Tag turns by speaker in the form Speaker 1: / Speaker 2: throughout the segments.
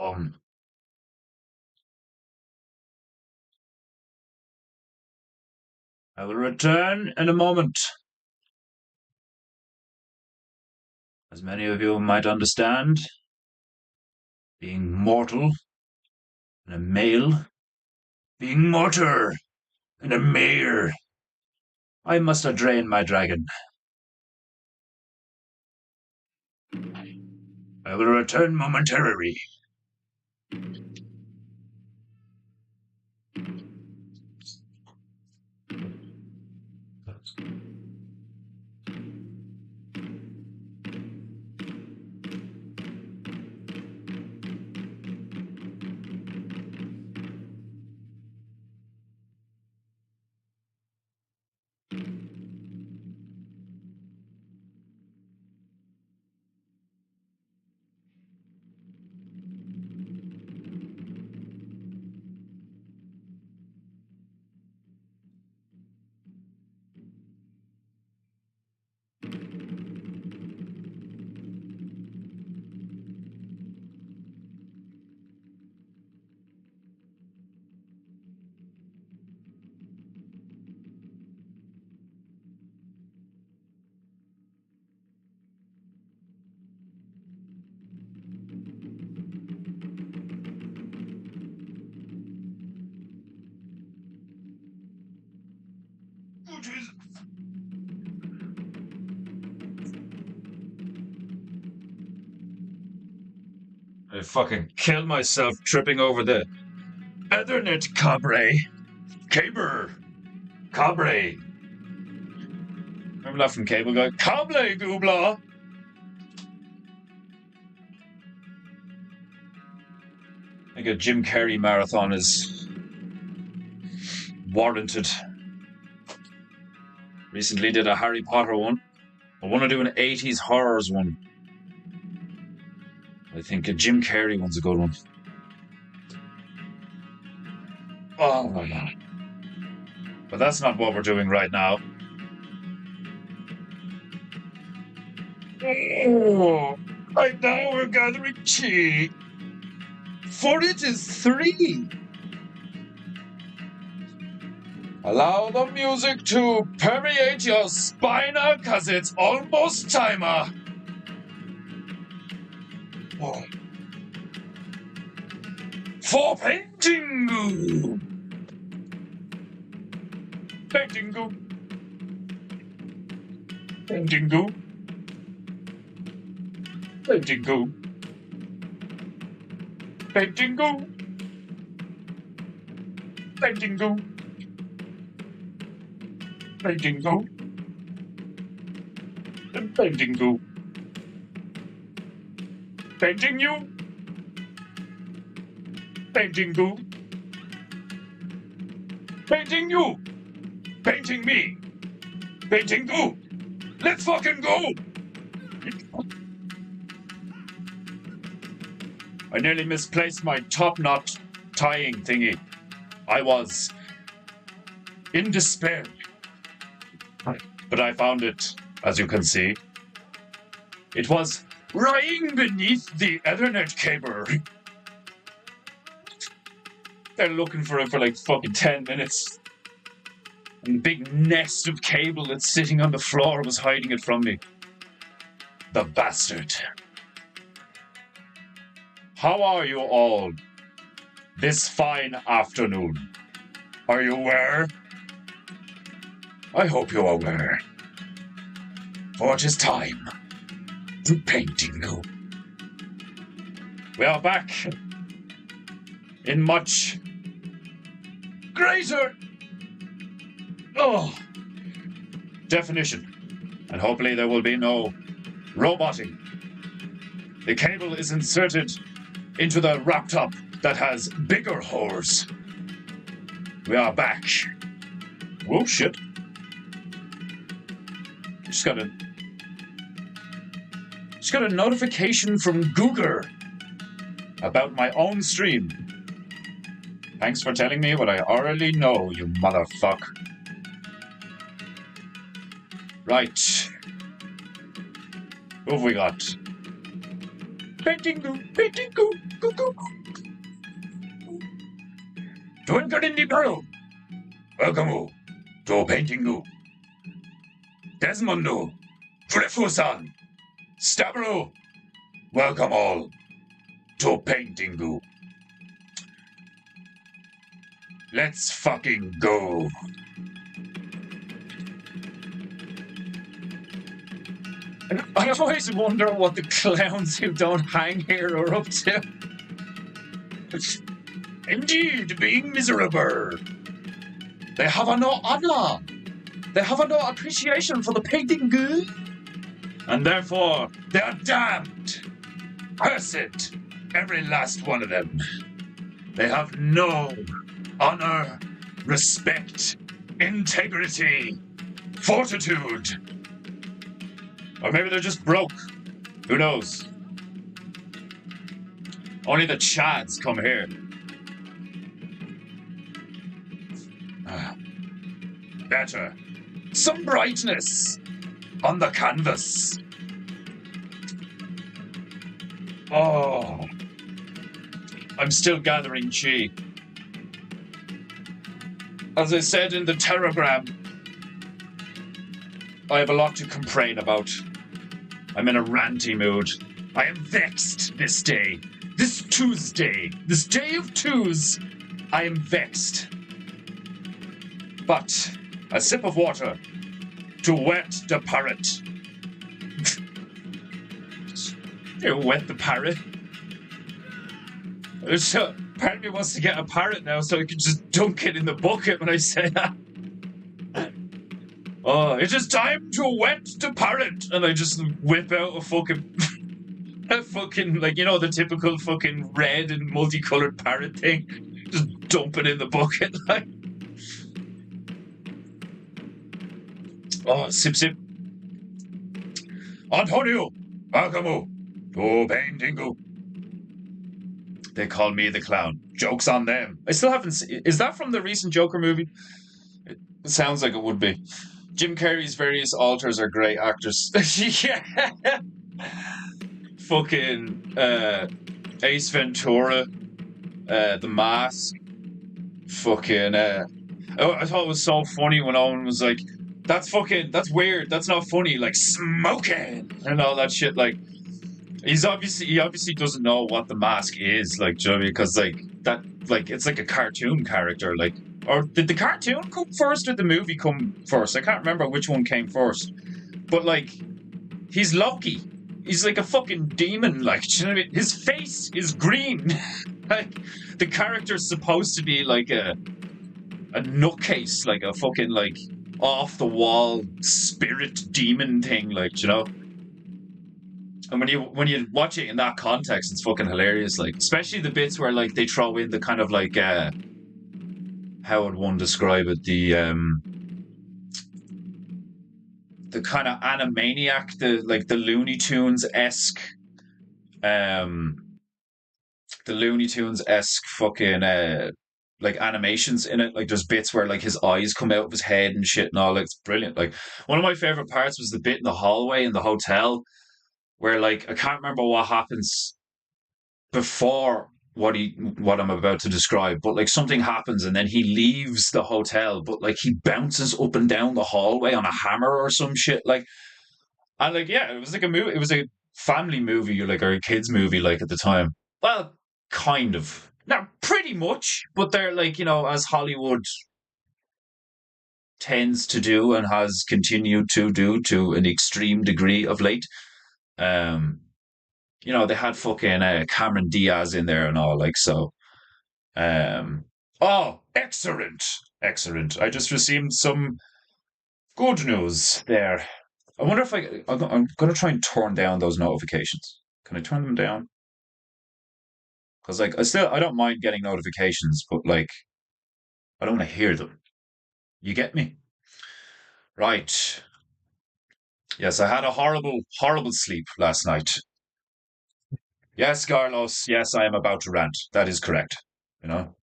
Speaker 1: I will return in a moment. As many of you might understand, being mortal and a male, being mortar and a mare, I must drain my dragon. I will return momentarily. Oh, Jesus. I fucking killed myself tripping over the Ethernet cable. Remember that from Cable Guy? Cable goobla. I think a Jim Carrey marathon is warranted. Recently did a Harry Potter one. I want to do an 80s horrors one. I think a Jim Carrey one's a good one. Oh my god. But that's not what we're doing right now. Oh, right now we're gathering tea. For it is 3. Allow the music to permeate your spina, cause it's almost timer. Oh. For PEINTEINGU. PEINTEINGU. PEINTEINGU. PEINTEINGU. PEINTEINGU. PEINTEINGU. PEINTEINGU. PEINTEINGU. Painting you. PEINTEINGU. Painting you. Painting me. PEINTEINGU. Let's fucking go. I nearly misplaced my top knot tying thingy. I was in despair. But I found it, as you can see. It was lying beneath the Ethernet cable. They're looking for it for like fucking 10 minutes. And the big nest of cable that's sitting on the floor was hiding it from me. The bastard. How are you all this fine afternoon? Are you aware? I hope you're aware. For it is time to PEINTEINGU. We are back in much greater definition. And hopefully there will be no roboting. The cable is inserted into the laptop that has bigger holes. We are back. Whoa, shit. Just got a notification from Google about my own stream. Thanks for telling me what I already know, you motherfucker. Right. Who have we got? PEINTEINGU, goo, goo. Twinkle in the barrel. Welcome to PEINTEINGU. Desmondo, Frefusan, Stabro. Welcome all to PEINTEINGU. Let's fucking go. And I always wonder what the clowns who don't hang here are up to. Indeed, being miserable. They have no honor. They have no appreciation for the PEINTEINGU. And therefore, they are damned. Cursed, every last one of them. They have no honor, respect, integrity, fortitude. Or maybe they're just broke. Who knows? Only the Chads come here. Better. Some brightness on the canvas. Oh. I'm still gathering chi. As I said in the telegram, I have a lot to complain about. I'm in a ranty mood. I am vexed this day. This Tuesday. This day of twos. I am vexed. But a sip of water to wet the parrot. You wet the parrot? So, part of me wants to get a parrot now so I can just dunk it in the bucket when I say that. Oh, it is time to wet the parrot! And I just whip out a fucking, like, you know, the typical fucking red and multicolored parrot thing. Just dump it in the bucket, like. Oh, sip, sip. Antonio, welcome to PEINTEINGU. They call me the clown. Joke's on them. I still haven't seen... Is that from the recent Joker movie? It sounds like it would be. Jim Carrey's various alters are great actors. Yeah. Fucking Ace Ventura, The Mask. Fucking I thought it was so funny when Owen was like, that's weird, that's not funny, like smoking and all that shit. Like, he obviously doesn't know what The Mask is, like, do you know what I mean? Because like that, like, it's like a cartoon character, like. Or did the cartoon come first or the movie come first? I can't remember which one came first. But, like, he's Loki. He's like a fucking demon, like, do you know what I mean? His face is green. Like, the character's supposed to be like a nutcase, like a fucking, like, off-the-wall spirit demon thing, like, do you know? And when you watch it in that context, it's fucking hilarious, like, especially the bits where, like, they throw in the kind of, like, how would one describe it? The kind of Animaniac, the Looney Tunes-esque, fucking like animations in it. Like, there's bits where like his eyes come out of his head and shit and all. Like, it's brilliant. Like, one of my favorite parts was the bit in the hallway in the hotel where, like, I can't remember what happens before what I'm about to describe, but like something happens and then he leaves the hotel, but like he bounces up and down the hallway on a hammer or some shit, like. And like, yeah, it was like a movie, it was a family movie, like, or a kids movie, like, at the time. Well, kind of, not pretty much, but they're like, you know, as Hollywood tends to do and has continued to do to an extreme degree of late. You know, they had fucking Cameron Diaz in there and all, like, so. Oh, excellent, excellent. I just received some good news there. I wonder if I'm going to try and turn down those notifications. Can I turn them down? Because, like, I don't mind getting notifications, but, like, I don't want to hear them. You get me? Right. Yes, I had a horrible, horrible sleep last night. Yes, Carlos. Yes, I am about to rant. That is correct. You know,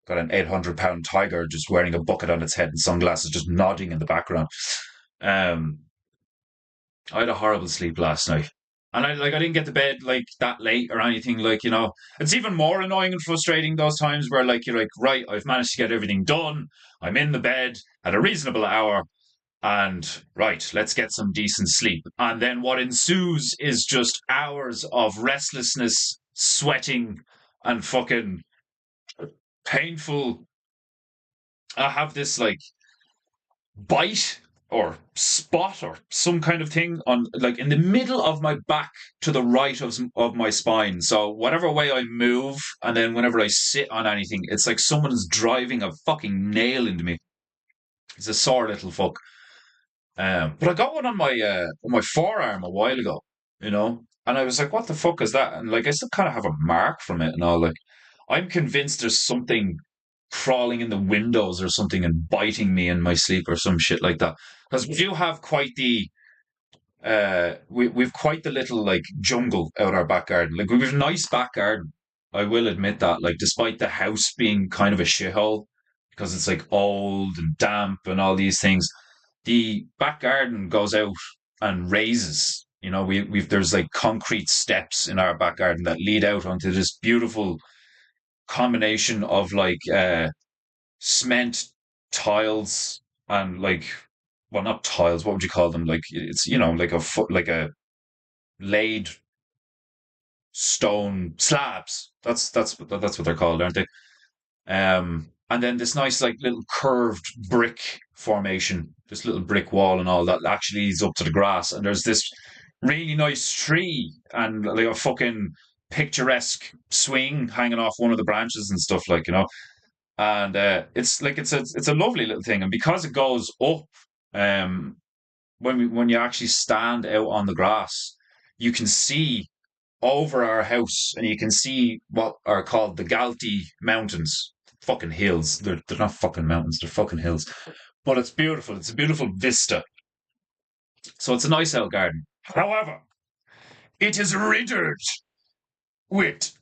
Speaker 1: got an 800-pound tiger just wearing a bucket on its head and sunglasses, just nodding in the background. I had a horrible sleep last night, And I didn't get to bed like that late or anything. Like, it's even more annoying and frustrating those times where like you're like, right, I've managed to get everything done. I'm in the bed at a reasonable hour, and right, let's get some decent sleep. And then what ensues is just hours of restlessness, sweating, and fucking painful. I have this like bite or spot or some kind of thing on like in the middle of my back to the right of my spine. So whatever way I move, and then whenever I sit on anything, it's like someone's driving a fucking nail into me. It's a sore little fuck. But I got one on my forearm a while ago, and I was like, "What the fuck is that?" And like, I still kind of have a mark from it, and all. Like, I'm convinced there's something crawling in the windows or something and biting me in my sleep or some shit like that. Because we do have quite the we've quite the little like jungle out our back garden. Like we've a nice back garden. I will admit that. Like despite the house being kind of a shithole because it's like old and damp and all these things, the back garden goes out and raises. We've there's like concrete steps in our back garden that lead out onto this beautiful combination of like cement tiles and like, well, not tiles, what would you call them? Like it's like a foot, like a laid stone slabs. That's what they're called, aren't they? And then this nice like little curved brick formation, this little brick wall and all that actually leads up to the grass. And there's this really nice tree and like a fucking picturesque swing hanging off one of the branches and stuff, like. And it's like it's a lovely little thing. And because it goes up, um, when you actually stand out on the grass, you can see over our house, and you can see what are called the Galti Mountains. Fucking hills. They're not fucking mountains. They're fucking hills. But it's beautiful. It's a beautiful vista. So it's a nice old garden. However, it is riddled with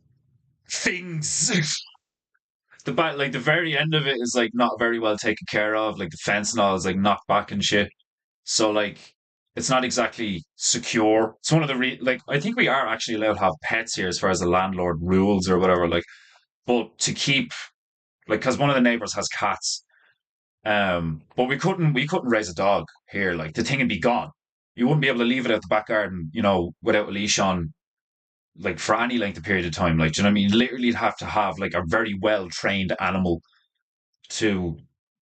Speaker 1: things. Like the very end of it is like not very well taken care of. Like the fence and all is like knocked back and shit. So like it's not exactly secure. It's one of the like I think we are actually allowed to have pets here as far as the landlord rules or whatever. Like, but to keep like because one of the neighbors has cats. But we couldn't raise a dog here. Like the thing would be gone. You wouldn't be able to leave it out the back garden, without a leash on, like for any length of period of time. Like, do you know what I mean? Literally, you'd have to have like a very well trained animal to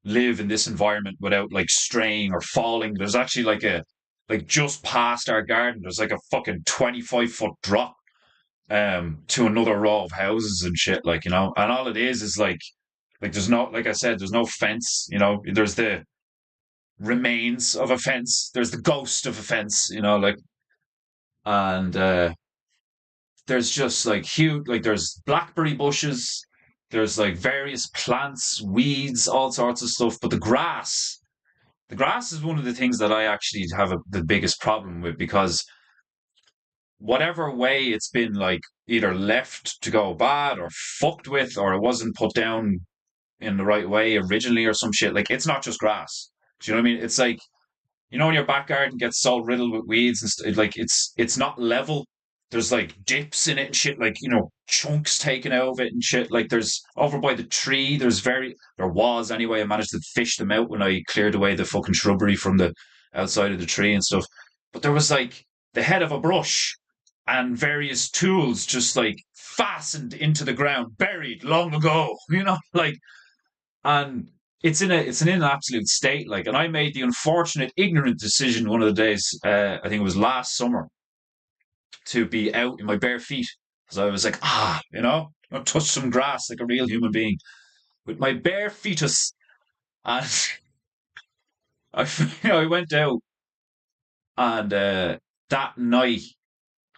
Speaker 1: live in this environment without like straying or falling. There's actually like just past our garden, there's like a fucking 25-foot drop to another row of houses and shit, like, and all it is like there's no, like I said, there's no fence, there's the remains of a fence, there's the ghost of a fence, like, and there's just like huge, like there's blackberry bushes, there's like various plants, weeds, all sorts of stuff. But the grass is one of the things that I actually have the biggest problem with, because whatever way it's been like either left to go bad or fucked with, or it wasn't put down in the right way originally or some shit, like it's not just grass. Do you know what I mean? It's like, when your back garden gets so riddled with weeds and like it's not level. There's like dips in it and shit, like chunks taken out of it and shit. Like there's over by the tree. There was anyway. I managed to fish them out when I cleared away the fucking shrubbery from the outside of the tree and stuff. But there was like the head of a brush and various tools just like fastened into the ground, buried long ago. Like, and it's in an absolute state, like. And I made the unfortunate ignorant decision one of the days, I think it was last summer, to be out in my bare feet, because I was like, I'll touch some grass like a real human being with my bare fetus. And I went out, and that night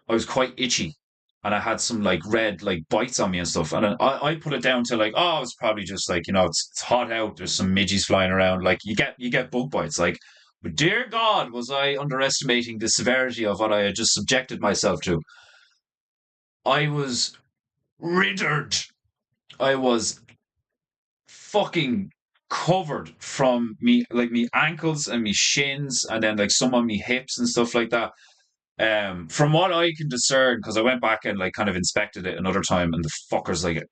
Speaker 1: I was quite itchy, and I had some like red like bites on me and stuff. And I put it down to like, oh, it's probably just like, it's hot out. There's some midges flying around. Like you get bug bites. Like, but dear God, was I underestimating the severity of what I had just subjected myself to? I was riddled. I was fucking covered from me, like me ankles and me shins, and then like some on me hips and stuff like that. From what I can discern, because I went back and like kind of inspected it another time, and the fuckers like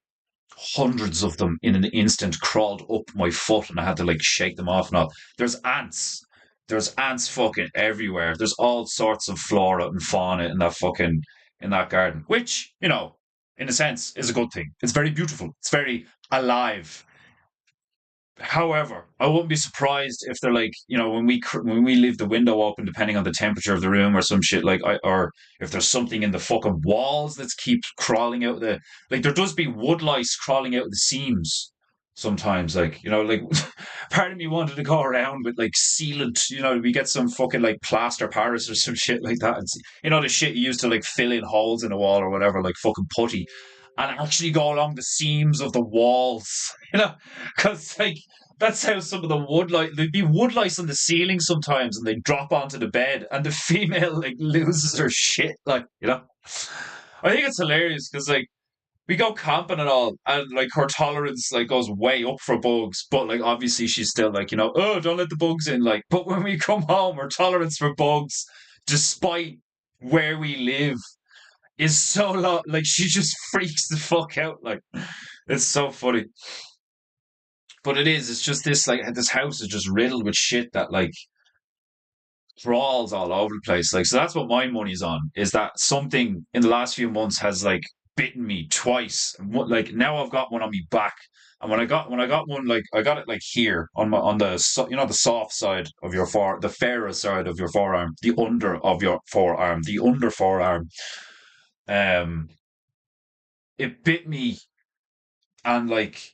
Speaker 1: hundreds of them in an instant crawled up my foot, and I had to like shake them off and all. There's ants. There's ants fucking everywhere. There's all sorts of flora and fauna in that fucking in that garden, which in a sense, is a good thing. It's very beautiful. It's very alive. However, I wouldn't be surprised if they're like, when we leave the window open, depending on the temperature of the room or some shit, or if there's something in the fucking walls that keeps crawling out like there does be wood lice crawling out the seams sometimes, part of me wanted to go around with like sealant, we get some fucking like plaster Paris or some shit like that, and the shit you use to like fill in holes in a wall or whatever, like fucking putty, and actually go along the seams of the walls, because like that's how some of the wood lice, there'd be wood lice on the ceiling sometimes, and they drop onto the bed, and the female like loses her shit, I think it's hilarious because like we go camping and all, and like her tolerance like goes way up for bugs, but like obviously she's still like, oh, don't let the bugs in, like. But when we come home, her tolerance for bugs, despite where we live, is so low. Like she just freaks the fuck out. Like it's so funny. But it is. It's just this like this house is just riddled with shit that like crawls all over the place. Like so, that's what my money's on. Is that something in the last few months has like bitten me twice? And like now I've got one on me back. And when I got one, like I got it like here on the the soft side of your the fairer side of your forearm, the under of your forearm, the under forearm. Um, it bit me, and like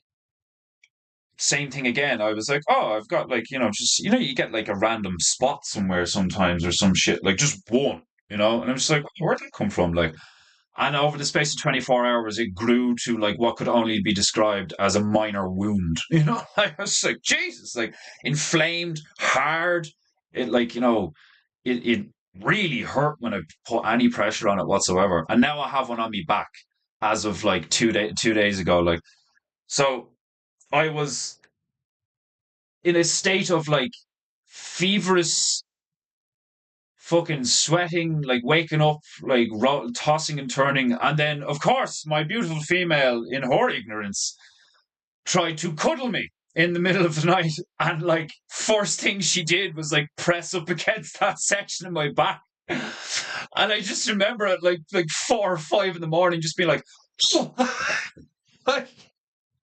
Speaker 1: same thing again. I was like, oh, I've got like, just, you get like a random spot somewhere sometimes or some shit, like just one, and I'm just like, where'd that come from? Like, and over the space of 24 hours, it grew to like what could only be described as a minor wound, I was like, Jesus, like inflamed, hard. It like, it really hurt when I put any pressure on it whatsoever. And now I have one on me back as of like 2 days ago. Like, so I was in a state of like feverish fucking sweating, like waking up, like tossing and turning. And then, of course, my beautiful female, in her ignorance, tried to cuddle me in the middle of the night. And like, first thing she did was like press up against that section of my back. And I just remember at like 4 or 5 in the morning, just being like,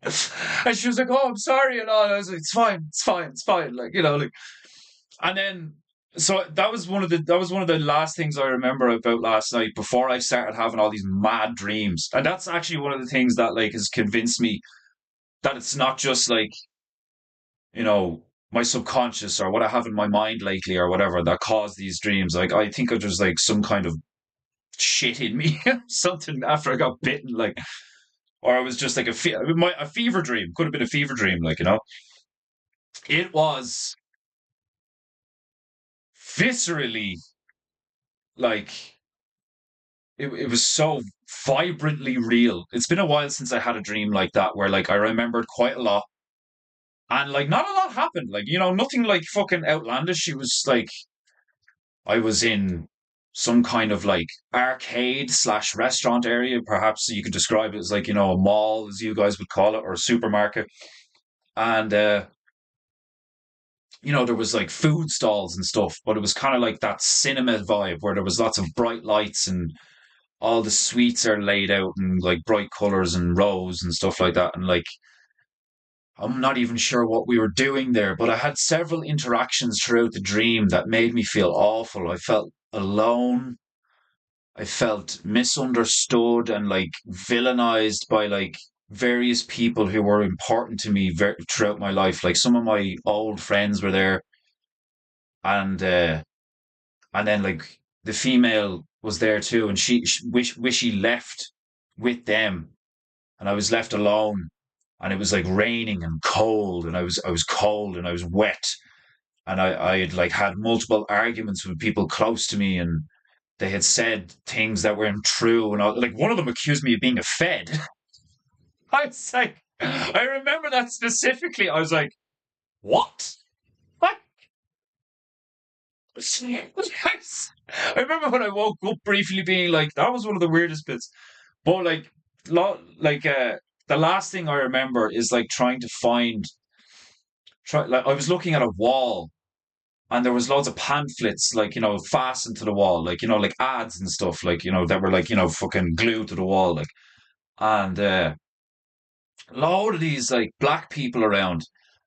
Speaker 1: and she was like, "Oh, I'm sorry," and all. And I was like, "It's fine, it's fine, it's fine." Like like, and then so that was one of the last things I remember about last night before I started having all these mad dreams, and that's actually one of the things that like has convinced me that it's not just like my subconscious or what I have in my mind lately or whatever that caused these dreams. Like I think it was like some kind of shit in me, something after I got bitten, like, or I was just like a fever dream. Could have been a fever dream, like it was viscerally like it was so vibrantly real. It's been a while since I had a dream like that where like I remembered quite a lot, and like not a lot happened. Like nothing like fucking outlandish. It was like I was in some kind of like arcade slash restaurant area. Perhaps you could describe it as like a mall, as you guys would call it, or a supermarket. And there was like food stalls and stuff, but it was kind of like that cinema vibe where there was lots of bright lights, and all the sweets are laid out in like bright colors and rows and stuff like that. And like, I'm not even sure what we were doing there, but I had several interactions throughout the dream that made me feel awful. I felt alone. I felt misunderstood and like villainized by like various people who were important to me throughout my life. Like some of my old friends were there, and then like the female was there too, and she left with them, and I was left alone, and it was like raining and cold, and I was cold and I was wet, and I had like had multiple arguments with people close to me, and they had said things that weren't true, and like one of them accused me of being a fed. I was like, I remember that specifically. I was like, what? What?
Speaker 2: I remember when I woke up briefly being like, that was one of the weirdest bits. But like, the last thing I remember is like trying to like I was looking at a wall and there was loads of pamphlets like fastened to the wall, like like ads and stuff, like that were like fucking glued to the wall, like, and a load of these like black people around.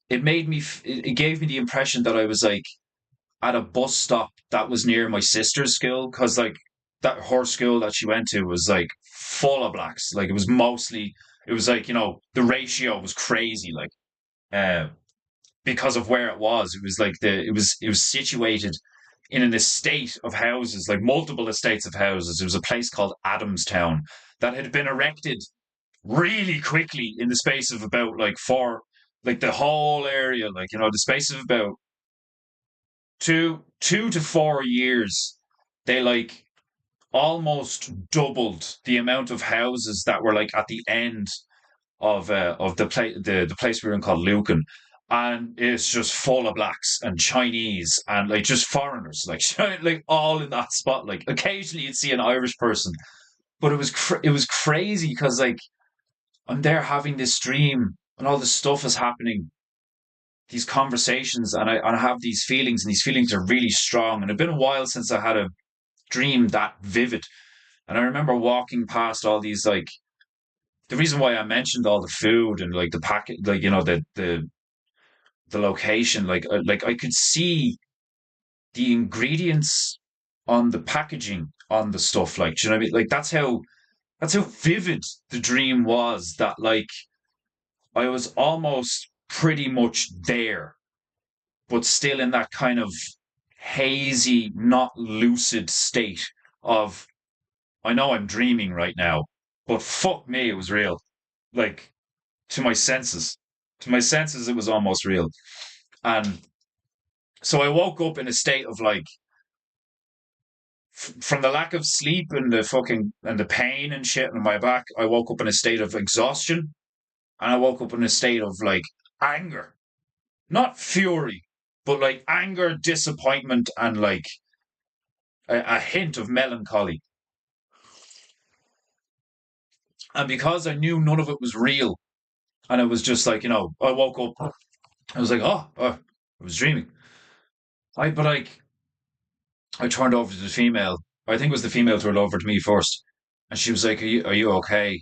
Speaker 2: It gave me the impression that I was like at a bus stop that was near my sister's school, because like that her school that she went to was like full of blacks. Like it was like the ratio was crazy. Like uh, because of where it was, it was like it was situated in an estate of houses, like multiple estates of houses. It was a place called Adamstown that had been erected really quickly in the space of about like like the whole area, like the space of about 2 to 4 years, they like almost doubled the amount of houses that were like at the end of the place we were in called Lucan. And it's just full of blacks and Chinese and like just foreigners, like like all in that spot. Like occasionally you'd see an Irish person, but it was crazy because like I'm there having this dream and all this stuff is happening, these conversations, and I have these feelings, and these feelings are really strong. And it's been a while since I had a dream that vivid. And I remember walking past all these like the reason why I mentioned all the food and like the packet, like the location, like I could see the ingredients on the packaging on the stuff. Like, do you know what I mean? Like that's how vivid the dream was. That like I was almost pretty much there, but still in that kind of hazy, not lucid state of I know I'm dreaming right now, but fuck me, it was real. Like to my senses, to my senses, it was almost real. And so I woke up in a state of like, from the lack of sleep and the fucking and the pain and shit in my back, I woke up in a state of exhaustion, and I woke up in a state of like anger, not fury, but like anger, disappointment, and like a hint of melancholy. And because I knew none of it was real, and it was just like I woke up, I was like, oh, I was dreaming. But like I turned over to the female. I think it was the female turned over to me first, and she was like, are you okay?"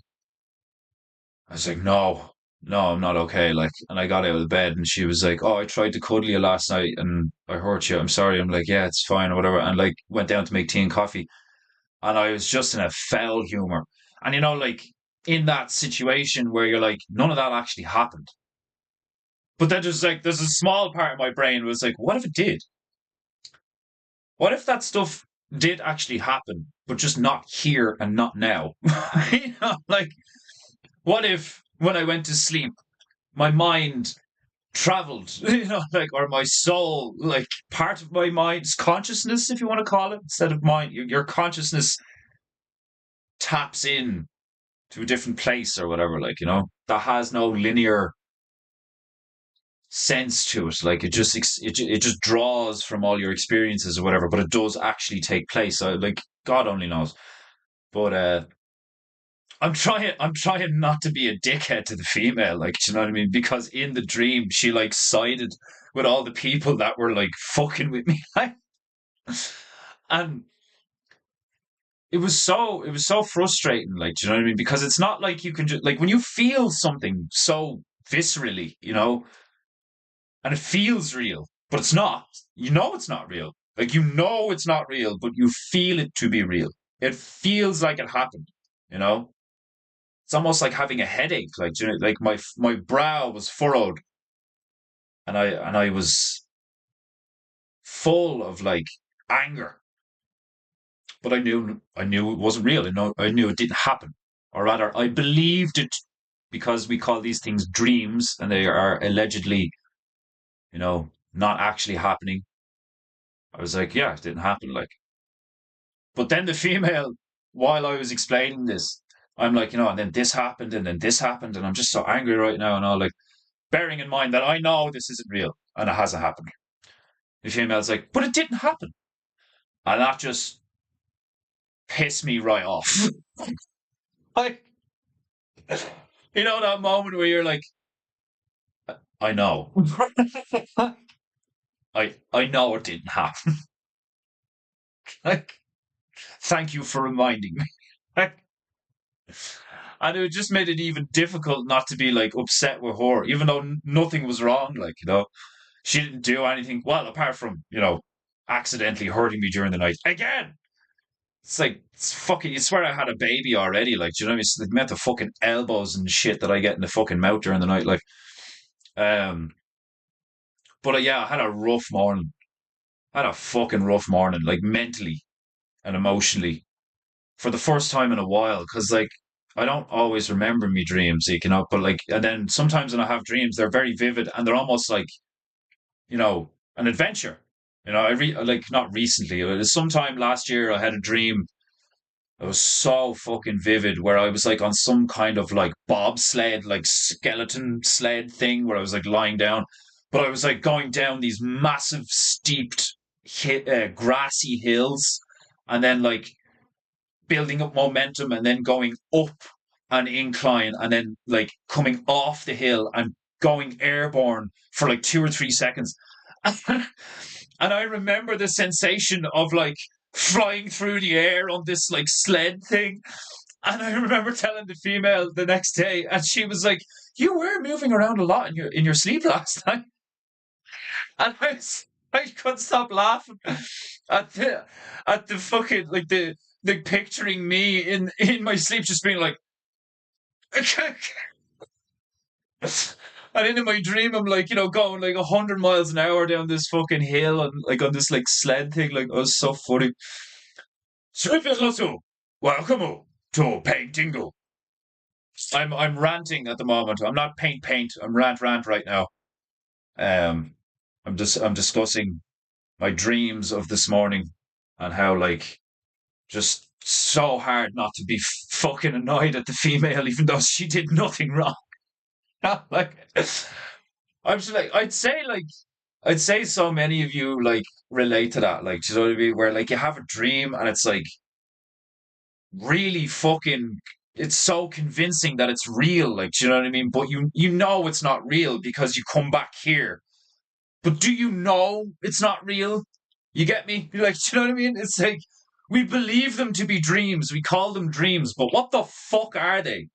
Speaker 2: I was like, "No, no, I'm not okay." Like, and I got out of the bed, and she was like, "Oh, I tried to cuddle you last night, and I hurt you. I'm sorry." I'm like, "Yeah, it's fine or whatever," and like went down to make tea and coffee, and I was just in a foul humor. And like in that situation where you're like, none of that actually happened. But then there's a small part of my brain was like, what if it did? What if that stuff did actually happen, but just not here and not now? Like what if when I went to sleep, my mind traveled, like, or my soul, like part of my mind's consciousness, if you want to call it, instead of mind, your consciousness taps in to a different place or whatever, like, that has no linear sense to it. Like it just draws from all your experiences or whatever, but it does actually take place. So like God only knows. But I'm trying not to be a dickhead to the female, like, do you know what I mean? Because in the dream she like sided with all the people that were like fucking with me. And it was so frustrating, like, do you know what I mean? Because it's not like you can just like when you feel something so viscerally, and it feels real, but it's not. It's not real. Like it's not real, but you feel it to be real. It feels like it happened. You know, it's almost like having a headache. Like like my brow was furrowed, and I was full of like anger, but I knew it wasn't real. I knew it didn't happen, or rather, I believed it because we call these things dreams, and they are allegedly, not actually happening. I was like, yeah, it didn't happen. Like, but then the female, while I was explaining this, I'm like, and then this happened, and then this happened, and I'm just so angry right now, and all like, bearing in mind that I know this isn't real and it hasn't happened. The female's like, but it didn't happen. and that just pissed me right off. Like, that moment where you're like, I know. I know it didn't happen. Like, thank you for reminding me. Like, and it just made it even difficult not to be like upset with her, even though nothing was wrong. Like, she didn't do anything well apart from, accidentally hurting me during the night again. It's like, it's fucking, you swear I had a baby already. Like, do you know what I mean? It's the amount of fucking elbows and shit that I get in the fucking mouth during the night. Like, um, but yeah, I had a rough morning. I had a fucking rough morning, like mentally and emotionally for the first time in a while. Cause like, I don't always remember me dreams, but like, and then sometimes when I have dreams, they're very vivid and they're almost like, an adventure. Like not recently, it was sometime last year I had a dream. It was so fucking vivid where I was like on some kind of like bobsled, like skeleton sled thing where I was like lying down, but I was like going down these massive steeped grassy hills and then like building up momentum and then going up an incline and then like coming off the hill and going airborne for like 2 or 3 seconds. And I remember the sensation of like flying through the air on this like sled thing. And I remember telling the female the next day, and she was like, "You were moving around a lot in your sleep last night." And I couldn't stop laughing at the fucking like the picturing me in my sleep just being like and in my dream I'm like, going like 100 miles an hour down this fucking hill and like on this like sled thing. Like, it was so funny. Welcome to PEINTEINGU. I'm ranting at the moment. I'm not paint. I'm rant right now. Um, I'm discussing my dreams of this morning and how like just so hard not to be fucking annoyed at the female, even though she did nothing wrong. Like, I'm just like, I'd say so many of you like relate to that. Like, do you know what I mean? Where like you have a dream and it's like really fucking, it's so convincing that it's real. Like, do you know what I mean? But you know it's not real because you come back here. But do you know it's not real? You get me? Like, do you know what I mean? It's like we believe them to be dreams. We call them dreams, but what the fuck are they?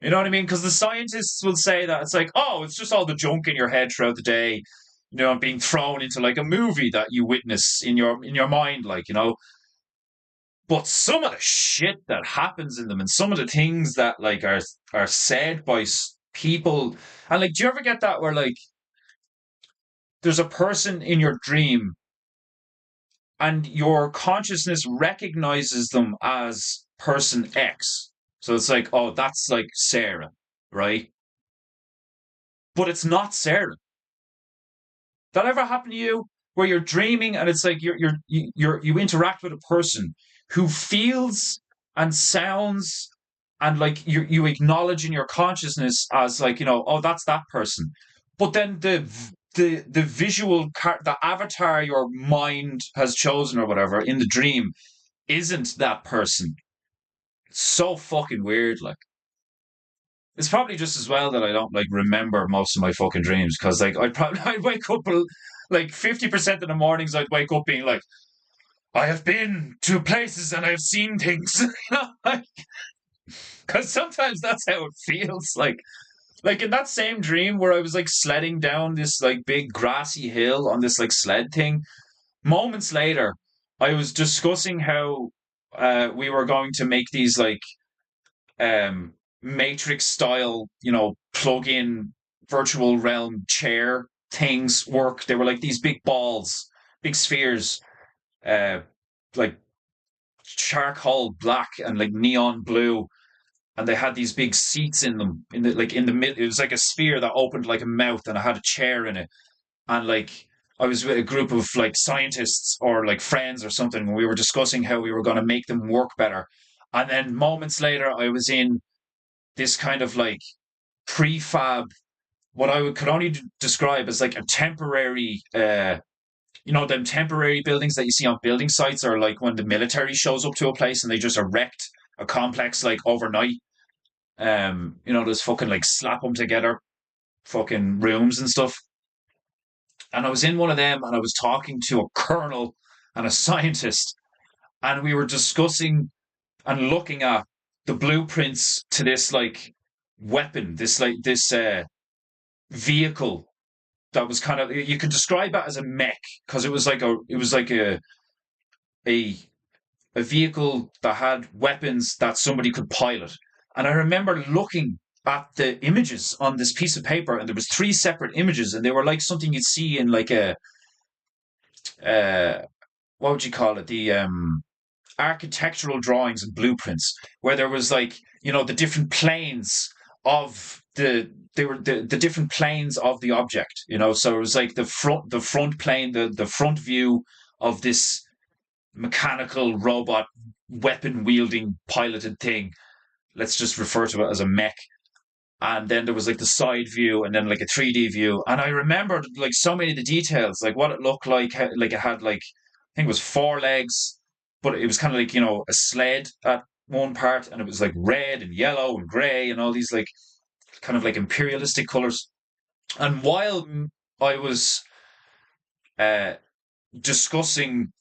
Speaker 2: You know what I mean? Because the scientists will say that it's like, oh, it's just all the junk in your head throughout the day, being thrown into like a movie that you witness in your mind, like. But some of the shit that happens in them, and some of the things that like are said by people, and like, do you ever get that where like there's a person in your dream and your consciousness recognizes them as person X. So it's like, oh, that's like Sarah, right? But it's not Sarah. That ever happen to you where you're dreaming and it's like you interact with a person who feels and sounds and like you acknowledge in your consciousness as like, oh, that's that person, but then the visual the avatar your mind has chosen or whatever in the dream isn't that person. It's so fucking weird. Like, it's probably just as well that I don't like remember most of my fucking dreams because like I'd wake up like 50% of the mornings I'd wake up being like, I have been to places and I've seen things. Because sometimes that's how it feels. Like in that same dream where I was like sledding down this like big grassy hill on this like sled thing. Moments later, I was discussing how we were going to make these like matrix style, plug in virtual realm chair things work. They were like these big balls, big spheres, uh, like charcoal black and like neon blue. And they had these big seats in them in the mid. It was like a sphere that opened like a mouth, and I had a chair in it. And like I was with a group of like scientists or like friends or something, and we were discussing how we were going to make them work better. And then moments later, I was in this kind of like prefab, what I could only describe as like a temporary them temporary buildings that you see on building sites, or like when the military shows up to a place and they just erect a complex like overnight. There's fucking like slap them together fucking rooms and stuff. And I was in one of them and I was talking to a colonel and a scientist, and we were discussing and looking at the blueprints to this like weapon, this vehicle that was kind of, you could describe it as a mech, because it was like a a vehicle that had weapons that somebody could pilot. And I remember looking at the images on this piece of paper, and there was three separate images, and they were like something you'd see in like a uh, what would you call it? The architectural drawings and blueprints, where there was like the different planes of the different planes of the object. So it was like the front plane, the front view of this mechanical robot weapon wielding piloted thing. Let's just refer to it as a mech. And then there was like the side view, and then like a 3D view. And I remembered like so many of the details, like what it looked like. Like it had like, I think it was four legs, but it was kind of like a sled at one part, and it was like red and yellow and grey and all these like kind of like imperialistic colors. And while I was uh, discussing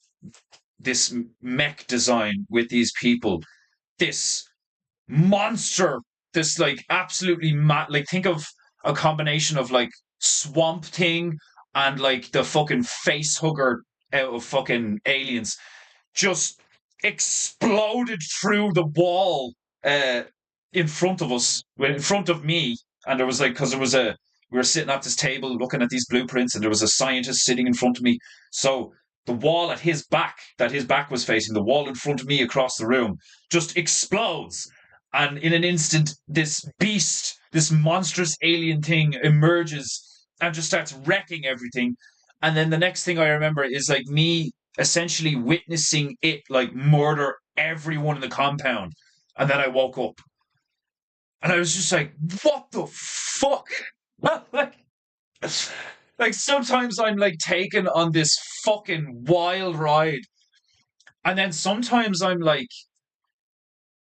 Speaker 2: this mech design with these people, this monster, this like absolutely mad, like think of a combination of like Swamp Thing and like the fucking face hugger out of fucking Aliens, just exploded through the wall uh in front of us, in front of me. And there was like, because there was a we were sitting at this table looking at these blueprints, and there was a scientist sitting in front of me. So the wall at his back, that his back was facing, the wall in front of me across the room, just explodes. And in an instant, this beast, this monstrous alien thing emerges and just starts wrecking everything. And then the next thing I remember is like me essentially witnessing it like murder everyone in the compound. And then I woke up and I was just like, what the fuck? like, like sometimes I'm like taken on this fucking wild ride. And then sometimes I'm like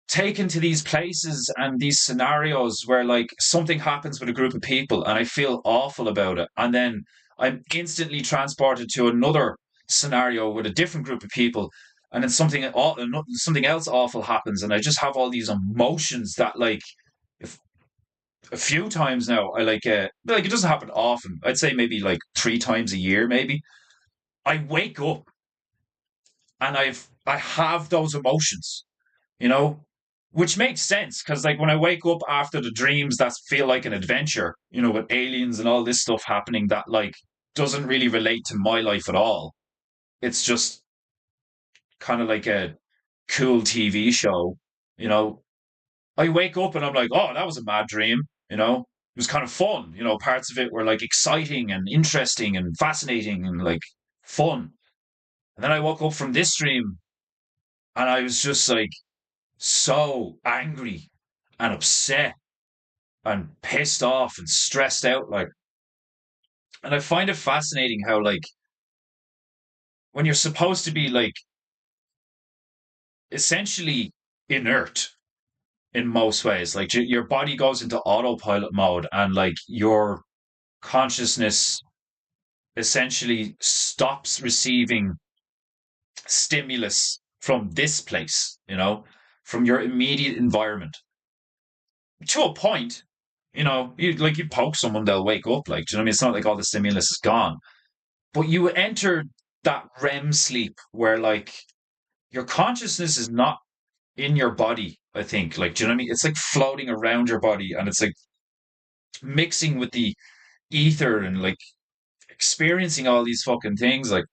Speaker 2: taken to these places and these scenarios where like something happens with a group of people and I feel awful about it. And then I'm instantly transported to another scenario with a different group of people. And then something else awful happens, and I just have all these emotions that, like, if a few times now, I like it doesn't happen often. I'd say maybe like three times a year, maybe. I wake up and I have those emotions, you know, which makes sense because like when I wake up after the dreams that feel like an adventure, with aliens and all this stuff happening that like doesn't really relate to my life at all. It's just kind of like a cool TV show, you know. I wake up and I'm like, oh, that was a mad dream, you know. It was kind of fun, parts of it were like exciting and interesting and fascinating and like fun. And then I woke up from this dream and I was just like so angry and upset and pissed off and stressed out. Like, and I find it fascinating how, like, when you're supposed to be like essentially inert in most ways, like your body goes into autopilot mode and like your consciousness essentially stops receiving stimulus from this place, from your immediate environment to a point. You poke someone, they'll wake up. Like, do you know what I mean? It's not like all the stimulus is gone, but you enter that REM sleep where like your consciousness is not in your body. I think, like, do you know what I mean? It's like floating around your body, and it's like mixing with the ether and like experiencing all these fucking things. Like,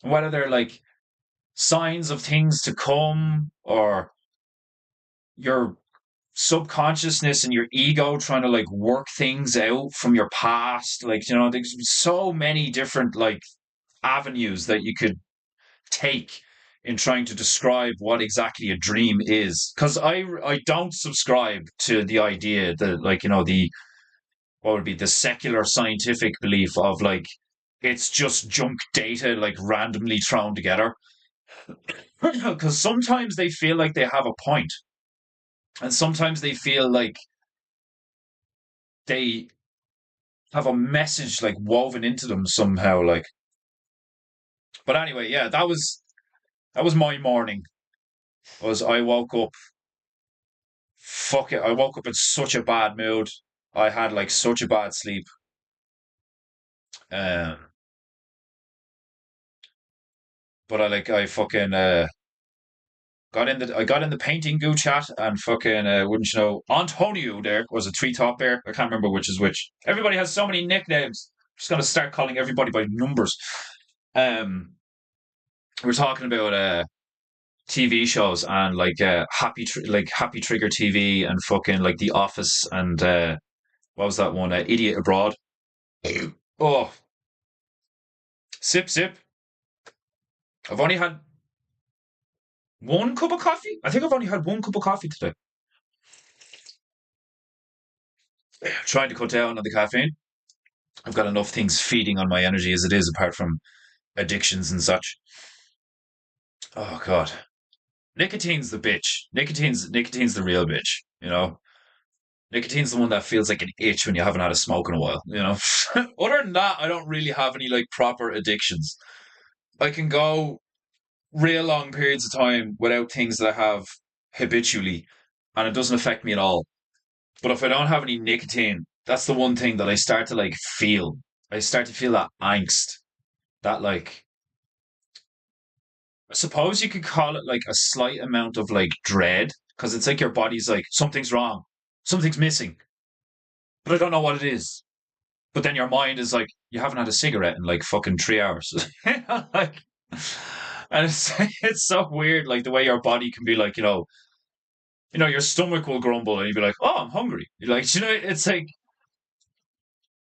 Speaker 2: whether they're like signs of things to come, or your subconsciousness and your ego trying to like work things out from your past. Like, there's so many different like avenues that you could take in trying to describe what exactly a dream is. Because I don't subscribe to the idea that, like, the what would be the secular scientific belief of like it's just junk data like randomly thrown together. Because sometimes they feel like they have a point, and sometimes they feel like they have a message like woven into them somehow. Like, but anyway, yeah, that was my morning. Was I woke up, fuck it, I woke up in such a bad mood. I had like such a bad sleep. Um, but I fucking I got in the painting goo chat and fucking wouldn't you know Antonio there was a tree top bear. I can't remember which is which. Everybody has so many nicknames. I'm just gonna start calling everybody by numbers. Um, we're talking about TV shows and like Happy Trigger TV and fucking like The Office and what was that one? Idiot Abroad. Oh, sip sip. I've only had one cup of coffee. I think I've only had one cup of coffee today. Trying to cut down on the caffeine. I've got enough things feeding on my energy as it is, apart from addictions and such. Oh god, nicotine's the bitch. Nicotine's the real bitch. You know, nicotine's the one that feels like an itch when you haven't had a smoke in a while. You know. Other than that, I don't really have any like proper addictions. I can go real long periods of time without things that I have habitually, and it doesn't affect me at all. But if I don't have any nicotine, that's the one thing that I start to like feel. I start to feel that angst, that like I suppose you could call it like a slight amount of like dread because it's like your body's like something's wrong, something's missing, but I don't know what it is. But then your mind is like you haven't had a cigarette in like fucking 3 hours, like, and it's so weird, like the way your body can be like your stomach will grumble and you'll be like, oh, I'm hungry. You're like, it's like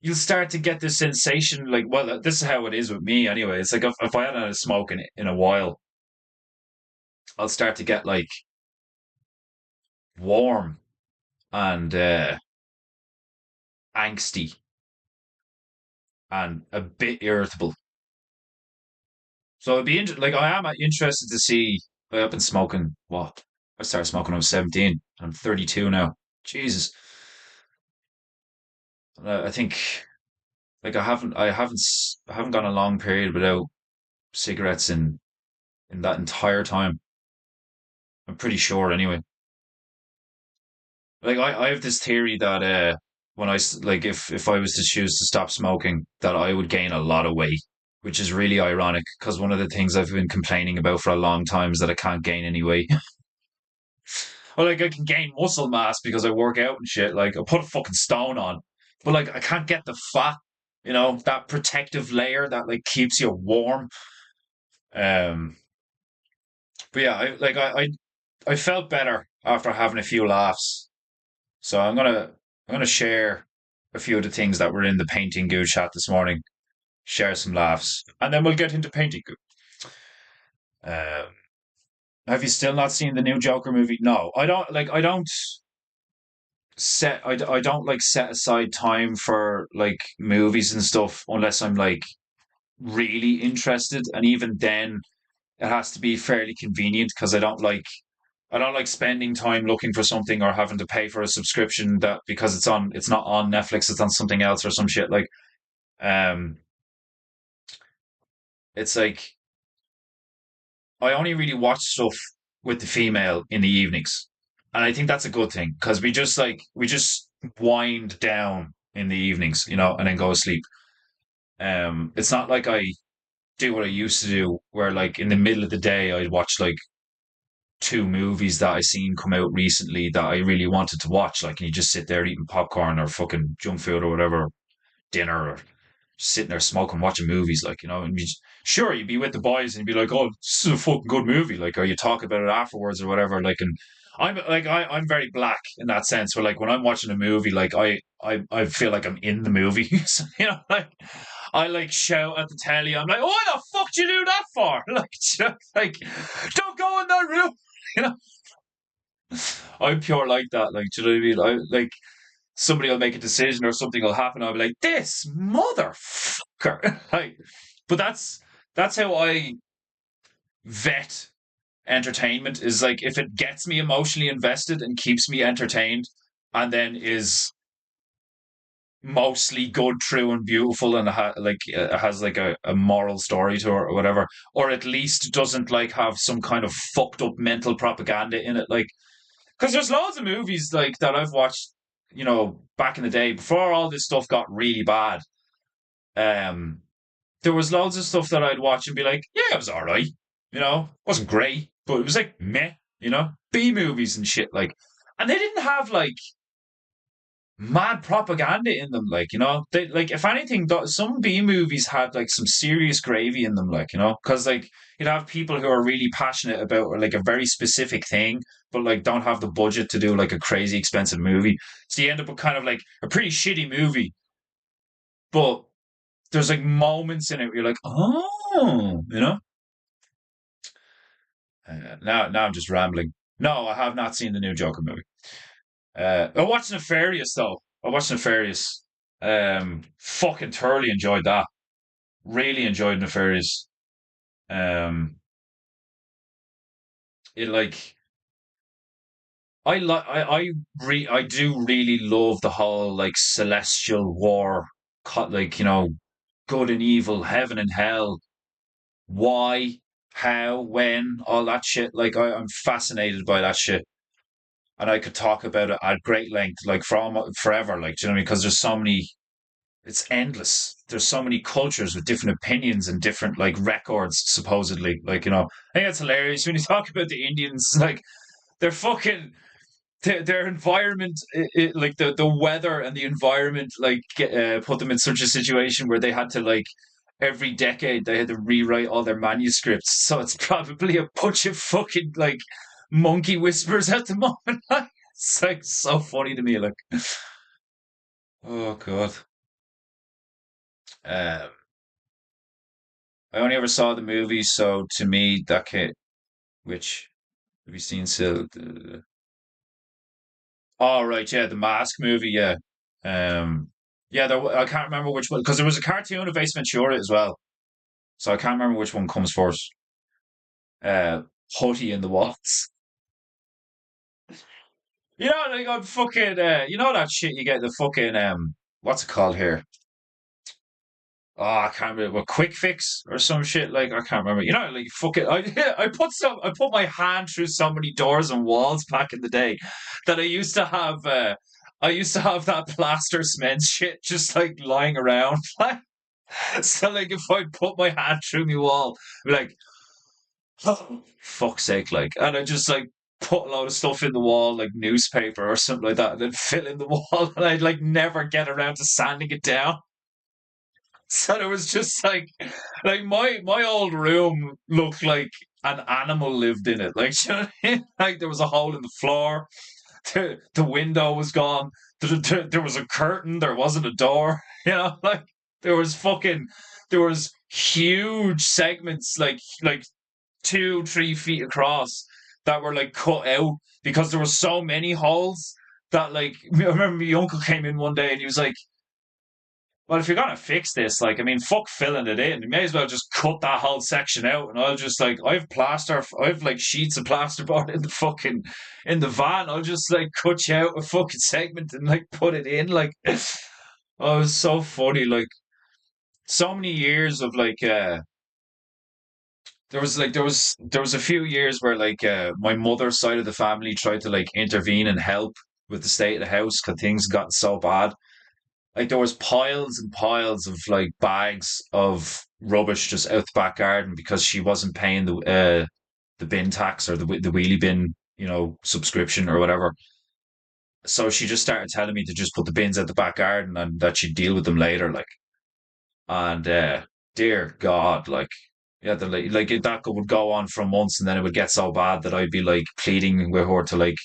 Speaker 2: you'll start to get this sensation, like, well, this is how it is with me anyway. It's like if I hadn't had a smoke in a while, I'll start to get like warm and angsty and a bit irritable. So it'd be like I am interested to see. I've been smoking. What? I started smoking when I was 17. I'm 32 now. Jesus. I think like I haven't gone a long period without cigarettes in that entire time. I'm pretty sure anyway. Like I have this theory that when like if I was to choose to stop smoking, that I would gain a lot of weight, which is really ironic because one of the things I've been complaining about for a long time is that I can't gain any weight. Well, like I can gain muscle mass because I work out and shit. Like I put a fucking stone on, but like I can't get the fat. That protective layer that like keeps you warm. Um, but yeah, I felt better after having a few laughs. So I'm gonna share a few of the things that were in the painting goo chat this morning. Share some laughs, and then we'll get into painting goo. Um, have you still not seen the new Joker movie? No, I don't like. I don't like set aside time for like movies and stuff unless I'm like really interested, and even then it has to be fairly convenient because I don't like spending time looking for something or having to pay for a subscription that because it's not on Netflix, it's on something else or some shit. Like um it's like I only really watch stuff with the female in the evenings. And I think that's a good thing because we just wind down in the evenings, and then go to sleep. It's not like I do what I used to do where like in the middle of the day I'd watch like two movies that I seen come out recently that I really wanted to watch. Like, and you just sit there eating popcorn or fucking junk food or whatever, dinner, or sitting there smoking, watching movies, like, and sure, you'd be with the boys and you'd be like, oh, this is a fucking good movie. Like, or you talk about it afterwards or whatever. Like, and I'm very black in that sense where like when I'm watching a movie, like I feel like I'm in the movie. So, like I like shout at the telly. I'm like, "Oh, what the fuck did you do that for?" Like, don't go in that room. You know, I'm pure like that. Like, do you know what I mean? I like somebody will make a decision or something will happen. I'll be like, "This mother." Like, but that's how I vet entertainment is like if it gets me emotionally invested and keeps me entertained and then is mostly good, true, and beautiful, and has like a moral story to it or whatever, or at least doesn't like have some kind of fucked up mental propaganda in it. Like, because there's loads of movies like that I've watched, back in the day before all this stuff got really bad. Um, there was loads of stuff that I'd watch and be like, yeah, it was all right. Wasn't great, but it was like meh. B movies and shit like, and they didn't have like mad propaganda in them. Like, they like if anything, some B movies had like some serious gravy in them. Like, because like you'd have people who are really passionate about like a very specific thing, but like don't have the budget to do like a crazy expensive movie. So you end up with kind of like a pretty shitty movie, but there's like moments in it where you're like, oh, now I'm just rambling. No, I have not seen the new Joker movie. I watched Nefarious though. I watched Nefarious. Fucking thoroughly enjoyed that. Really enjoyed Nefarious. Um, it like I do really love the whole like celestial war, like good and evil, heaven and hell, why, how, when, all that shit. Like I'm fascinated by that shit, and I could talk about it at great length, like from forever. Like, do you know what I mean? Because there's so many. It's endless. There's so many cultures with different opinions and different like records, supposedly. Like, I think that's hilarious when you talk about the Indians. Like, they're fucking their environment, like the weather and the environment, like put them in such a situation where they had to like every decade they had to rewrite all their manuscripts. So it's probably a bunch of fucking like monkey whispers at the moment. It's like so funny to me. Like, oh god. Um, I only ever saw the movie, so to me that kid, which have you seen? Still, oh right, yeah, the Mask movie, yeah. Yeah, I can't remember which one because there was a cartoon of Ace Ventura as well, so I can't remember which one comes first. Hottie in the Waltz. Like on fucking, that shit you get the fucking what's it called here? Oh, I can't remember. What, quick fix or some shit? Like I can't remember. Like fucking. I put my hand through so many doors and walls back in the day that I used to have. I used to have that plaster cement shit just like lying around. So like if I put my hand through my wall, I'd be like, oh, fuck's sake, like, and I just like put a lot of stuff in the wall, like newspaper or something like that, and then fill in the wall, and I'd like never get around to sanding it down. So it was just like my old room looked like an animal lived in it. Like, you know what I mean? Like there was a hole in the floor, the window was gone, there was a curtain, there wasn't a door. Like there was fucking there was huge segments like 2-3 feet across that were like cut out because there were so many holes that like I remember my uncle came in one day and he was like, well, if you're gonna fix this, like, I mean, fuck filling it in. You may as well just cut that whole section out, and I'll just like, I've like sheets of plasterboard in the fucking in the van. I'll just like cut you out a fucking segment and like put it in. Like, oh, it was so funny. Like, so many years of like, there was a few years where like my mother's side of the family tried to like intervene and help with the state of the house because things got so bad. Like there was piles and piles of like bags of rubbish just out the back garden because she wasn't paying the bin tax or the wheelie bin, subscription or whatever. So she just started telling me to just put the bins at the back garden and that she'd deal with them later. Like, and dear God, like, yeah, that would go on for months, and then it would get so bad that I'd be like pleading with her to like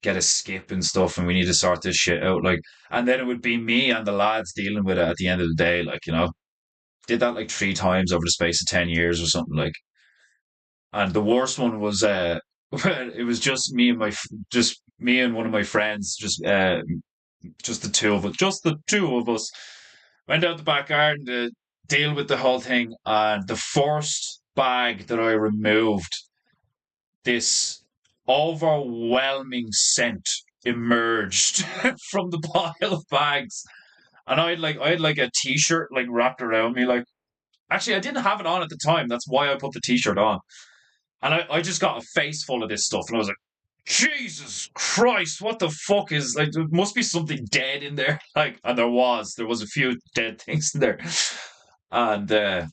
Speaker 2: get a skip and stuff, and we need to sort this shit out. Like, and then it would be me and the lads dealing with it at the end of the day. Like, did that like 3 times over the space of 10 years or something. Like, and the worst one was it was just me and one of my friends, just the two of us, went out the back garden. deal with the whole thing. And the first bag that I removed, this overwhelming scent emerged from the pile of bags. And I had like a t-shirt like wrapped around me. Like actually I didn't have it on at the time. That's why I put the t-shirt on. And I just got a face full of this stuff and I was like, Jesus Christ, what the fuck is like there must be something dead in there. Like and there was a few dead things in there. And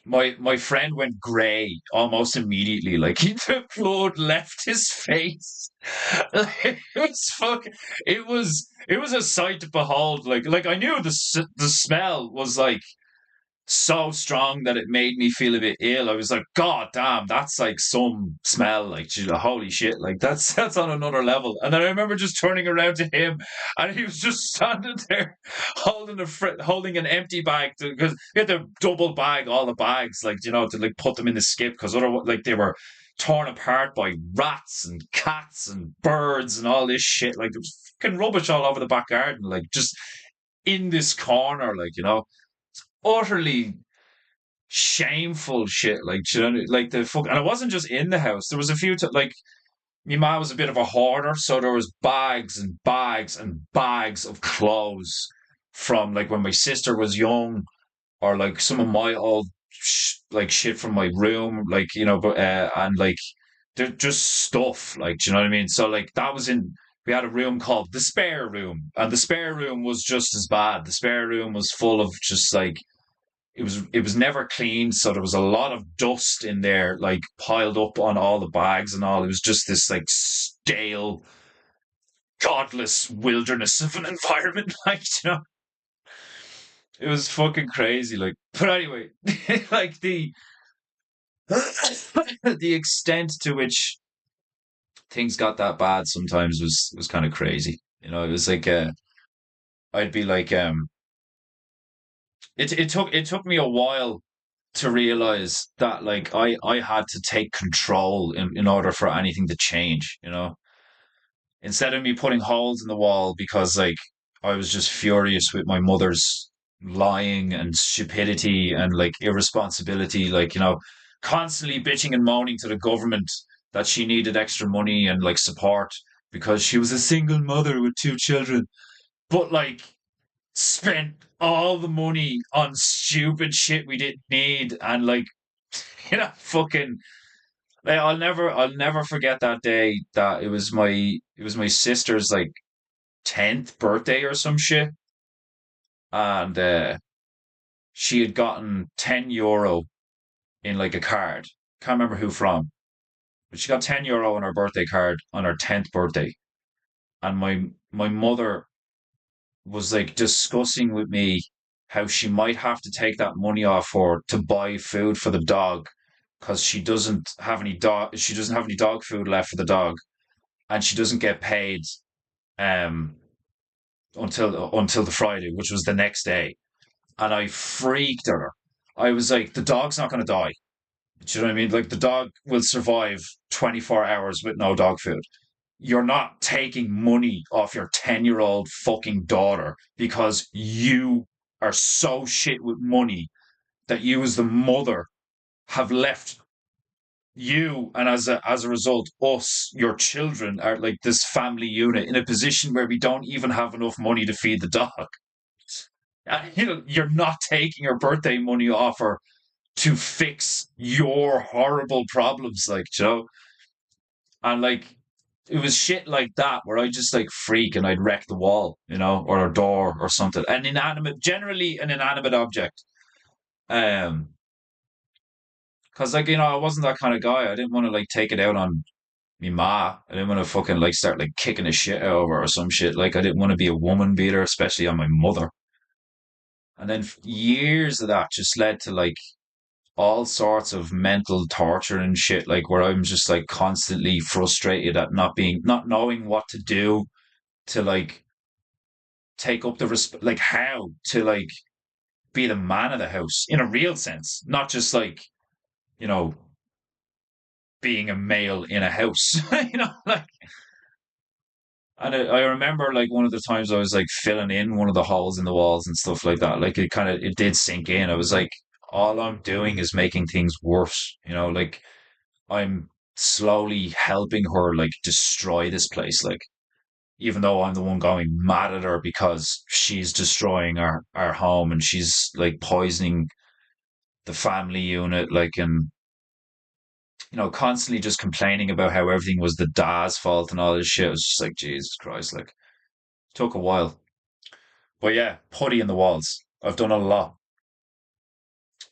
Speaker 2: my friend went grey almost immediately. Like the blood left his face. Like, it was fucking. It was a sight to behold. Like I knew the smell was like so strong that it made me feel a bit ill. I was like, God damn, that's like some smell. Like, holy shit, like that's on another level. And then I remember just turning around to him, and he was just standing there holding an empty bag because he had to double bag all the bags, like to like put them in the skip because otherwise, like they were torn apart by rats and cats and birds and all this shit. Like there was fucking rubbish all over the back garden, like just in this corner, utterly shameful shit. Like the fuck. And it wasn't just in the house. There was a few, like, my mom was a bit of a hoarder, so there was bags and bags and bags of clothes from like when my sister was young, or like some of my old like shit from my room, but and like they're just stuff, like, do you know what I mean? So like that was in. We had a room called the spare room, and the spare room was just as bad. The spare room was full of just like it was never cleaned, so there was a lot of dust in there, like piled up on all the bags and all. It was just this like stale, godless wilderness of an environment. It was fucking crazy. Like, but anyway, like the extent to which things got that bad sometimes was kind of crazy. It was like I'd be like it took me a while to realize that like I had to take control in order for anything to change. Instead of me putting holes in the wall because like I was just furious with my mother's lying and stupidity and like irresponsibility, like, constantly bitching and moaning to the government that she needed extra money and like support because she was a single mother with two children, but like spent all the money on stupid shit we didn't need and like fucking like, I'll never forget that day that it was my sister's like 10th birthday or some shit, and she had gotten €10 in like a card. Can't remember who from, but she got €10 on her birthday card on her 10th birthday, and my mother was like discussing with me how she might have to take that money off her to buy food for the dog because she doesn't have any dog food left for the dog, and she doesn't get paid um until the Friday, which was the next day. And I freaked at her. I was like, the dog's not going to die. Do you know what I mean? Like the dog will survive 24 hours with no dog food. You're not taking money off your 10-year-old fucking daughter because you are so shit with money that you as the mother have left you, and as a result us, your children, are like this family unit in a position where we don't even have enough money to feed the dog. And, you're not taking her birthday money off her to fix your horrible problems, like, and like it was shit like that where I just like freak and I'd wreck the wall, or a door or something. Generally an inanimate object. Um, because like I wasn't that kind of guy. I didn't want to like take it out on me ma. I didn't want to fucking like start like kicking the shit out of her or some shit. Like I didn't want to be a woman beater, especially on my mother. And then years of that just led to like all sorts of mental torture and shit, like where I'm just like constantly frustrated at not knowing what to do to like take up the like how to like be the man of the house in a real sense, not just like, you know, being a male in a house, like, And I remember like one of the times I was like filling in one of the holes in the walls and stuff like that. Like it did sink in. I was like, all I'm doing is making things worse. Like I'm slowly helping her like destroy this place. Like even though I'm the one going mad at her because she's destroying our home and she's like poisoning the family unit, like and constantly just complaining about how everything was the dad's fault and all this shit. It was just like Jesus Christ, like took a while. But yeah, putty in the walls. I've done a lot.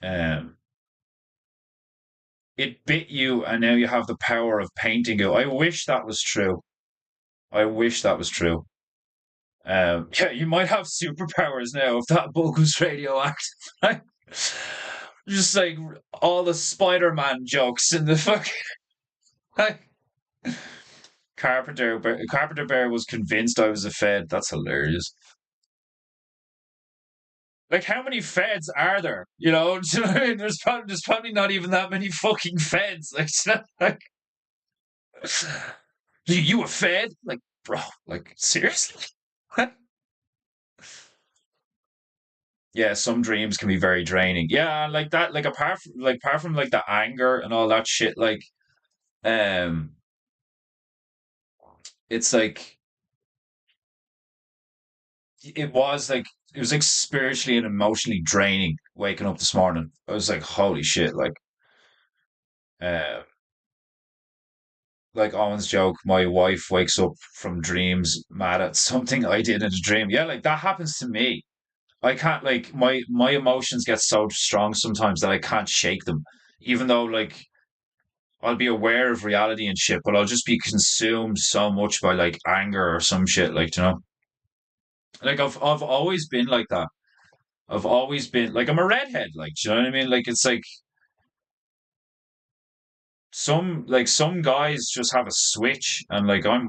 Speaker 2: Um, it bit you, and now you have the power of painting it. I wish that was true. I wish that was true. Yeah, you might have superpowers now if that book was radioactive. Just like all the Spider-Man jokes in the fucking like, Carpenter Bear was convinced I was a Fed. That's hilarious. Like, how many feds are there? Do you know what I mean? There's probably not even that many fucking feds. Like, it's not like you a fed? Like, bro, like seriously? Yeah, some dreams can be very draining. Yeah, like that. Like apart from like the anger and all that shit. Like, um, it's like it was like spiritually and emotionally draining waking up this morning. I was like, holy shit! Uh, like Owen's joke, my wife wakes up from dreams mad at something I did in a dream. Yeah, like that happens to me. I can't like my emotions get so strong sometimes that I can't shake them. Even though like I'll be aware of reality and shit, but I'll just be consumed so much by like anger or some shit, like. Like I've always been like that. I've always been like I'm a redhead, like do you know what I mean? Like it's like some guys just have a switch and like I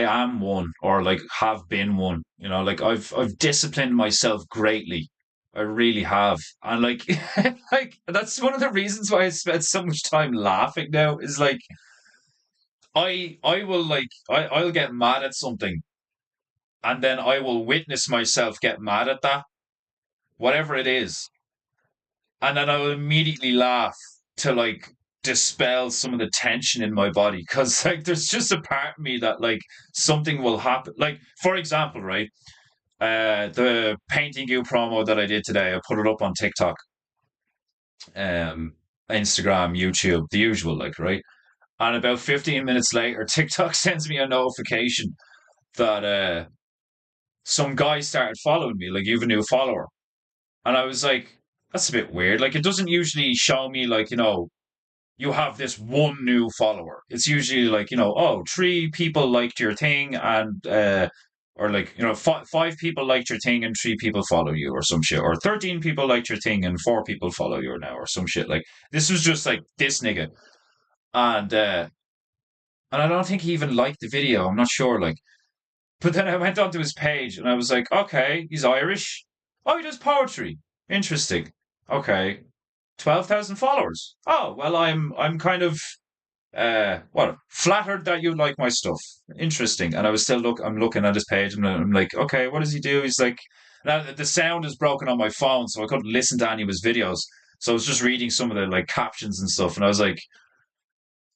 Speaker 2: am one or like have been one, like I've disciplined myself greatly. I really have. And like like that's one of the reasons why I spend so much time laughing now is like I will like I'll get mad at something and then I will witness myself get mad at that, whatever it is, and then I will immediately laugh to like dispel some of the tension in my body because like there's just a part of me that like something will happen. Like for example, right, the painting you promo that I did today, I put it up on TikTok, um, Instagram, YouTube, the usual, like right. And about 15 minutes later, TikTok sends me a notification that some guy started following me, like you have a new follower. And I was like, that's a bit weird. Like it doesn't usually show me like, you have this one new follower. It's usually like, oh, three people liked your thing and or like, five people liked your thing and three people follow you or some shit. Or 13 people liked your thing and four people follow you now or some shit. Like this was just like this nigga. And and I don't think he even liked the video. I'm not sure. Like, but then I went onto his page and I was like, okay, he's Irish. Oh, he does poetry. Interesting. Okay. 12,000 followers. Oh, well, I'm kind of what flattered that you like my stuff. Interesting. And I was still I'm looking at his page and I'm like, okay, what does he do? He's like, now the sound is broken on my phone, so I couldn't listen to any of his videos. So I was just reading some of the like captions and stuff, and I was like,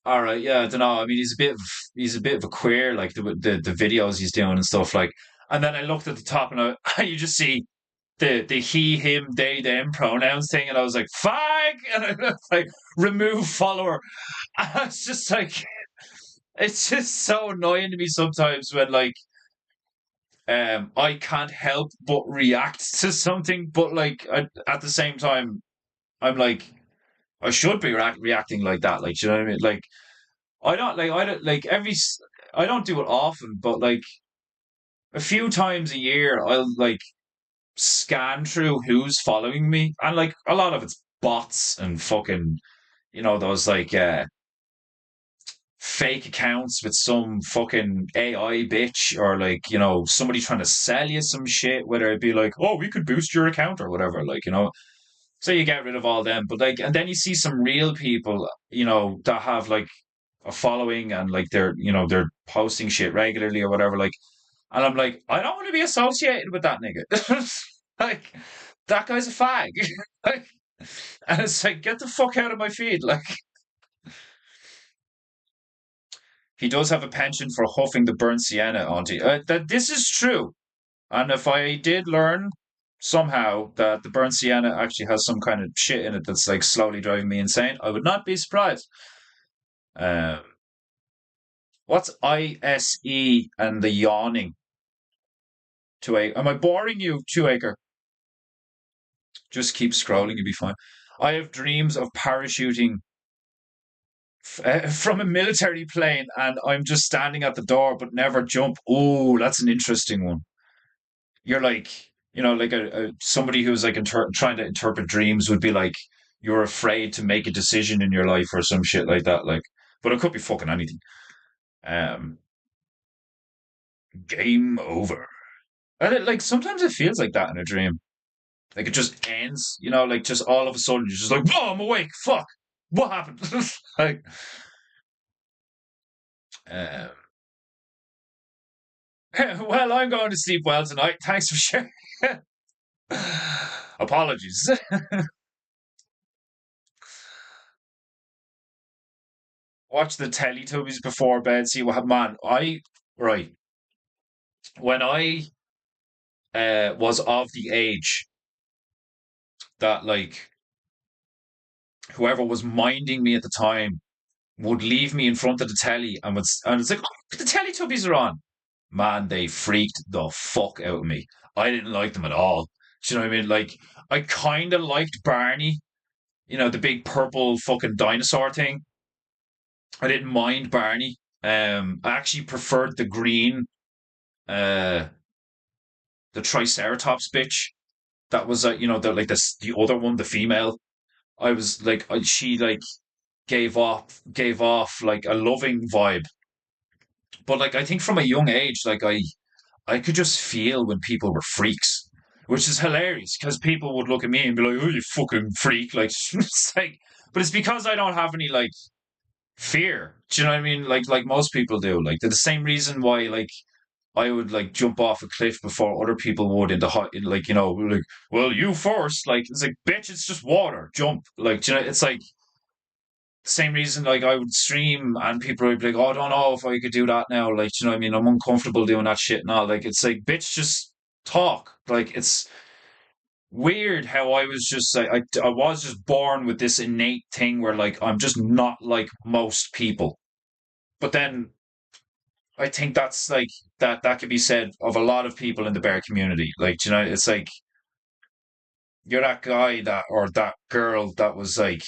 Speaker 2: all right, yeah, I don't know. I mean, he's a bit of a queer, like the videos he's doing and stuff like. And then I looked at the top and you just see the he, him, they, them pronouns thing, and I was like, "Fag," and I was like, "Remove follower." And it's just like, it's just so annoying to me sometimes when like, I can't help but react to something, but like at the same time, I'm like, I should be reacting like that, like, do you know what I mean? Like, I don't like I don't do it often, but like a few times a year, I'll like scan through who's following me, and like a lot of it's bots and fucking those like fake accounts with some fucking AI bitch or like somebody trying to sell you some shit, whether it be like, oh, we could boost your account or whatever, like so you get rid of all them, but like and then you see some real people that have like a following and like they're posting shit regularly or whatever. Like, and I'm like, I don't want to be associated with that nigga. Like, that guy's a fag. Like, and it's like, get the fuck out of my feed. Like, he does have a penchant for huffing the burnt sienna onto. That this is true. And if I did learn somehow that the burnt sienna actually has some kind of shit in it that's like slowly driving me insane, I would not be surprised. Um, what's ISE and the yawning? 2 acre. Am I boring you, 2 acre? Just keep scrolling, you'll be fine. I have dreams of parachuting from a military plane and I'm just standing at the door but never jump. Oh, that's an interesting one. You're like, like somebody who's like trying to interpret dreams would be like, you're afraid to make a decision in your life or some shit like that. Like, but it could be fucking anything. Um, Game over. And like sometimes it feels like that in a dream. Like it just ends, like just all of a sudden you're just like, whoa, I'm awake. Fuck. What happened? Like, um, well, I'm going to sleep well tonight. Thanks for sharing. Apologies. Watch the Teletubbies before bed. See what man. Right when I was of the age that like whoever was minding me at the time would leave me in front of the telly and it's like, oh, the Teletubbies are on. Man, they freaked the fuck out of me. I didn't like them at all. Do you know what I mean? Like, I kind of liked Barney, the big purple fucking dinosaur thing. I didn't mind Barney. I actually preferred the green, uh, the Triceratops bitch. That was, the other one, the female. I was like, she like gave off like a loving vibe. But like, I think from a young age, like I could just feel when people were freaks, which is hilarious because people would look at me and be like, "Oh, you fucking freak!" Like, it's like, but it's because I don't have any like fear. Do you know what I mean? Like most people do. Like, they're the same reason why like I would like jump off a cliff before other people would into hot, like like, well, you first. Like, it's like, bitch, it's just water. Jump. Like, do you know, it's like same reason like I would stream and people would be like, oh, I don't know if I could do that now. Like, you know what I mean? I'm uncomfortable doing that shit now. Like, it's like, bitch, just talk. Like, it's weird how I was just like, I was just born with this innate thing where like, I'm just not like most people. But then I think that's like, that could be said of a lot of people in the bear community. Like, you know, it's like, you're that guy that, or that girl that was like,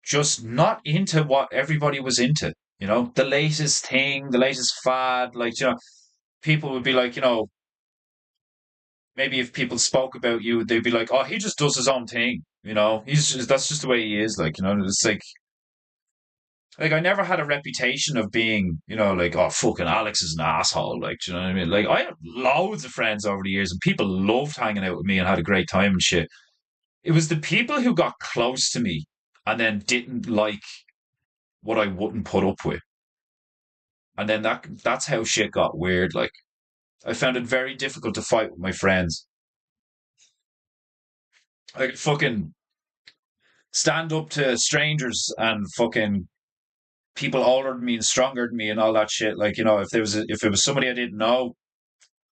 Speaker 2: just not into what everybody was into. The latest thing, the latest fad. Like, people would be like, maybe if people spoke about you, they'd be like, oh, he just does his own thing. That's just the way he is. Like, it's like I never had a reputation of being, like, oh, fucking Alex is an asshole. Like, do you know what I mean? Like, I had loads of friends over the years and people loved hanging out with me and had a great time and shit. It was the people who got close to me and then didn't like what I wouldn't put up with. And then that's how shit got weird. Like, I found it very difficult to fight with my friends. I could fucking stand up to strangers and fucking people older than me and stronger than me and all that shit. Like, if it was somebody I didn't know,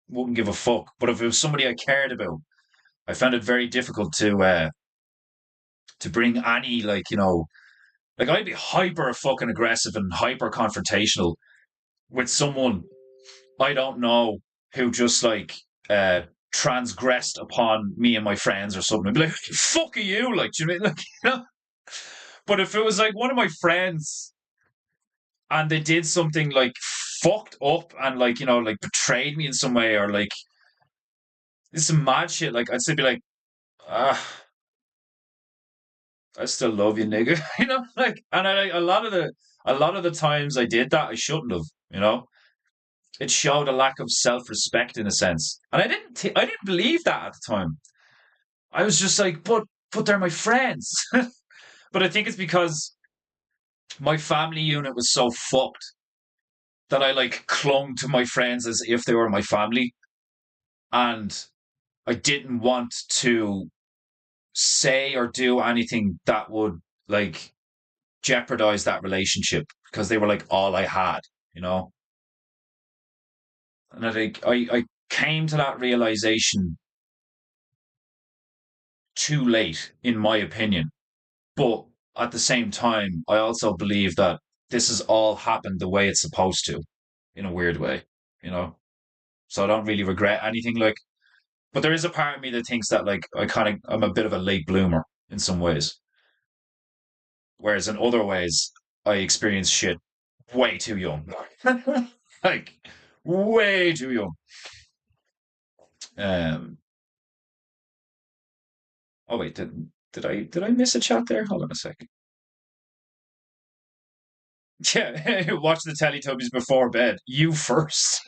Speaker 2: wouldn't give a fuck. But if it was somebody I cared about, I found it very difficult to bring any like I'd be hyper fucking aggressive and hyper confrontational with someone I don't know who just like transgressed upon me and my friends or something. I'd be like, fuck are you? Like, do you mean like, But if it was like one of my friends and they did something like fucked up and like, like betrayed me in some way or like this some mad shit, like I'd still be like, ah, I still love you, nigga. Like, and a lot of the times I did that, I shouldn't have, it showed a lack of self-respect in a sense. And I didn't believe that at the time. I was just like, but they're my friends. But I think it's because My family unit was so fucked that I like clung to my friends as if they were my family, and I didn't want to say or do anything that would like jeopardize that relationship because they were like all I had, you know. And I came to that realization too late, in my opinion. But at the same time, I also believe that this has all happened the way it's supposed to, in a weird way, you know. So I don't really regret anything. Like, but there is a part of me that thinks that like I'm a bit of a late bloomer in some ways, whereas in other ways I experienced shit way too young, like way too young. Um. Oh wait, did I miss a chat there? Hold on a second. Yeah, watch the Teletubbies before bed. You first.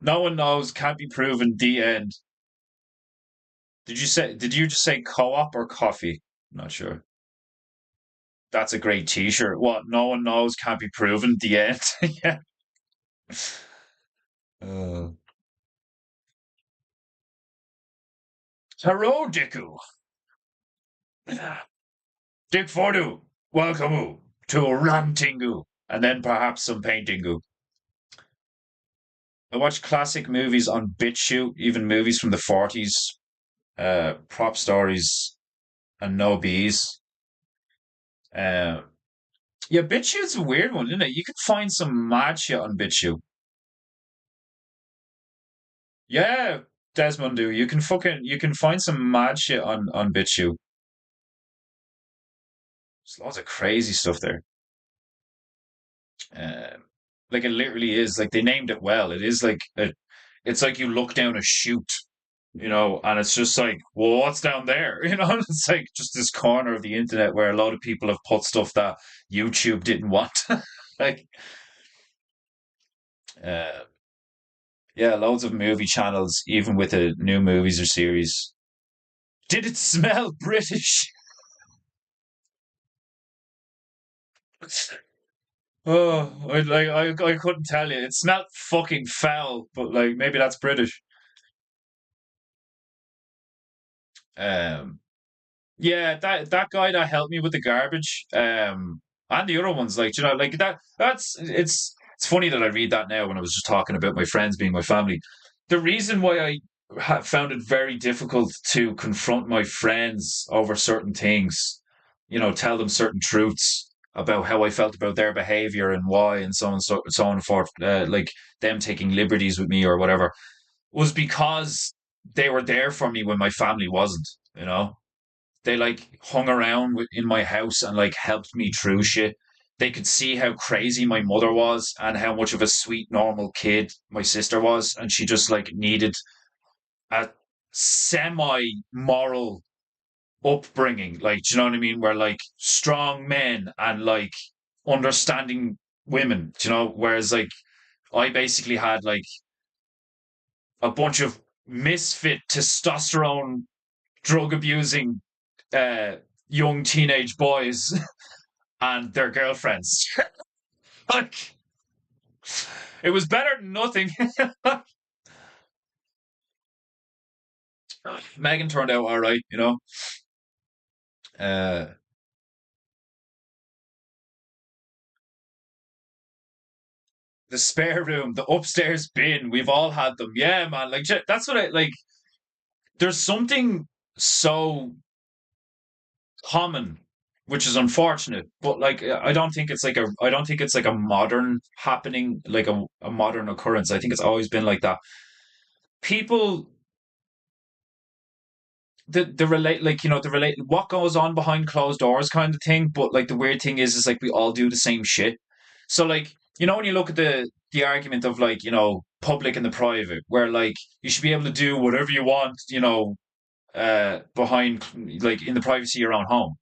Speaker 2: No one knows. Can't be proven. The end. Did you say? Did you just say co-op or coffee? I'm not sure. That's a great T-shirt. What? No one knows. Can't be proven. The end. Yeah. Uh, Hello, Dicku. Dick Fordu. Welcome to Rantingu, and then perhaps some paintingu. I watch classic movies on BitChute, even movies from the 40s, prop stories, and no bees. Uh, yeah, BitChute's a weird one, isn't it? You can find some mad shit on BitChute. Yeah, Desmondu, you can find some mad shit on BitChute. There's lots of crazy stuff there. Um, like it literally is like they named it well. It's like you look down a chute, and it's just like, well, what's down there? It's like just this corner of the internet where a lot of people have put stuff that YouTube didn't want. Like, uh, yeah, loads of movie channels, even with the new movies or series. Did it smell British? Oh, I couldn't tell you. It smelled fucking foul, but like maybe that's British. Um, yeah, that guy that helped me with the garbage, and the other ones, like like that. It's funny that I read that now when I was just talking about my friends being my family. The reason why I found it very difficult to confront my friends over certain things, tell them certain truths about how I felt about their behavior and why, and so on and forth, like them taking liberties with me or whatever, was because they were there for me when my family wasn't. You know, they like hung around in my house and like helped me through shit. They could see how crazy my mother was and how much of a sweet, normal kid my sister was. And she just like needed a semi moral upbringing. Like, do you know what I mean? Where like strong men and like understanding women, whereas like I basically had like a bunch of misfit testosterone drug abusing uh, young teenage boys and their girlfriends. Like, it was better than nothing. Megan turned out all right, you know. Uh, the spare room, the upstairs bin, we've all had them. Yeah, man. Like that's what I like. There's something so common, which is unfortunate. But like, I don't think it's like a modern happening, like a modern occurrence. I think it's always been like that. People the relate like the relate what goes on behind closed doors kind of thing, but like the weird thing is like we all do the same shit. So like when you look at the argument of like public and the private, where like you should be able to do whatever you want, behind like in the privacy of your own home,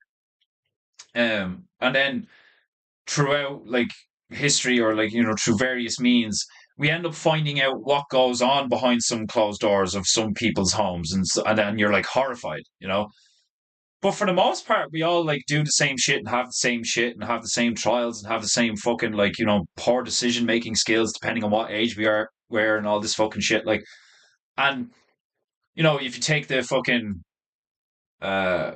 Speaker 2: and then throughout like history, or like through various means, we end up finding out what goes on behind some closed doors of some people's homes, and then you're like horrified. But for the most part, we all like do the same shit and have the same shit and have the same trials and have the same fucking like, poor decision making skills depending on what age we are, where and all this fucking shit. Like, and if you take the fucking uh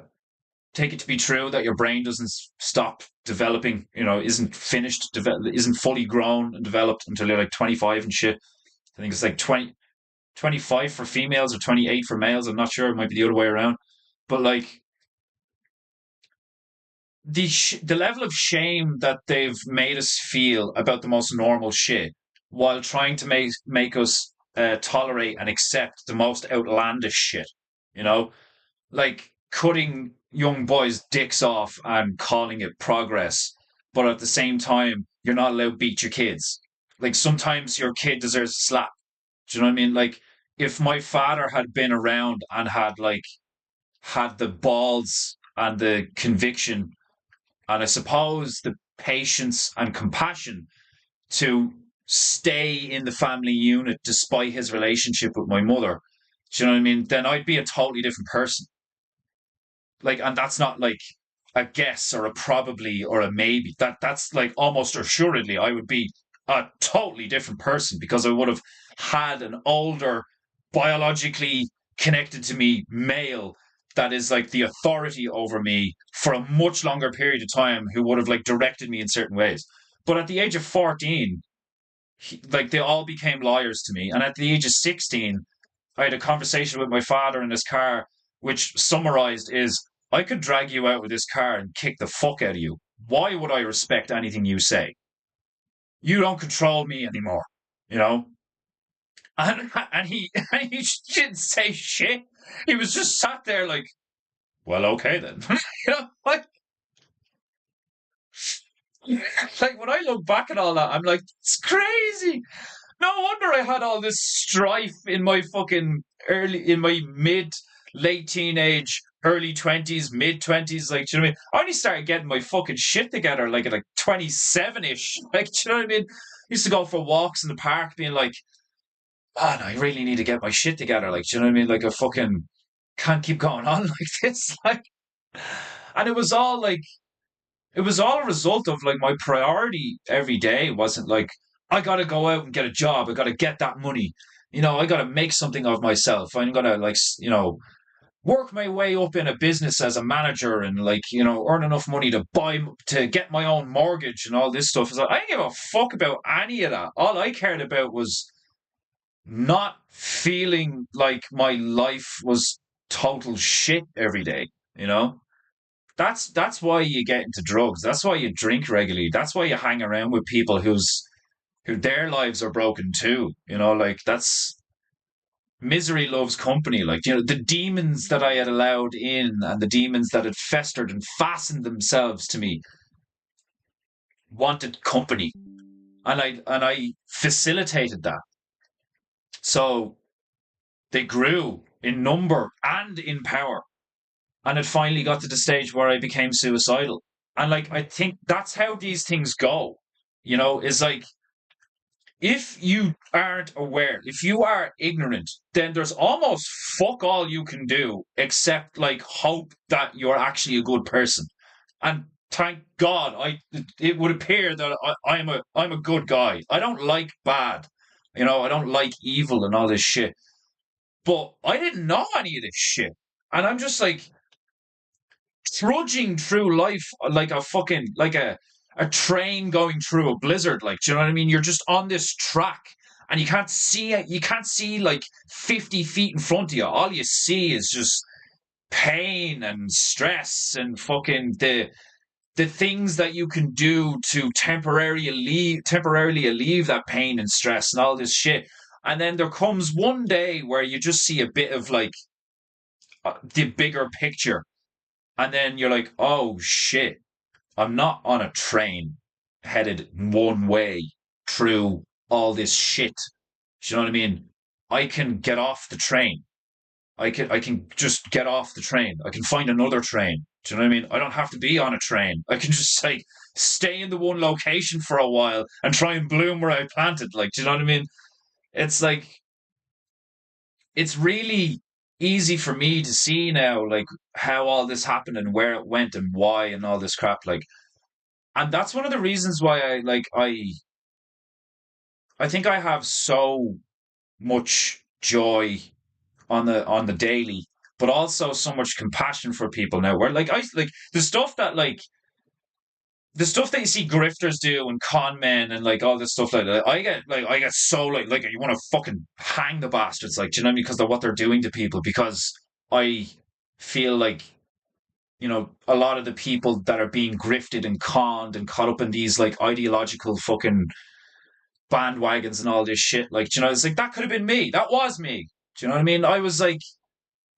Speaker 2: take it to be true that your brain doesn't stop developing, isn't finished, isn't fully grown and developed until you're like 25 and shit. I think it's like 25 for females or 28 for males. I'm not sure. It might be the other way around. But like the level of shame that they've made us feel about the most normal shit while trying to make us tolerate and accept the most outlandish shit, you know, like cutting young boys' dicks off and calling it progress, but at the same time, you're not allowed to beat your kids. Like sometimes your kid deserves a slap. Do you know what I mean? Like if my father had been around and had the balls and the conviction and I suppose the patience and compassion to stay in the family unit despite his relationship with my mother. Do you know what I mean? Then I'd be a totally different person. Like, and that's not like a guess or a probably or a maybe. That's like almost assuredly I would be a totally different person because I would have had an older, biologically connected to me male that is like the authority over me for a much longer period of time who would have like directed me in certain ways. But at the age of 14, like they all became liars to me. And at the age of 16, I had a conversation with my father in his car, which summarized is I could drag you out with this car and kick the fuck out of you. Why would I respect anything you say? You don't control me anymore, you know? And he and he didn't say shit. He was just sat there like, well, okay then. Like, like when I look back at all that, I'm like, it's crazy. No wonder I had all this strife in my fucking in my late teenage, early 20s, mid 20s. Like, do you know what I mean? I only started getting my fucking shit together like at like 27 ish. Like, do you know what I mean? I used to go for walks in the park being like, man, I really need to get my shit together. Like, do you know what I mean? Like, I fucking can't keep going on like this. Like, and it was all a result of like my priority every day wasn't like I gotta go out and get a job, I gotta get that money, I gotta make something of myself, I'm gonna like work my way up in a business as a manager and like earn enough money to get my own mortgage and all this stuff. It's like I didn't give a fuck about any of that. All I cared about was not feeling like my life was total shit every day, you know. That's why you get into drugs. That's why you drink regularly. That's why you hang around with people who their lives are broken too. Like that's misery loves company. Like, the demons that I had allowed in and the demons that had festered and fastened themselves to me wanted company. And I facilitated that. So they grew in number and in power. And it finally got to the stage where I became suicidal. And like I think that's how these things go. Is like if you aren't aware, if you are ignorant, then there's almost fuck all you can do except like hope that you're actually a good person. And thank God, it would appear that I'm a good guy. I don't like bad. I don't like evil and all this shit. But I didn't know any of this shit. And I'm just like trudging through life like a fucking like a train going through a blizzard. Like, do you know what I mean? You're just on this track and you can't see it. You can't see like 50 feet in front of you. All you see is just pain and stress and fucking the things that you can do to temporarily alleviate that pain and stress and all this shit. And then there comes one day where you just see a bit of like the bigger picture. And then you're like, oh shit, I'm not on a train headed one way through all this shit. Do you know what I mean? I can get off the train. I can just get off the train. I can find another train. Do you know what I mean? I don't have to be on a train. I can just like stay in the one location for a while and try and bloom where I planted. Like, do you know what I mean? It's like it's really easy for me to see now, like how all this happened and where it went and why and all this crap. Like, and that's one of the reasons why I think I have so much joy on the daily, but also so much compassion for people now. Where like I like the stuff that you see grifters do and con men and like all this stuff like that. I get so like you want to fucking hang the bastards, like, do you know what I mean? Because of what they're doing to people. Because I feel like, a lot of the people that are being grifted and conned and caught up in these like ideological fucking bandwagons and all this shit, like, it's like that could have been me. That was me. Do you know what I mean? I was like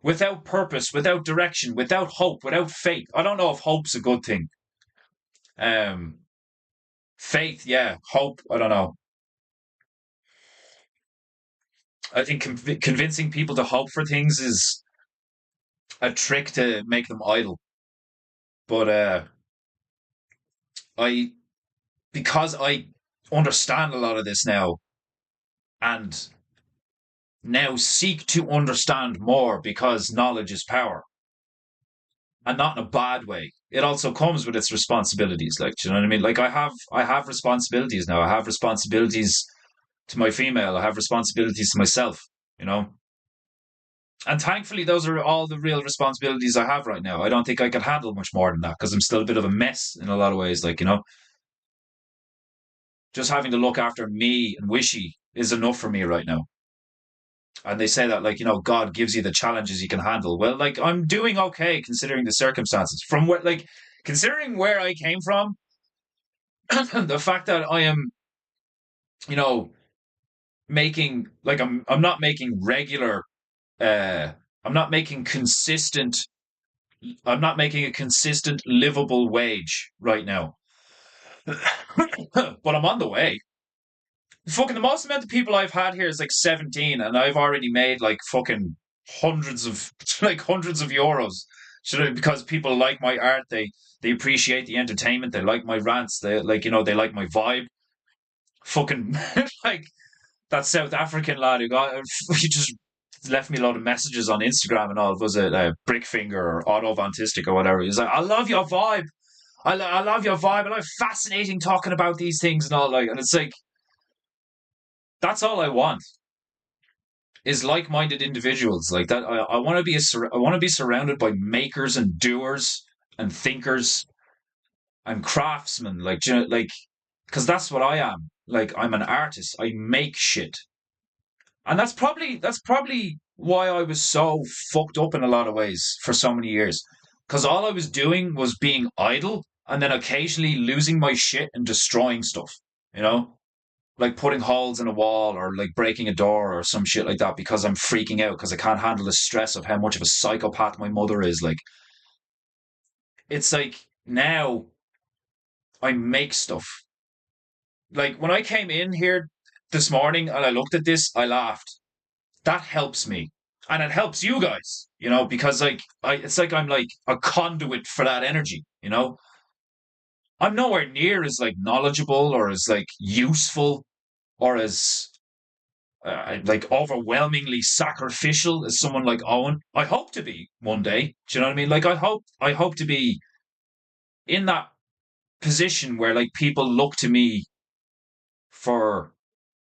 Speaker 2: without purpose, without direction, without hope, without faith. I don't know if hope's a good thing. Um, Faith, yeah. Hope, I don't know. I think convincing people to hope for things is a trick to make them idle. But I, because I understand a lot of this now, and now seek to understand more because knowledge is power, and not in a bad way. It also comes with its responsibilities. Like, do you know what I mean? Like, I have responsibilities now. I have responsibilities to my female. I have responsibilities to myself. You know, and thankfully, those are all the real responsibilities I have right now. I don't think I could handle much more than that because I'm still a bit of a mess in a lot of ways. Like, just having to look after me and Wishy is enough for me right now. And they say that, like, God gives you the challenges you can handle. Well, like, I'm doing okay considering the circumstances. From what, like, considering where I came from, the fact that I am, you know, making, like, I'm not making regular, uh, I'm not making consistent I'm not making a consistent livable wage right now. But I'm on the way. Fucking the most amount of people I've had here is like 17, and I've already made like fucking hundreds of like hundreds of euros. Because people like my art, they appreciate the entertainment, they like my rants, they like they like my vibe. Fucking like that South African lad who got he just left me a lot of messages on Instagram and all. Was it Brickfinger or Otto Van Tistic or whatever? He's like, I love your vibe. I love your vibe. I love fascinating talking about these things and all. Like, and it's like that's all I want is like-minded individuals like that. I want to be I want to be surrounded by makers and doers and thinkers and craftsmen. Like, like because that's what I am. Like, I'm an artist. I make shit, and that's probably why I was so fucked up in a lot of ways for so many years. Because all I was doing was being idle and then occasionally losing my shit and destroying stuff. You know, like putting holes in a wall or like breaking a door or some shit like that because I'm freaking out because I can't handle the stress of how much of a psychopath my mother is. Like, it's like now I make stuff. Like when I came in here this morning and I looked at this, I laughed. That helps me. And it helps you guys, because like it's like I'm like a conduit for that energy. I'm nowhere near as like knowledgeable or as like useful or as like overwhelmingly sacrificial as someone like Owen. I hope to be one day. Do you know what I mean? Like I hope to be in that position where like people look to me for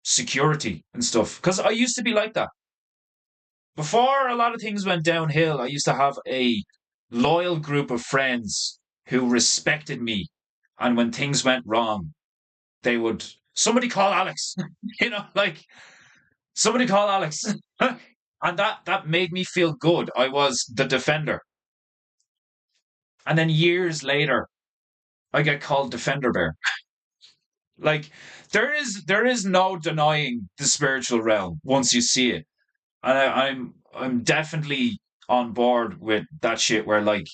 Speaker 2: security and stuff. Because I used to be like that. Before a lot of things went downhill, I used to have a loyal group of friends who respected me. And when things went wrong, they would somebody call Alex, like somebody call Alex. And that made me feel good. I was the defender. And then years later, I get called Defender Bear. Like there is no denying the spiritual realm once you see it. And I'm definitely on board with that shit where like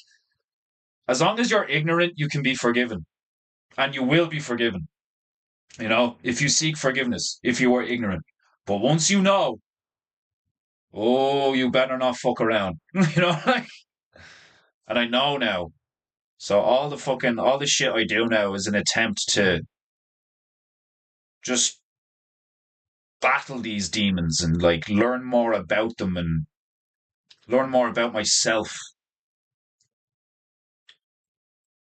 Speaker 2: as long as you're ignorant, you can be forgiven. And you will be forgiven, if you seek forgiveness, if you are ignorant. But once you know, oh, you better not fuck around. Like, and I know now. So all the shit I do now is an attempt to just battle these demons and like learn more about them and learn more about myself.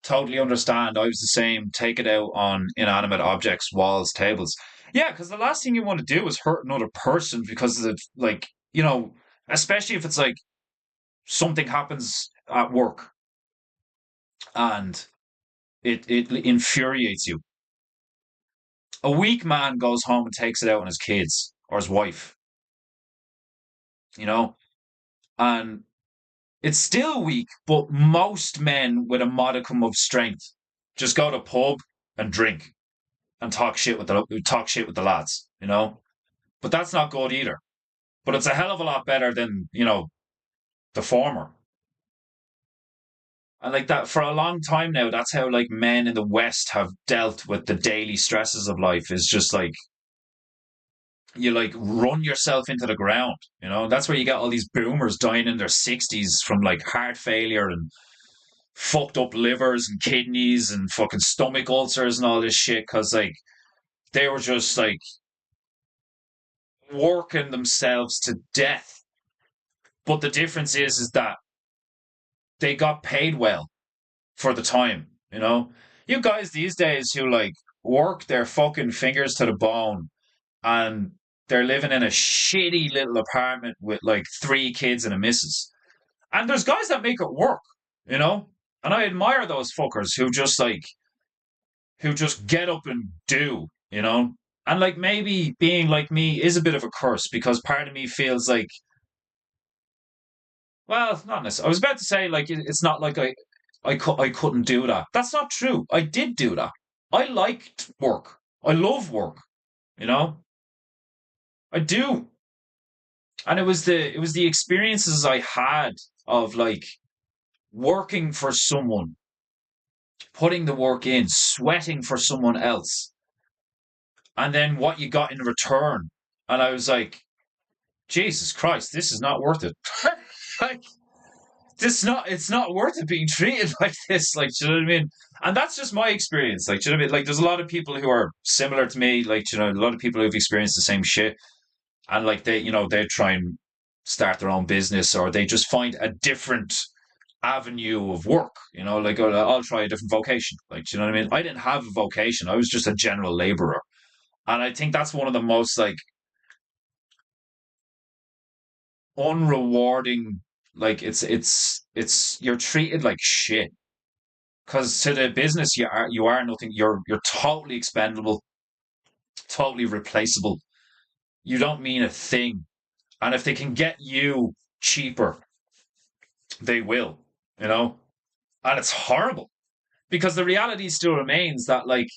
Speaker 2: Totally understand. I was the same. Take it out on inanimate objects, walls, tables. Yeah, because the last thing you want to do is hurt another person because of like, especially if it's like something happens at work and it infuriates you. A weak man goes home and takes it out on his kids or his wife, you know, and it's still weak, but most men with a modicum of strength just go to a pub and drink and talk shit with the lads, you know. But that's not good either. But it's a hell of a lot better than the former. And like that for a long time now, that's how like men in the West have dealt with the daily stresses of life. Is just like you like run yourself into the ground. That's where you get all these boomers dying in their 60s from like heart failure and fucked up livers and kidneys and fucking stomach ulcers and all this shit because like they were just like working themselves to death. But the difference is that they got paid well for the time. You guys these days who like work their fucking fingers to the bone and they're living in a shitty little apartment with like three kids and a missus. And there's guys that make it work, you know? And I admire those fuckers who just get up and do. And like maybe being like me is a bit of a curse because part of me feels like, well, not necessarily. I was about to say like it's not like I couldn't do that. That's not true. I did do that. I liked work. I love work. You know, I do. And it was the experiences I had of like working for someone, putting the work in, sweating for someone else, and then what you got in return. And I was like, Jesus Christ, this is not worth it. Like, it's not worth it being treated like this. Like, do you know what I mean? And that's just my experience. Like, do you know what I mean? Like, there's a lot of people who are similar to me. Like, a lot of people who've experienced the same shit, and like they try and start their own business, or they just find a different avenue of work. Like, oh, I'll try a different vocation. Like, do you know what I mean? I didn't have a vocation. I was just a general laborer, and I think that's one of the most like unrewarding. Like, it's you're treated like shit because to the business you are nothing. You're totally expendable, totally replaceable. You don't mean a thing, and if they can get you cheaper, they will. You know, and it's horrible because the reality still remains that like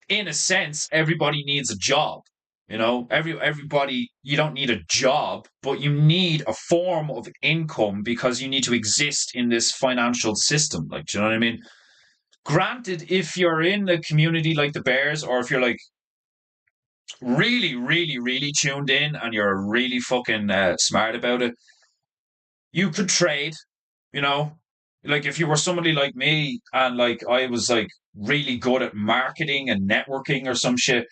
Speaker 2: in a sense everybody needs a job. Everybody, you don't need a job, but you need a form of income because you need to exist in this financial system. Like, do you know what I mean? Granted, if you're in a community like the Bears, or if you're like really, really, really tuned in and you're really fucking smart about it, you could trade. You know, like if you were somebody like me and like I was like really good at marketing and networking or some shit,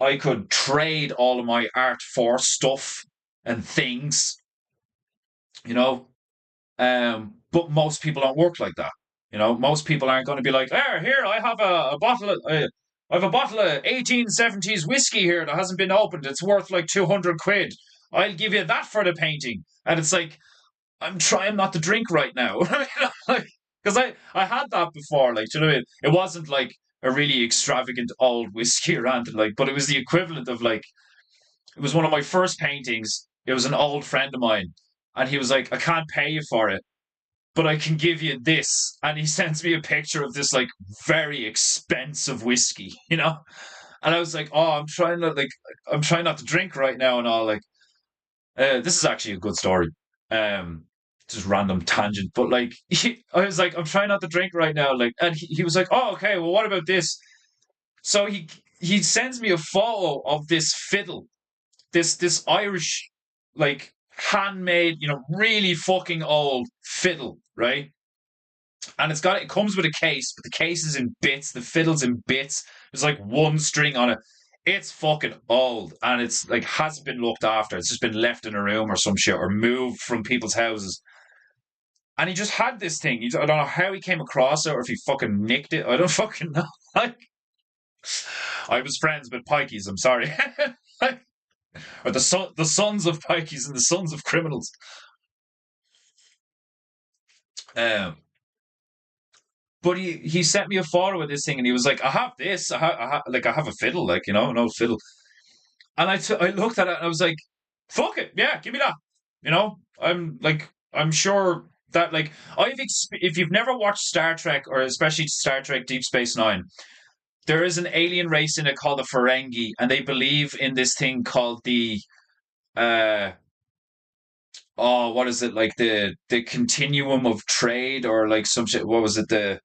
Speaker 2: I could trade all of my art for stuff and things. You know, but most people don't work like that. Most people aren't going to be like, here, I have a bottle of, I have a bottle of 1870s whiskey here that hasn't been opened. It's worth like 200 quid. I'll give you that for the painting. And it's like, I'm trying not to drink right now. Because I had that before. Like, do you know what I mean? It wasn't like a really extravagant old whiskey or anything like, but it was the equivalent of like, it was one of my first paintings. It was an old friend of mine. And he was like, I can't pay you for it, but I can give you this. And he sends me a picture of this like very expensive whiskey. And I was like, oh, I'm trying not to drink right now and all. Like, this is actually a good story. Um, just random tangent, but like, I was like, I'm trying not to drink right now. Like, and he was like, oh, okay, well, what about this? So he sends me a photo of this fiddle, this Irish, like handmade, really fucking old fiddle, right? And it comes with a case, but the case is in bits, the fiddle's in bits. There's like one string on it. It's fucking old, and it's like hasn't been looked after. It's just been left in a room or some shit, or moved from people's houses. And he just had this thing. I don't know how he came across it, or if he fucking nicked it. I don't fucking know. Like, I was friends with pikeys. I'm sorry, or the sons of pikeys and the sons of criminals. Um, but he sent me a photo of this thing, and he was like, "I have this. I have a fiddle, like an old fiddle." And I looked at it, and I was like, "Fuck it, yeah, give me that." I'm sure that like if you've never watched Star Trek, or especially Star Trek Deep Space Nine, there is an alien race in it called the Ferengi, and they believe in this thing called the uh what is it, like the continuum of trade, or like some shit. What was it? The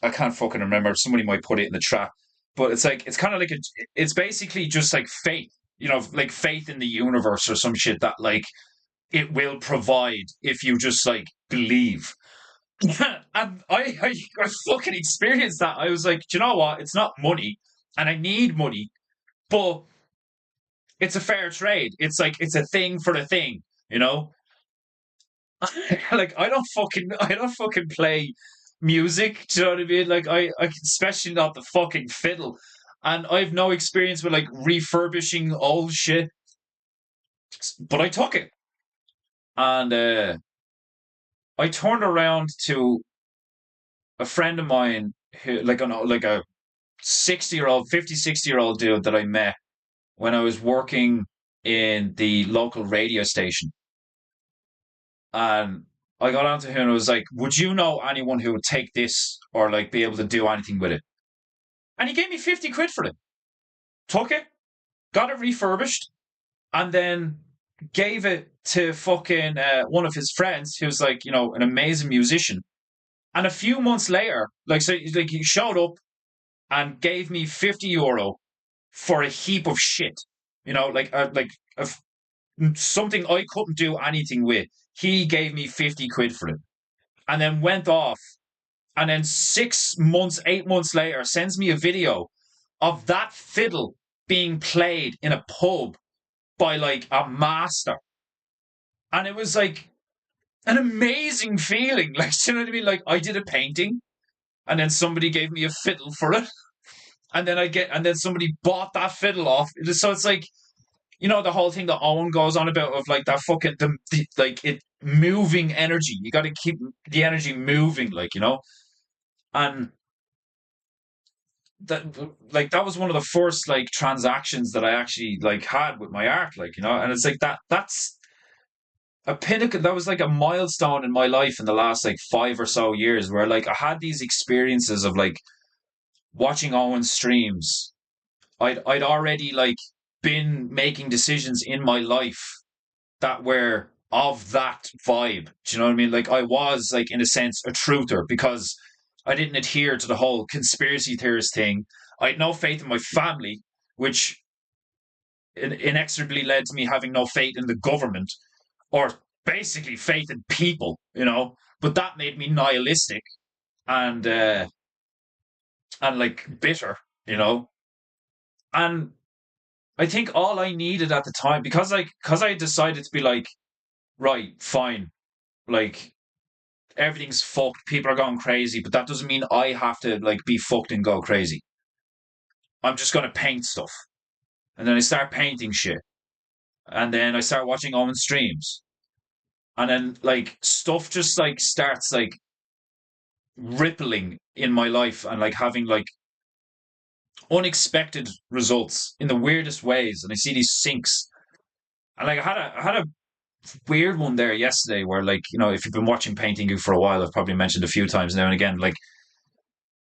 Speaker 2: I can't fucking remember. Somebody might put it in the chat, but it's like it's kind of like it's basically just like faith, like faith in the universe or some shit, that like it will provide if you just like believe. And I fucking experienced that. I was like, do you know what? It's not money, and I need money, but it's a fair trade. It's like it's a thing for the thing, you know. Like I don't fucking play music. Do you know what I mean? Like I especially not the fucking fiddle, and I've no experience with like refurbishing old shit. But I took it, and I turned around to a friend of mine who like a 60-year old, 50, 60-year-old dude that I met when I was working in the local radio station. And I got onto him and I was like, "Would you know anyone who would take this, or like be able to do anything with it?" And he gave me 50 quid for it. Took it, got it refurbished, and then gave it to fucking one of his friends who's like, an amazing musician. And a few months later, like he showed up and gave me €50 for a heap of shit. Something I couldn't do anything with. He gave me 50 quid for it, and then went off. And then 6 months, 8 months later, sends me a video of that fiddle being played in a pub by like a master. And it was like an amazing feeling. Like, you know what I mean? Like, I did a painting, and then somebody gave me a fiddle for it. And then somebody bought that fiddle off. So it's like, the whole thing that Owen goes on about, of like that fucking like it moving energy. You got to keep the energy moving, and that that was one of the first like transactions that I actually like had with my art, and it's like that's a pinnacle. That was like a milestone in my life in the last like 5 or so years, where like I had these experiences of like watching Owen's streams. I'd already like been making decisions in my life that were of that vibe. Do you know what I mean? Like I was like in a sense a truther, because I didn't adhere to the whole conspiracy theorist thing. I had no faith in my family, which inexorably led to me having no faith in the government, or basically faith in people. But that made me nihilistic, and like bitter, you know. And I think all I needed at the time, because I decided to be like, right, fine, like everything's fucked, people are going crazy, but that doesn't mean I have to like be fucked and go crazy. I'm just gonna paint stuff. And then I start painting shit. And then I start watching Owen streams. And then like stuff just like starts like rippling in my life, and like having like unexpected results in the weirdest ways. And I see these sinks. And like I had a weird one there yesterday, where like, if you've been watching PEINTEINGU for a while, I've probably mentioned a few times now and again, like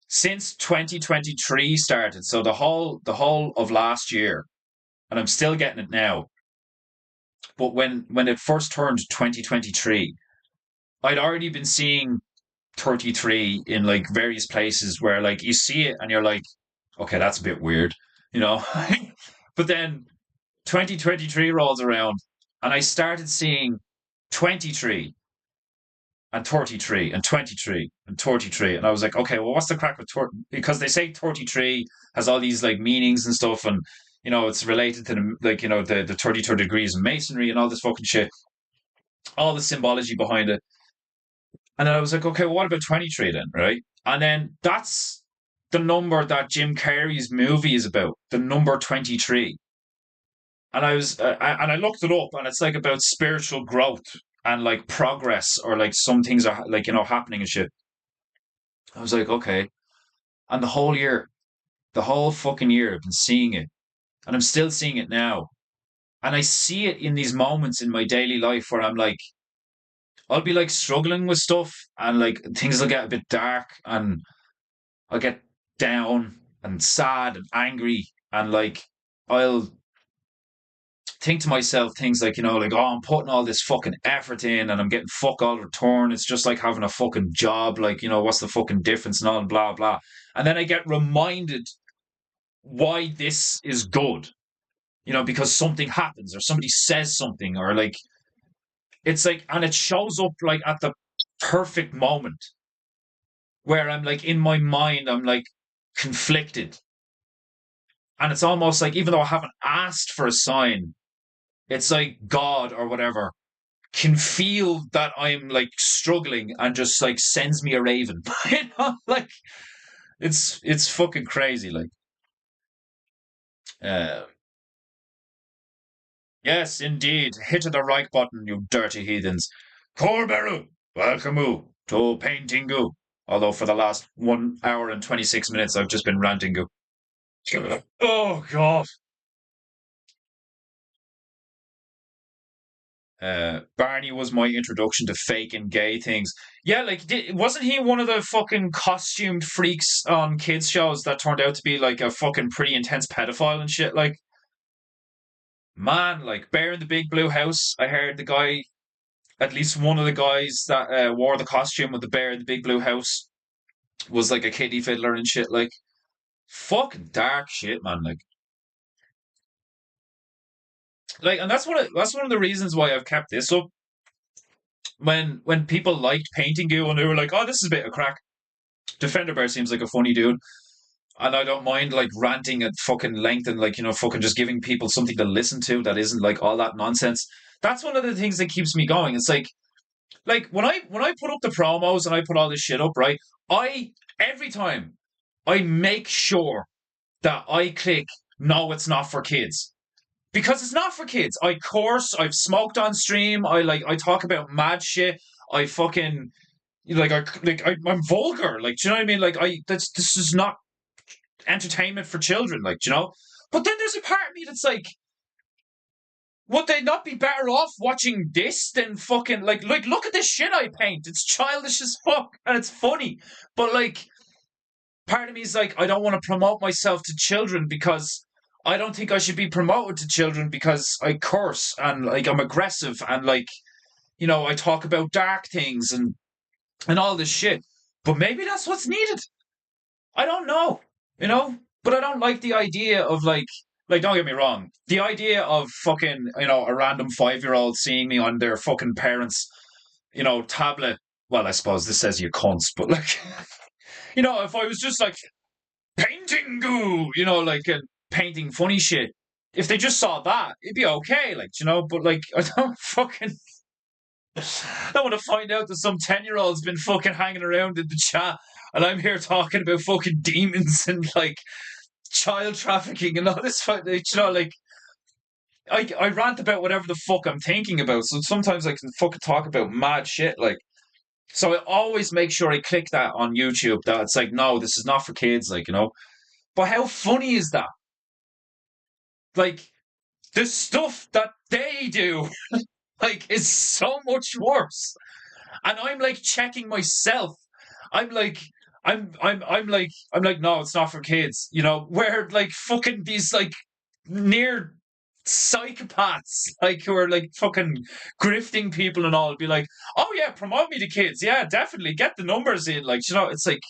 Speaker 2: since 2023 started, so the whole of last year, and I'm still getting it now. But when it first turned 2023, I'd already been seeing 33 in like various places, where like you see it and you're like, okay, that's a bit weird, you know. But then 2023 rolls around, and I started seeing 23, and 33 and 23 and 33. And I was like, okay, well, what's the crack with because they say 33 has all these like meanings and stuff. And, it's related to the, like, the 33 degrees of masonry and all this fucking shit, all the symbology behind it. And then I was like, okay, well, what about 23 then? Right. And then that's the number that Jim Carrey's movie is about, the number 23. And I looked it up, and it's like about spiritual growth and like progress, or like some things are like happening and shit. I was like, okay. And the whole fucking year, I've been seeing it, and I'm still seeing it now. And I see it in these moments in my daily life where I'm like, I'll be like struggling with stuff, and like things will get a bit dark, and I'll get down and sad and angry, and like I'll think to myself things like, like, oh, I'm putting all this fucking effort in and I'm getting fuck all return. It's just like having a fucking job. Like, what's the fucking difference and all, blah, blah. And then I get reminded why this is good, because something happens or somebody says something, or like, it's like, and it shows up like at the perfect moment where I'm like, in my mind, I'm like conflicted. And it's almost like, even though I haven't asked for a sign, it's like God or whatever can feel that I'm like struggling and just like sends me a raven. Like it's fucking crazy. Like, uh, yes, indeed. Hit the right button, you dirty heathens. Corberu, welcome to PEINTEINGU. Although for the last 1 hour and 26 minutes, I've just been ranting. Oh God. Barney was my introduction to fake and gay things. Yeah, like, wasn't he one of the fucking costumed freaks on kids shows that turned out to be like a fucking pretty intense pedophile and shit? Like, man, like Bear in the Big Blue House. I heard the guy, at least one of the guys that wore the costume with the Bear in the Big Blue House, was like a kiddie fiddler and shit. Like, fucking dark shit, man. And that's one of the reasons why I've kept this up. When people liked Painting Goo and they were like, "Oh, this is a bit of crack." Defender Bear seems like a funny dude, and I don't mind like ranting at fucking length and like fucking just giving people something to listen to that isn't like all that nonsense. That's one of the things that keeps me going. It's like when I put up the promos and I put all this shit up, right? I every time I make sure that I click no, it's not for kids. Because it's not for kids. I curse, I've smoked on stream, I talk about mad shit, I fucking I'm vulgar. Like, do you know what I mean? Like, this is not entertainment for children. Like, do you know. But then there's a part of me that's like, would they not be better off watching this than fucking like look at this shit I paint? It's childish as fuck and it's funny. But like, part of me is like, I don't want to promote myself to children because I don't think I should be promoted to children because I curse and like I'm aggressive and like I talk about dark things and all this shit. But maybe that's what's needed. I don't know, but I don't like the idea of like don't get me wrong, the idea of fucking a random 5-year old seeing me on their fucking parents tablet. Well, I suppose this says you cunts, but like if I was just like painting goo, like painting funny shit. If they just saw that, it'd be okay, like but like I don't fucking I don't want to find out that some 10-year-old's been fucking hanging around in the chat and I'm here talking about fucking demons and like child trafficking and all this. Like I rant about whatever the fuck I'm thinking about. So sometimes I can fucking talk about mad shit. Like, so I always make sure I click that on YouTube that it's like, no, this is not for kids. Like, but how funny is that? Like, the stuff that they do, like, is so much worse. And I'm like checking myself. I'm like, I'm like, no, it's not for kids. Where like fucking these like near psychopaths, like who are like fucking grifting people and all, be like, oh yeah, promote me to kids. Yeah, definitely get the numbers in. Like, it's like,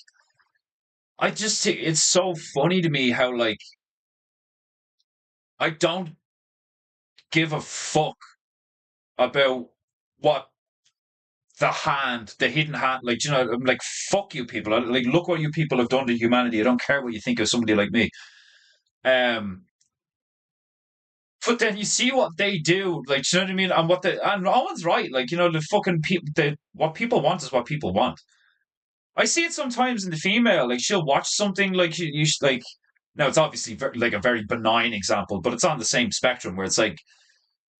Speaker 2: I just think it's so funny to me how like I don't give a fuck about what the hand, the hidden hand. Like, I'm like, fuck you people. Like, look what you people have done to humanity. I don't care what you think of somebody like me. Um, but then you see what they do, like, do you know what I mean? And Owen's right. Like, the fucking people, what people want is what people want. I see it sometimes in the female. Like, she'll watch something like like. Now it's obviously like a very benign example, but it's on the same spectrum where it's like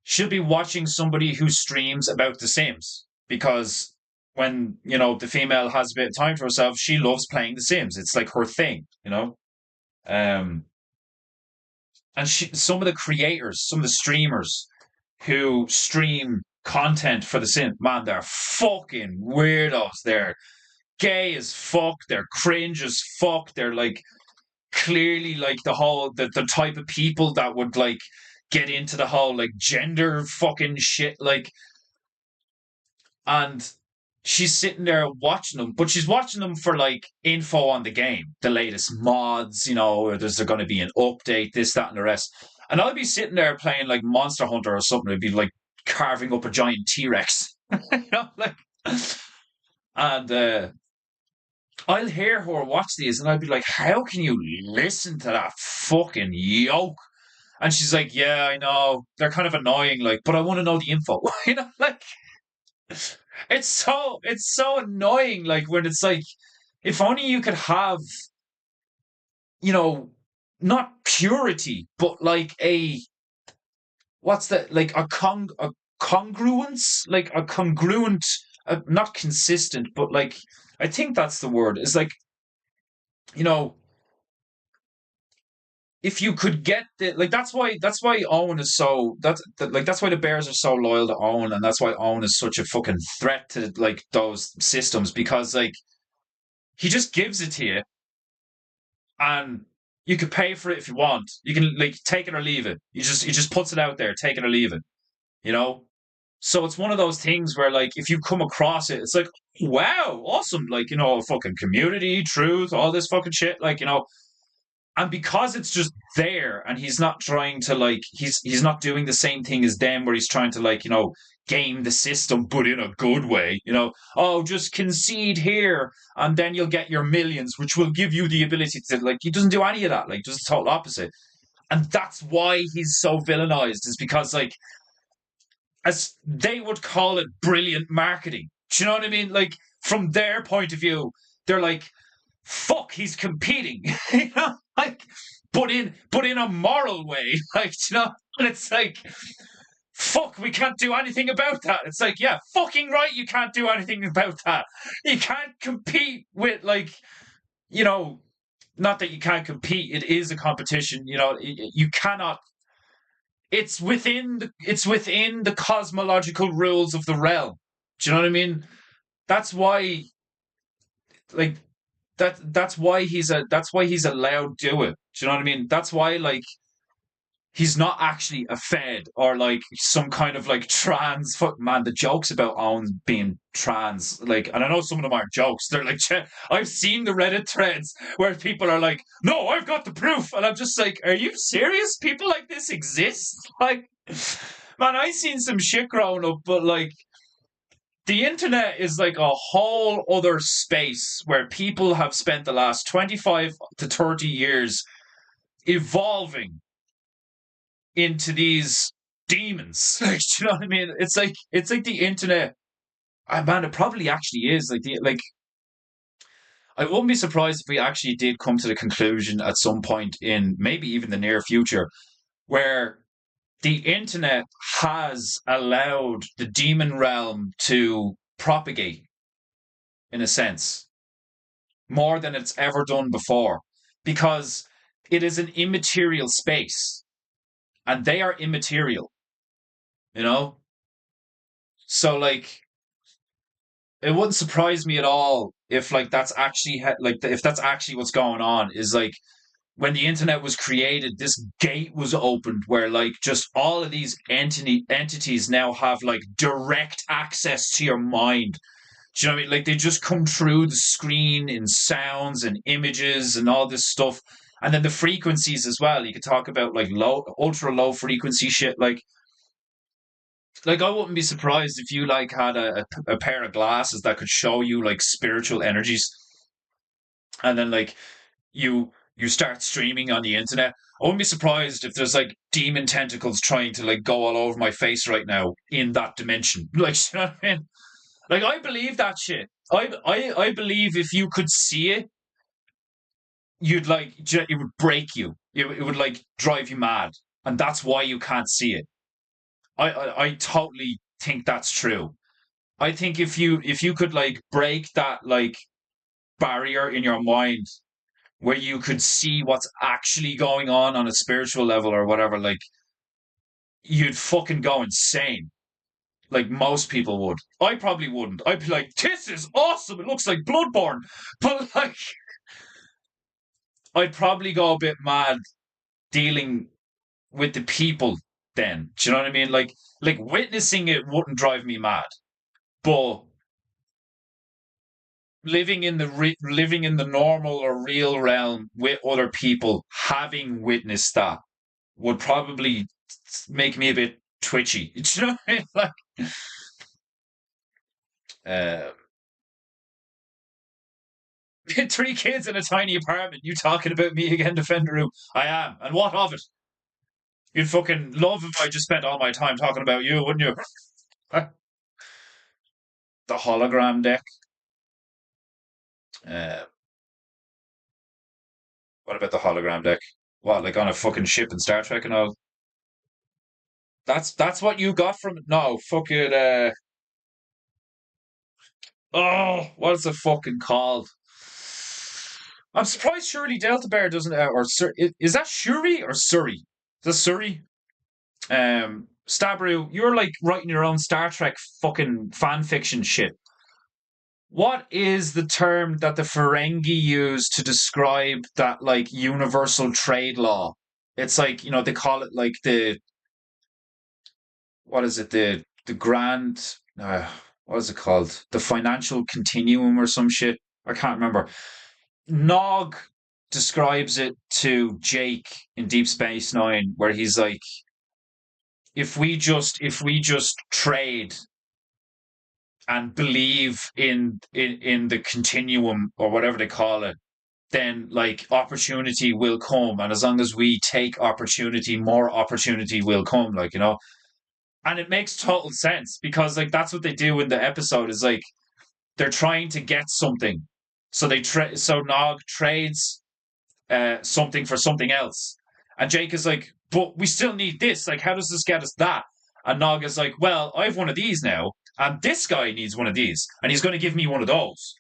Speaker 2: she'll be watching somebody who streams about The Sims because when the female has a bit of time for herself, she loves playing The Sims. It's like her thing. Um, and some of the creators, some of the streamers who stream content for The Sims, man, they're fucking weirdos. They're gay as fuck. They're cringe as fuck. They're like clearly like the type of people that would like get into the whole like gender fucking shit, like. And she's sitting there watching them, but she's watching them for like info on the game, the latest mods, or there's going to be an update, this, that, and the rest. And I'll be sitting there playing like Monster Hunter or something. I'd be like carving up a giant T Rex, like, and I'll hear her watch these, and I'd be like, "How can you listen to that fucking yoke?" And she's like, "Yeah, I know they're kind of annoying, like, but I want to know the info." Like it's so annoying. Like when it's like, if only you could have, you know, not purity, but like what's that? Like a congruence, like a congruent, not consistent, but like I think that's the word. Is like you know if you could get the like that's why Owen is so that's why the Bears are so loyal to Owen, and that's why Owen is such a fucking threat to like those systems, because like he just gives it to you, and you can pay for it if you want. You can like take it or leave it. He just puts it out there, take it or leave it. You know. So it's one of those things where like if you come across it, it's like wow, awesome, like fucking community, truth, all this fucking shit, like and because it's just there, and he's not trying to like he's not doing the same thing as them where he's trying to like game the system but in a good way. Oh, just concede here and then you'll get your millions, which will give you the ability to like. He doesn't do any of that, like does the total opposite. And that's why he's so villainized, is because like, as they would call it, brilliant marketing. Do you know what I mean? Like from their point of view, they're like, fuck, he's competing, like, but in a moral way, like, and it's like, fuck, we can't do anything about that. It's like, yeah, fucking right, you can't do anything about that. You can't compete with like, you know, not that you can't compete. It is a competition. You cannot. It's within the cosmological rules of the realm. Do you know what I mean? That's why, like, that's why he's allowed to do it. Do you know what I mean? That's why like he's not actually a Fed or like some kind of like trans fuck man. The jokes about Owen being trans, like, and I know some of them aren't jokes. They're like, I've seen the Reddit threads where people are like, "No, I've got the proof," and I'm just like, "Are you serious? People like this exist?" Like, man, I seen some shit growing up, but like the internet is like a whole other space where people have spent the last 25 to 30 years evolving into these demons. Like, do you know what I mean? It's like the internet. Man, it probably actually is. Like I wouldn't be surprised if we actually did come to the conclusion at some point in maybe even the near future where the internet has allowed the demon realm to propagate in a sense more than it's ever done before, because it is an immaterial space and they are immaterial, you know? So, like, it wouldn't surprise me at all if, like, that's actually, if that's actually what's going on, is like, when the internet was created, this gate was opened where, like, just all of these entities now have, like, direct access to your mind. Do you know what I mean? Like they just come through the screen in sounds and images and all this stuff. And then the frequencies as well. You could talk about like low, ultra low frequency shit. Like Like I wouldn't be surprised if you like had a pair of glasses that could show you like spiritual energies, and then like you start streaming on the internet. I wouldn't be surprised if there's like demon tentacles trying to like go all over my face right now in that dimension. Like, you know what I mean? Like I believe that shit. I believe if you could see it, you'd like it would break you. It would like drive you mad, and that's why you can't see it. I totally think that's true. I think if you could like break that like barrier in your mind where you could see what's actually going on a spiritual level or whatever, like you'd fucking go insane. Like most people would. I probably wouldn't. I'd be like, this is awesome. It looks like Bloodborne. But like, I'd probably go a bit mad dealing with the people then. Do you know what I mean? Like witnessing it wouldn't drive me mad. But living in the normal or real realm with other people, having witnessed that would probably make me a bit twitchy. Do you know what I mean? Like, uh, three kids in a tiny apartment. You talking about me again, Defenderoo? I am. And what of it? You'd fucking love if I just spent all my time talking about you, wouldn't you? The hologram deck. Uh, what about the hologram deck? What, like on a fucking ship in Star Trek and all? That's what you got from it? No, fuck it. Oh, what's it fucking called? I'm surprised Shirley Delta Bear doesn't, or is that Shuri or Surrey? Is that Surrey? Stabru, you're like writing your own Star Trek fucking fan fiction shit. What is the term that the Ferengi use to describe that like universal trade law? It's like, they call it like what is it, the grand, what is it called? The financial continuum or some shit. I can't remember. Nog describes it to Jake in Deep Space Nine, where he's like, if we just trade and believe in the continuum or whatever they call it, then like opportunity will come, and as long as we take opportunity, more opportunity will come. And it makes total sense because like that's what they do in the episode is like they're trying to get something, so so Nog trades something for something else. And Jake is like, but we still need this. Like, how does this get us that? And Nog is like, well, I have one of these now, and this guy needs one of these, and he's going to give me one of those.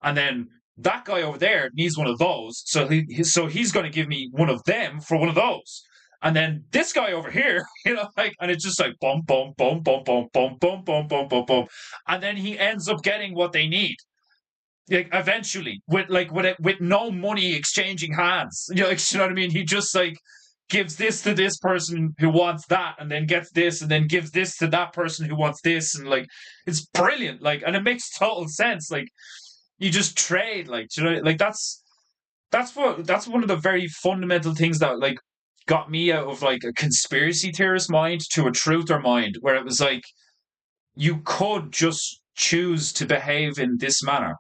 Speaker 2: And then that guy over there needs one of those, so he's going to give me one of them for one of those. And then this guy over here, like, and it's just like bum bum bum bum bum bum bum bum bum bum bum, and then he ends up getting what they need, like eventually with no money exchanging hands. You know what I mean? He just like gives this to this person who wants that, and then gets this, and then gives this to that person who wants this, and like it's brilliant. Like, and it makes total sense. Like, you just trade. Like, like that's one of the very fundamental things that like got me out of like a conspiracy theorist mind to a truther mind, where it was like you could just choose to behave in this manner,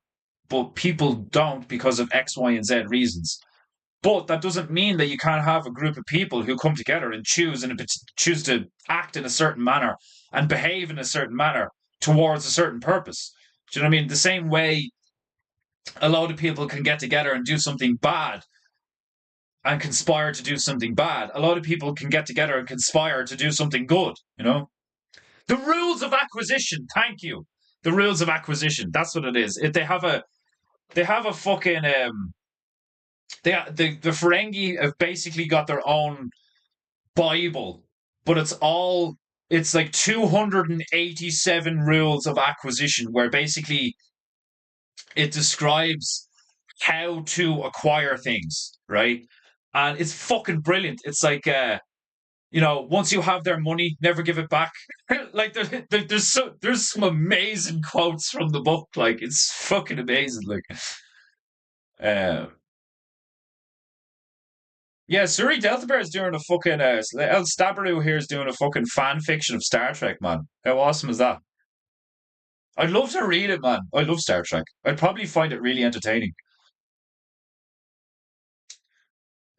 Speaker 2: but people don't because of X, Y, and Z reasons. But that doesn't mean that you can't have a group of people who come together and choose to act in a certain manner and behave in a certain manner towards a certain purpose. Do you know what I mean? The same way a lot of people can get together and do something bad and conspire to do something bad, a lot of people can get together and conspire to do something good. The rules of acquisition. Thank you. The rules of acquisition. That's what it is. They have a fucking the Ferengi have basically got their own Bible, but it's like 287 rules of acquisition, where basically it describes how to acquire things, right? And it's fucking brilliant. It's like once you have their money, never give it back. Like there's some amazing quotes from the book. Like, it's fucking amazing. Like, uh, Yeah, Suri Delta Bear is doing a fucking El Stabaru here is doing a fucking fan fiction of Star Trek, man. How awesome is that? I'd love to read it, man. I love Star Trek. I'd probably find it really entertaining.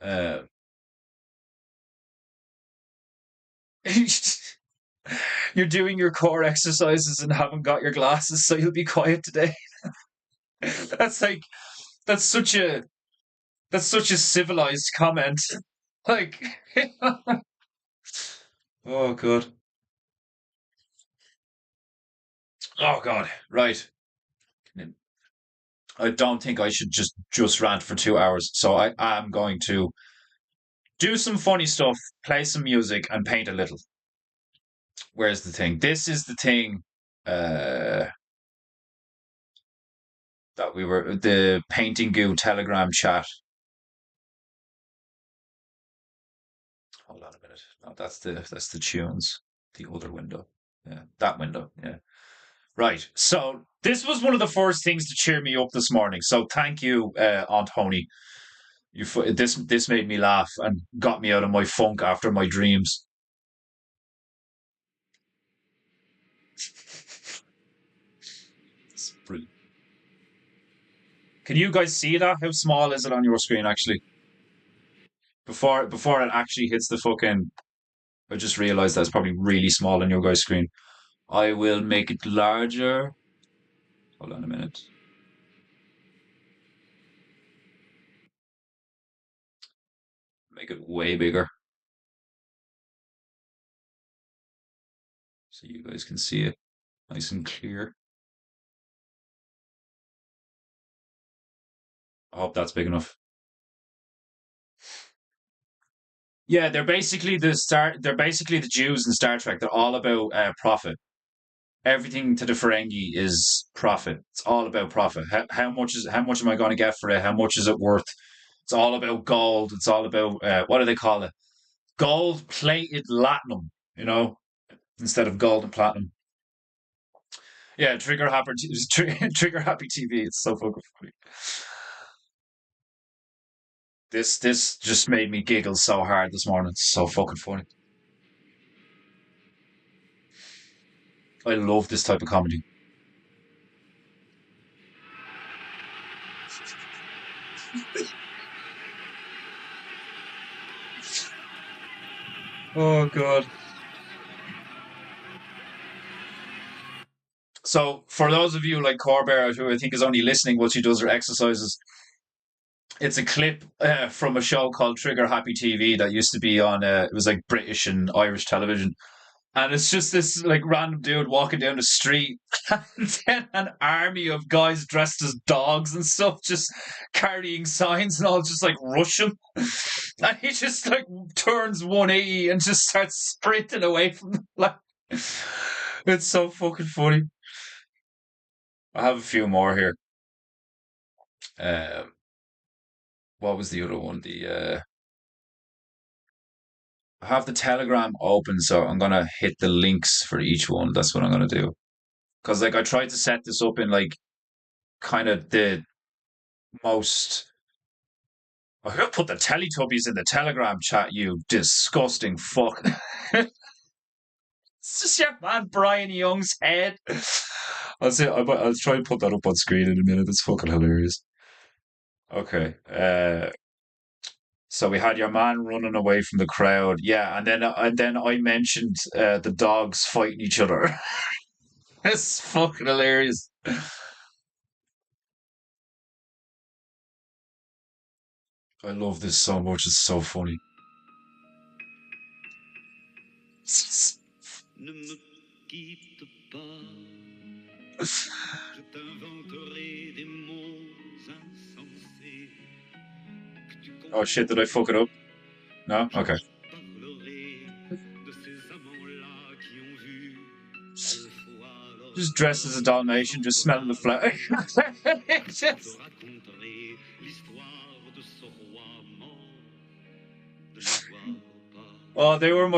Speaker 2: Uh, you're doing your core exercises and haven't got your glasses, so you'll be quiet today. that's like that's such a that's such a civilized comment. Like, oh god, oh god, right. I don't think I should just rant for 2 hours. So I am going to do some funny stuff, play some music, and paint a little. Where's the thing? This is the thing uh, that we were the painting goo Telegram chat. Hold on a minute. No, that's the tunes. The other window. Yeah, that window. Yeah. Right. So this was one of the first things to cheer me up this morning. So thank you, Aunt Honey. This made me laugh and got me out of my funk after my dreams. It's brilliant. Can you guys see that? How small is it on your screen actually? Before it actually hits the fucking I just realized that's probably really small on your guys' screen. I will make it larger. Hold on a minute. Make it way bigger so you guys can see it nice and clear. I hope that's big enough. Yeah, they're basically the Jews in Star Trek. They're all about profit. Everything to the Ferengi is profit. It's all about profit. How much am I going to get for it? How much is it worth? It's all about gold. It's all about what do they call it? Gold plated latinum. You know, instead of gold and platinum. Yeah, trigger happy TV. It's so fucking funny. This just made me giggle so hard this morning. It's so fucking funny. I love this type of comedy. Oh god. So for those of you like Corbera who I think is only listening while she does her exercises, it's a clip from a show called Trigger Happy TV that used to be on. It was like British and Irish television, and it's just this like random dude walking down the street, and then an army of guys dressed as dogs and stuff, just carrying signs and all, just like rush him, and he just like turns 180 and just starts sprinting away from them. Like, it's so fucking funny. I have a few more here. Um, what was the other one? The I have the Telegram open, so I'm gonna hit the links for each one. That's what I'm gonna do. Because like I tried to set this up in like kind of the most. I could put the Teletubbies in the Telegram chat. You disgusting fuck. It's just your man Brian Young's head. I'll try and put that up on screen in a minute. It's fucking hilarious. Okay. So we had your man running away from the crowd. Yeah, and then I mentioned the dogs fighting each other. It's fucking hilarious. I love this so much. It's so funny.
Speaker 3: Ne me quitte pas, je t'inventerai des mots insensés que tu
Speaker 2: Oh shit! Did I fuck it up? No. Okay.
Speaker 3: parlerai de ces amants-là qui ont vu deux fois leur
Speaker 2: Just dressed as a Dalmatian, just smelling the flag.
Speaker 3: Je te raconterai l'histoire de ce roi mort, de l'avoir pas.
Speaker 2: Oh, they were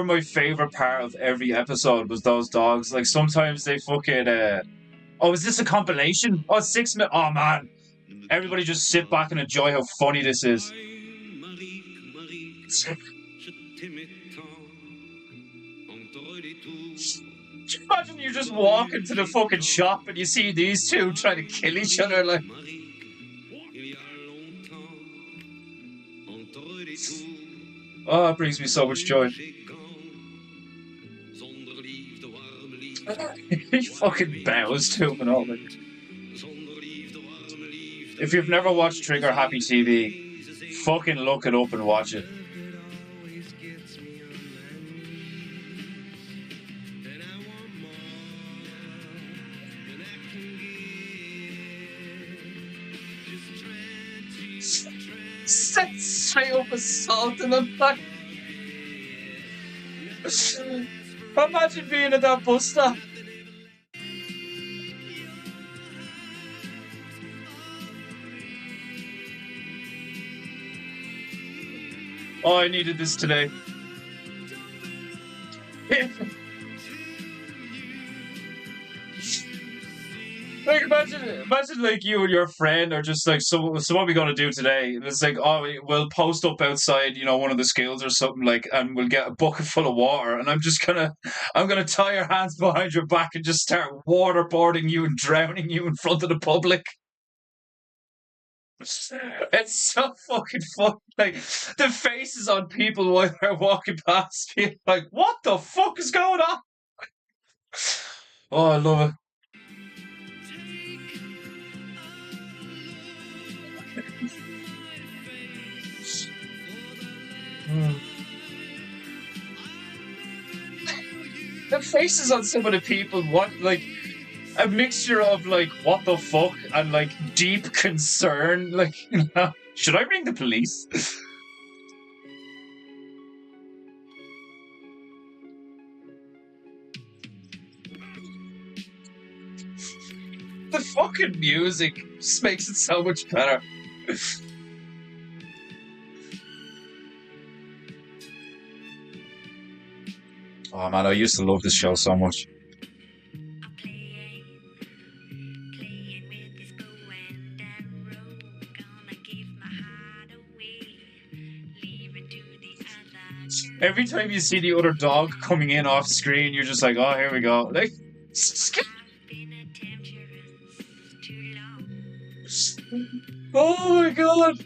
Speaker 2: my favorite part of every episode was those dogs. Like sometimes they fucking oh, is this a compilation? Oh, 6 minutes. Oh man,
Speaker 3: Ne me
Speaker 2: everybody
Speaker 3: quitte
Speaker 2: just sit
Speaker 3: pas.
Speaker 2: back and enjoy how funny this is.
Speaker 3: Marie, Je t'aimais tant entre les tours.
Speaker 2: Imagine you just walk into the fucking shop and you see these two trying to kill each other. Like,
Speaker 3: Marie, il y a longtemps entre les tours.
Speaker 2: oh, it brings me so much joy.
Speaker 3: Zonder liefde, warme liefde.
Speaker 2: He fucking bows to him and all. Like,
Speaker 3: Zonder liefde, warme liefde.
Speaker 2: if you've never watched Trigger Happy TV, fucking look it up and watch it.
Speaker 3: Always gets me on my knees, and I want more than I can give. Just try to
Speaker 2: Set straight up assault in the back. Imagine being at that bus stop. Oh, I needed this today. Like imagine like you and your friend are just like, so what are we gonna do today? And it's like, oh, we'll post up outside, one of the schools or something, like, and we'll get a bucket full of water, and I'm gonna tie your hands behind your back and just start waterboarding you and drowning you in front of the public. It's so fucking funny. Like the faces on people while they're walking past me, like, what the fuck is going on? Oh, I love it. The faces on some of the people, what, like, a mixture of, like, what the fuck and, like, deep concern. Like, should I ring the police? The fucking music just makes it so much better. Oh man, I used to love this show so much. Every time you see the other dog coming in off screen, you're just like, oh, here we go. Like, oh my god.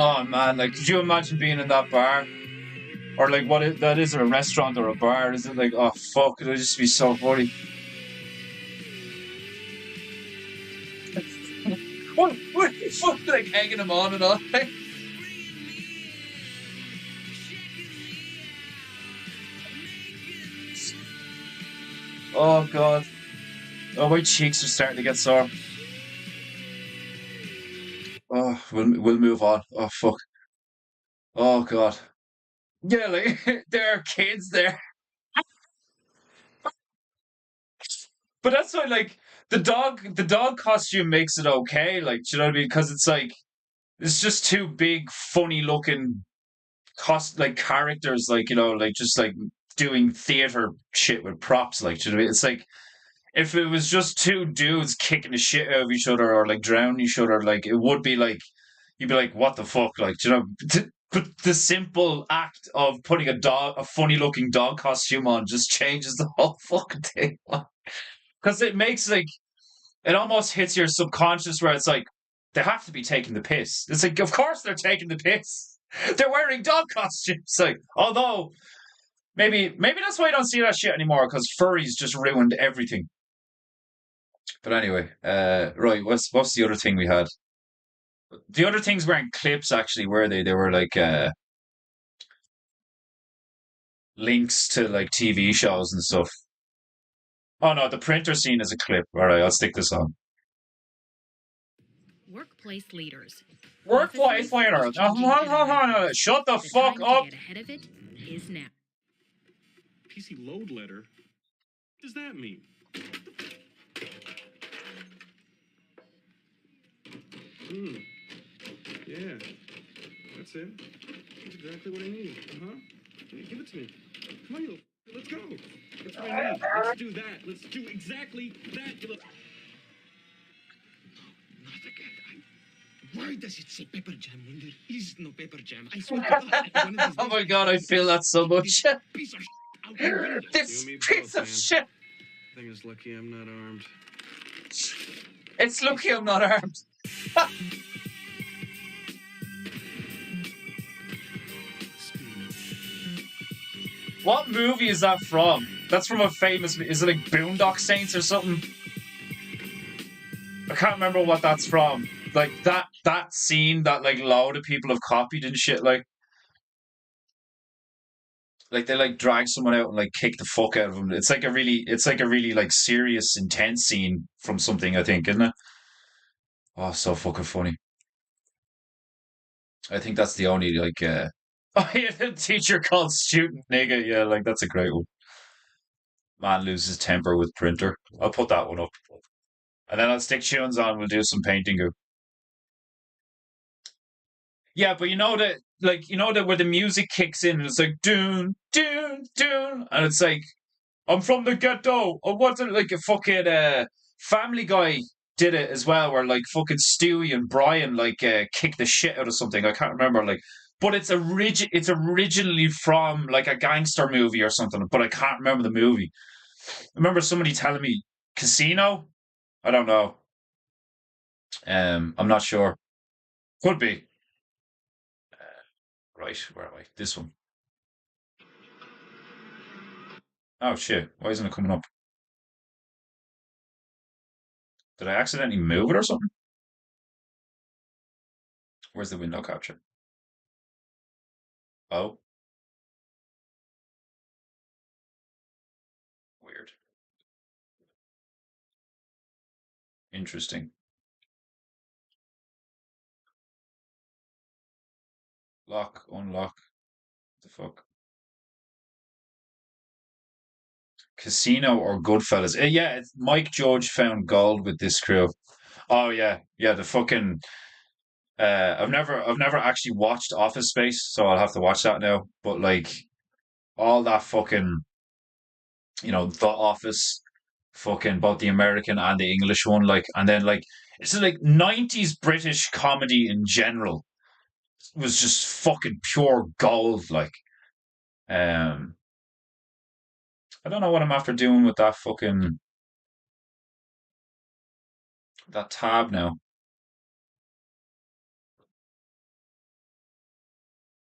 Speaker 2: Oh man, like, could you imagine being in that bar? Or like, that is a restaurant or a bar? Is it like, oh fuck, it'll just be so funny. What fuck, like egging him on and on? Oh god. Oh, my cheeks are starting to get sore. Oh, we'll move on. Oh fuck. Oh god. Yeah, like there are kids there. But that's why, like, the dog costume makes it okay, like, do you know what I mean? Because it's like it's just two big, funny looking like characters, like, like just like doing theater shit with props, like, do you know what I mean? It's like if it was just two dudes kicking the shit out of each other or like drowning each other, like it would be like you'd be like, what the fuck, like, do you know? But the simple act of putting a funny looking dog costume on just changes the whole fucking thing. Because it makes like it almost hits your subconscious where it's like they have to be taking the piss. It's like, of course they're taking the piss. They're wearing dog costumes. Like, although maybe that's why you don't see that shit anymore, because furries just ruined everything. But anyway, right, what's the other thing we had? The other things weren't clips actually, were they? They were like links to like TV shows and stuff. Oh no, the printer scene is a clip. All right, I'll stick this on.
Speaker 4: Workplace leaders.
Speaker 2: Workplace leaders. Shut the fuck up.
Speaker 4: Get ahead of it is now.
Speaker 3: PC load letter? What does that mean? Yeah, that's it. That's exactly what I need. Yeah, give it to me. Come on, you. Let's go. what I need. Let's do that. Let's do exactly that.
Speaker 5: Not again. Why does it say pepper jam when there is no pepper jam? I swear to God, one of these
Speaker 2: Oh
Speaker 5: days,
Speaker 2: my god, I feel that so much.
Speaker 5: this piece of out the window.
Speaker 2: This
Speaker 3: You and me
Speaker 2: piece
Speaker 3: both,
Speaker 2: of
Speaker 3: man.
Speaker 2: shit.
Speaker 3: I think it's lucky I'm not armed.
Speaker 2: It's lucky I'm not armed. What movie is that from? That's from a famous... Is it like Boondock Saints or something? I can't remember what that's from. Like, that scene that, like, load of people have copied and shit, like... Like, they, like, drag someone out and, like, kick the fuck out of them. It's like a really, like, serious, intense scene from something, I think, isn't it? Oh, so fucking funny. I think that's the only, like, Oh, yeah, the teacher called student nigga. Yeah, like, that's a great one. Man loses temper with printer. I'll put that one up. And then I'll stick tunes on. We'll do some painting. Yeah, but you know that, like, where the music kicks in and it's like, doon, doon, doon. And it's like, I'm from the ghetto. Or what's it like a fucking Family Guy did it as well, where like fucking Stewie and Brian like kick the shit out of something. I can't remember, like, but it's originally from like a gangster movie or something, but I can't remember the movie. I remember somebody telling me Casino. I don't know. I'm not sure. Could be. Right, where am I? This one. Oh shit! Why isn't it coming up? Did I accidentally move it or something? Where's the window capture? Oh, weird. Interesting. Lock, unlock. What the fuck? Casino or Goodfellas? Yeah, Mike Judge found gold with this crew. Oh yeah, yeah. The fucking. I've never actually watched Office Space, so I'll have to watch that now. But like all that fucking, The Office, fucking both the American and the English one, like, and then like it's like '90s British comedy in general was just fucking pure gold. Like, um, I don't know what I'm after doing with that tab now.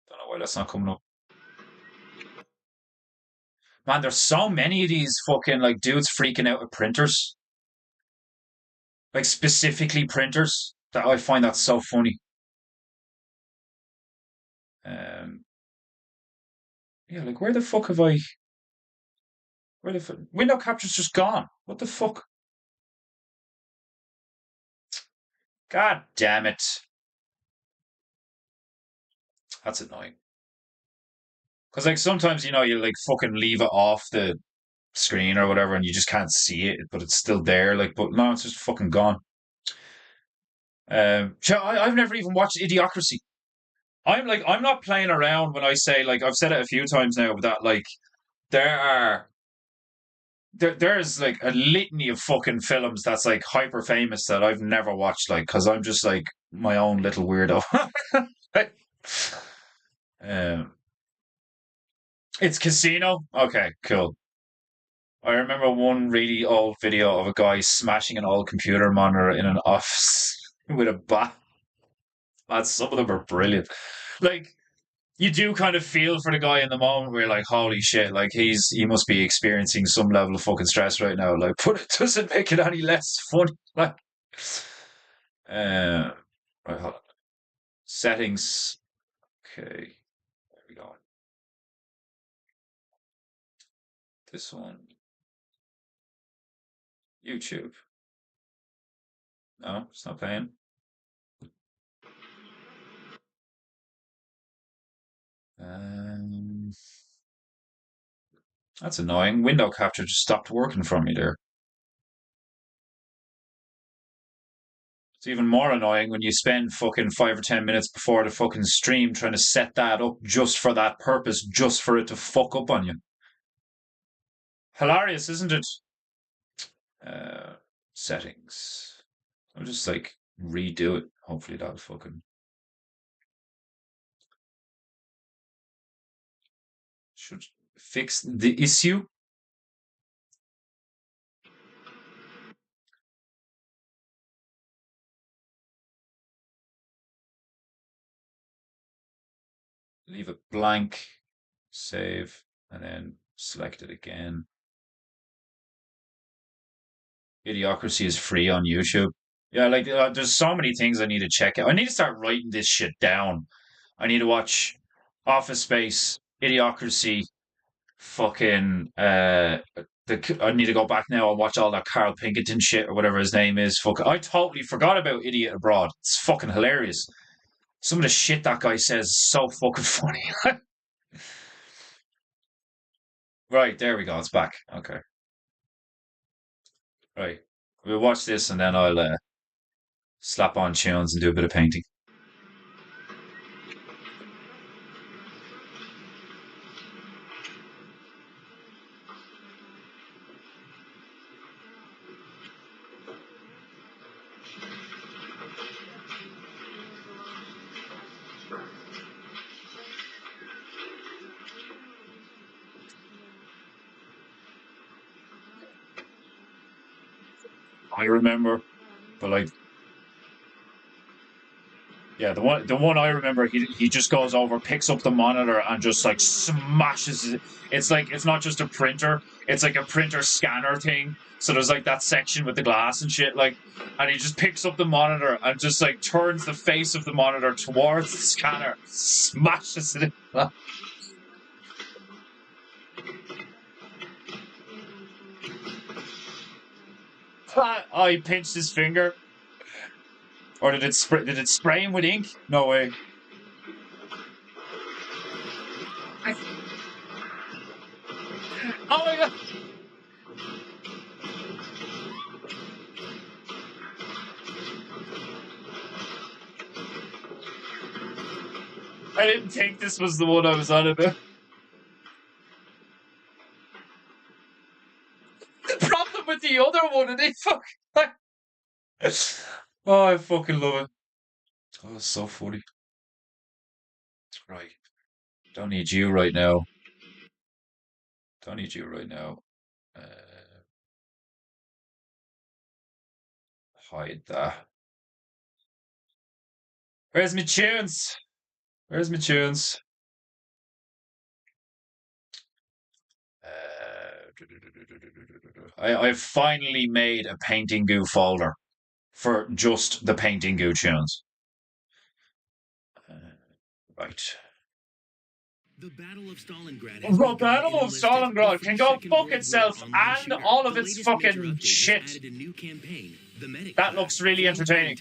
Speaker 2: Don't know why that's not coming up. Man, there's so many of these fucking like dudes freaking out at printers, like specifically printers. That I find that so funny. Um, yeah, like where the fuck have I? Where the window capture's just gone? What the fuck? God damn it! That's annoying. Because like sometimes you like fucking leave it off the screen or whatever, and you just can't see it, but it's still there. Like, but no, it's just fucking gone. I've never even watched Idiocracy. I'm not playing around when I say like I've said it a few times now, but that like there are there's like a litany of fucking films that's like hyper famous that I've never watched, like because I'm just like my own little weirdo. um, it's Casino. Okay, cool. I remember one really old video of a guy smashing an old computer monitor in an office with a bat. Man, some of them are brilliant. Like you do kind of feel for the guy in the moment where you're like, holy shit, like he must be experiencing some level of fucking stress right now. Like, but it doesn't make it any less funny. Like, right, hold on. Settings. Okay, there we go. This one. YouTube. No, it's not playing. Um, that's annoying. Window capture just stopped working for me there. It's even more annoying when you spend fucking 5 or 10 minutes before the fucking stream trying to set that up just for that purpose, just for it to fuck up on you. hilarious, isn't it? Settings. I'll just like redo it. Hopefully that'll fucking should fix the issue. Leave it blank, save, and then select it again. Idiocracy is free on YouTube. Yeah, like there's so many things I need to check out. I need to start writing this shit down. I need to watch Office Space, Idiocracy, fucking I need to go back now and watch all that Carl Pinkerton shit or whatever his name is. Fuck, I totally forgot about Idiot Abroad. It's fucking hilarious. Some of the shit that guy says is so fucking funny. Right, there we go. It's back. Okay. Right. We'll watch this and then I'll slap on tunes and do a bit of painting. I remember, but like, yeah, the one I remember, he just goes over, picks up the monitor, and just like smashes it. It's like it's not just a printer; it's like a printer scanner thing. So there's like that section with the glass and shit, like, and he just picks up the monitor and just like turns the face of the monitor towards the scanner, smashes it. Oh, he pinched his finger. Or did it spray? Did it spray him with ink? No way. Oh my god! I didn't think this was the one I was on about. The problem with the other one, and they fuck. Oh, I fucking love it. Oh, it's so funny. Right. Don't need you right now. Don't need you right now. Uh, hide that. Where's my tunes? Where's my tunes? I've finally made a PEINTEINGU folder for just the PEINTEINGU tunes. Right.
Speaker 3: The Battle of Stalingrad.
Speaker 2: The Battle of Stalingrad can go fuck itself and all of its fucking shit. That looks really entertaining.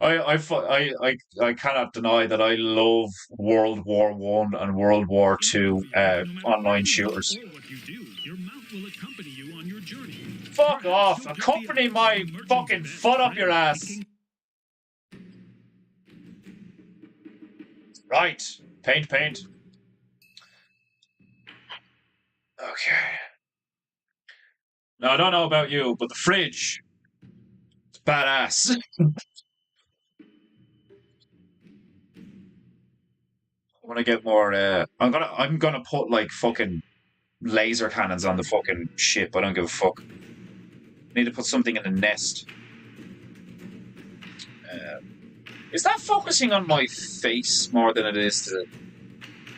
Speaker 2: I cannot deny that I love World War One and World War Two online shooters. Fuck off! Accompany my fucking foot up your ass. Right, paint. Okay. Now I don't know about you, but the fridge, it's badass. I want to get more. I'm gonna put like fucking laser cannons on the fucking ship. I don't give a fuck. Need to put something in the nest. Is that focusing on my face more than it is to?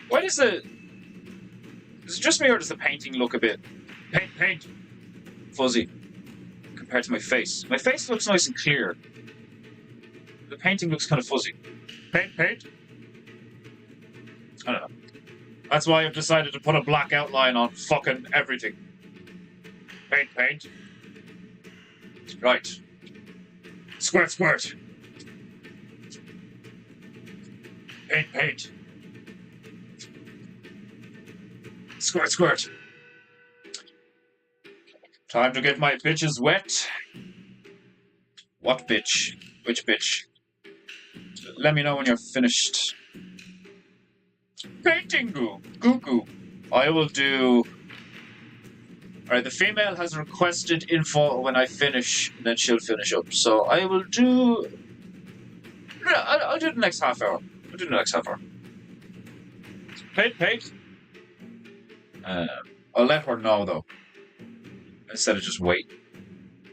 Speaker 2: Why does the? Is it just me or does the painting look a bit paint fuzzy compared to my face? My face looks nice and clear. The painting looks kind of fuzzy. Paint. I don't know. That's why I've decided to put a black outline on fucking everything. Paint. Right. Squirt. Paint. Squirt. Time to get my bitches wet. What bitch? Which bitch? Let me know when you're finished. PEINTEINGU. Goo. I will do... Alright, the female has requested info when I finish, and then she'll finish up. So I will do... Yeah, I'll do the next half hour. I'll do the next half hour. Paint. I'll let her know, though. Instead of just wait.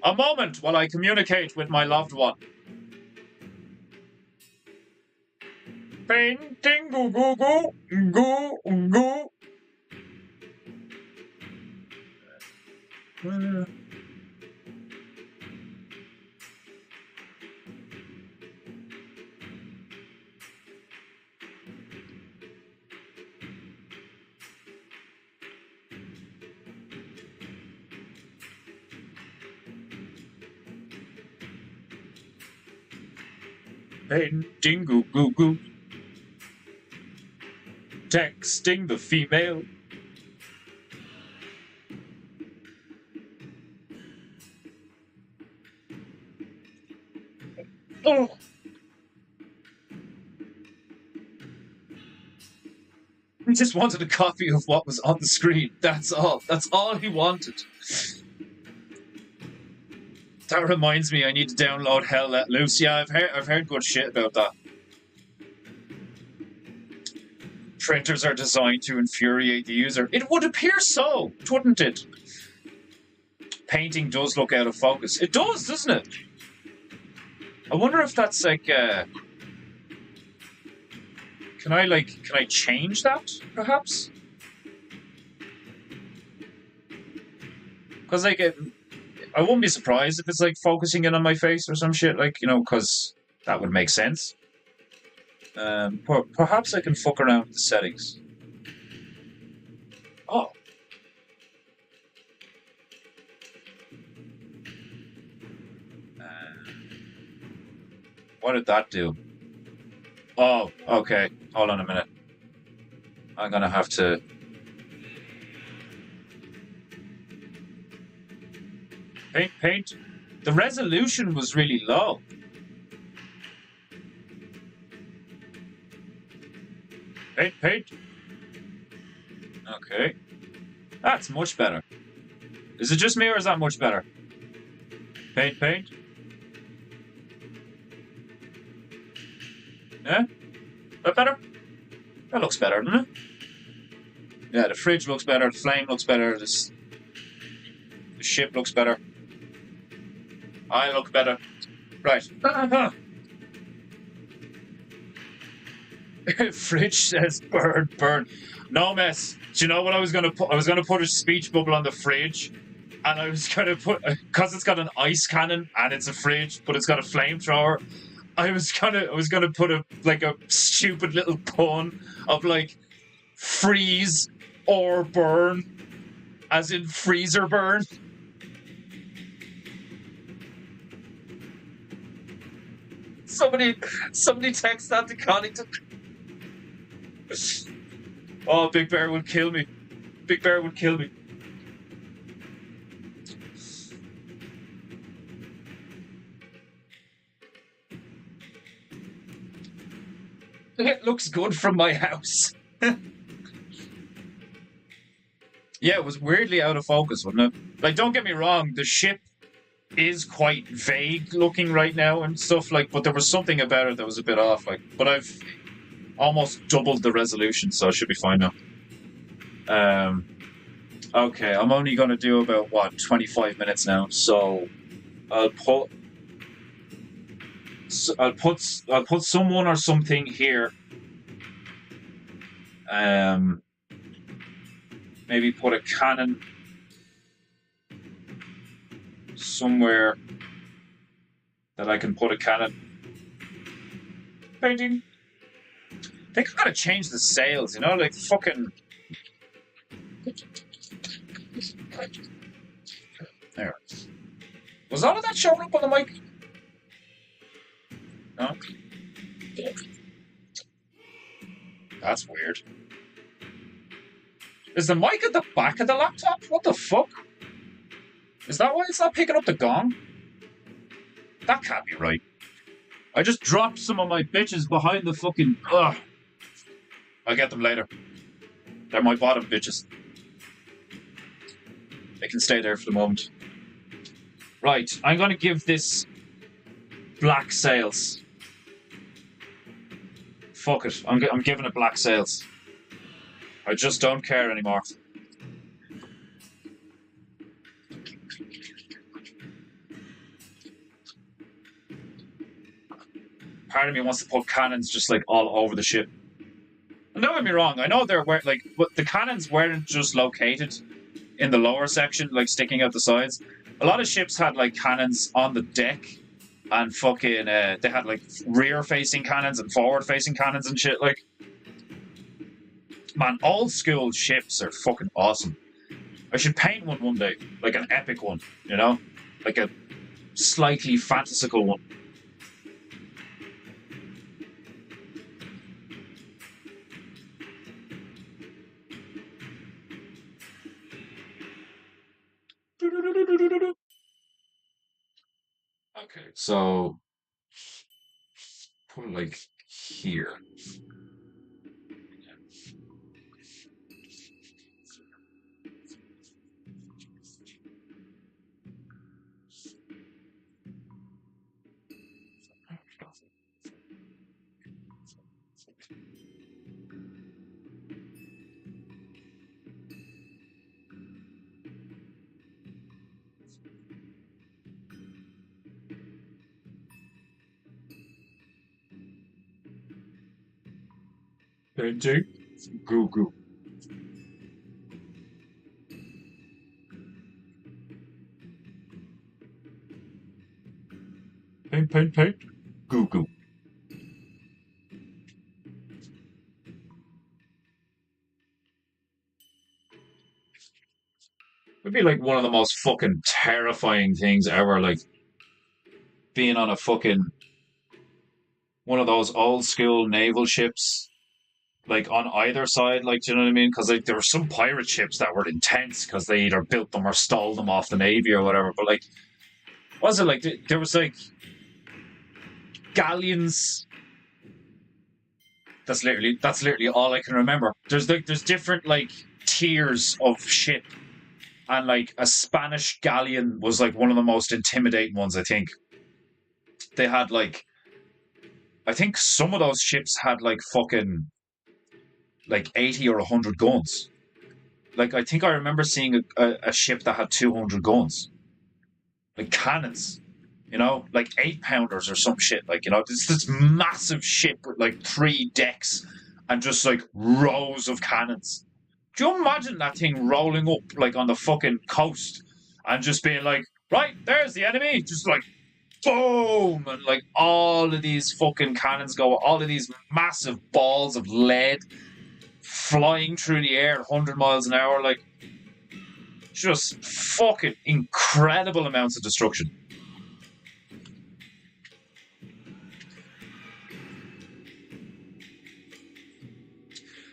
Speaker 2: A moment while I communicate with my loved one. Paintingu, goo, goo, goo, goo. Paintingu, goo, goo. Texting the female. Oh. He just wanted a copy of what was on the screen. That's all. That's all he wanted. That reminds me, I need to download Hell Let Loose. Yeah, I've heard good shit about that. Printers are designed to infuriate the user. It would appear so, wouldn't it? Painting does look out of focus. It does, doesn't it? I wonder if that's like, can I change that, perhaps? Because, like, I wouldn't be surprised if it's, like, focusing in on my face or some shit, like, you know, because that would make sense. Perhaps I can fuck around with the settings. Oh. What did that do? Oh, okay. Hold on a minute. I'm gonna have to... Paint. The resolution was really low. Paint. Okay. That's much better. Is it just me or is that much better? Paint. Yeah? That better? That looks better, doesn't it? Yeah, the fridge looks better, the flame looks better, the ship looks better. I look better. Right. Fridge says burn. No mess. Do you know what I was gonna put? I was gonna put a speech bubble on the fridge, and I was gonna put, because it's got an ice cannon and it's a fridge, but it's got a flamethrower. I was gonna put a stupid little pun of like freeze or burn, as in freezer burn. Somebody text that to Connington. Oh, Big Bear would kill me. Big Bear would kill me. It looks good from my house. Yeah, it was weirdly out of focus, wasn't it? Like, don't get me wrong, the ship is quite vague looking right now and stuff, like, but there was something about it that was a bit off, like, but I've almost doubled the resolution, so I should be fine now. Okay, I'm only going to do about, 25 minutes now, so I'll put someone or something here. Maybe put a cannon somewhere that I can put a cannon. Painting. I think I've got to change the sails, you know, like fucking... There. Was all of that showing up on the mic? No? That's weird. Is the mic at the back of the laptop? What the fuck? Is that why it's not picking up the gong? That can't be right. I just dropped some of my bitches behind the fucking... Ugh. I'll get them later. They're my bottom bitches. They can stay there for the moment. Right, I'm going to give this black sails. Fuck it, I'm giving it black sails. I just don't care anymore. Part of me wants to put cannons just like all over the ship. And don't get me wrong, I know they're like, but the cannons weren't just located in the lower section, like sticking out the sides. A lot of ships had like cannons on the deck, and fucking they had like rear-facing cannons and forward-facing cannons and shit. Like, man, old school ships are fucking awesome. I should paint one day, like an epic one, you know, like a slightly fantastical one. Okay, so put it like here. PEINTEINGU. Paint. Goo. It'd be like one of the most fucking terrifying things ever, like being on a fucking one of those old school naval ships, like on either side, like, do you know what I mean? Because like there were some pirate ships that were intense because they either built them or stole them off the navy or whatever. But like, was it like there was like galleons? That's literally all I can remember. There's different like tiers of ship, and like a Spanish galleon was like one of the most intimidating ones. I think they had like, I think some of those ships had like fucking like 80 or 100 guns. Like, I think I remember seeing a ship that had 200 guns, like cannons, you know, like 8-pounders or some shit. Like, you know, this massive ship with like 3 decks and just like rows of cannons. Do you imagine that thing rolling up like on the fucking coast and just being like, right, there's the enemy, just like boom, and like all of these fucking cannons go, all of these massive balls of lead flying through the air at 100 miles an hour, like just fucking incredible amounts of destruction.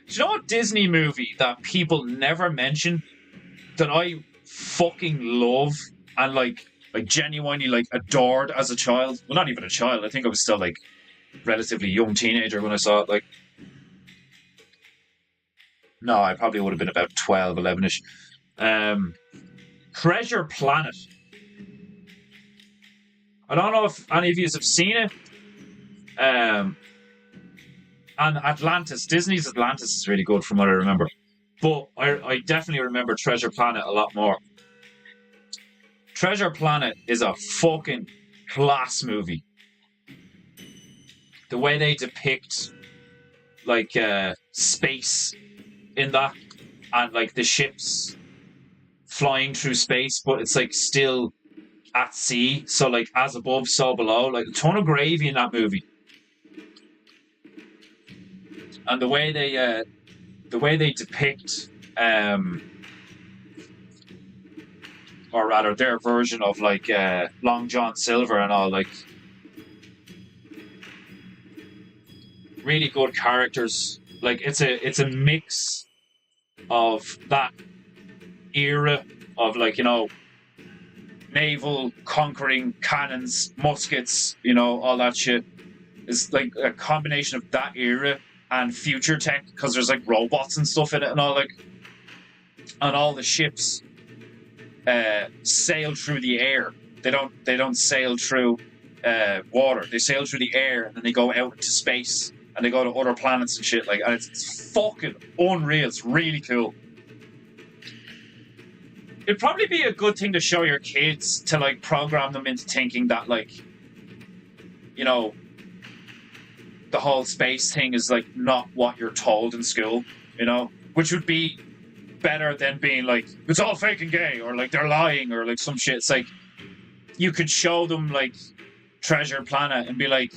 Speaker 2: Do you know what Disney movie that people never mention that I fucking love and like genuinely like adored as a child? Well, not even a child. I think I was still like relatively young teenager when I saw it. Like, no, I probably would have been about 12, 11-ish. Treasure Planet. I don't know if any of you have seen it. And Atlantis. Disney's Atlantis is really good from what I remember. But I definitely remember Treasure Planet a lot more. Treasure Planet is a fucking class movie. The way they depict like space in that, and like the ships flying through space, but it's like still at sea, so like as above, so below, like a ton of gravy in that movie. And the way they depict or rather their version of like Long John Silver and all, like really good characters. Like it's a mix of that era of like, you know, naval conquering cannons, muskets, you know, all that shit. It's like a combination of that era and future tech, because there's like robots and stuff in it and all, like, and all the ships sail through the air. They don't sail through water. They sail through the air and then they go out into space and they go to other planets and shit, like, and it's fucking unreal. It's really cool. It'd probably be a good thing to show your kids, to like program them into thinking that, like, you know, the whole space thing is like not what you're told in school, you know, which would be better than being like, it's all fake and gay, or like they're lying, or like some shit. It's like, you could show them like Treasure Planet and be like,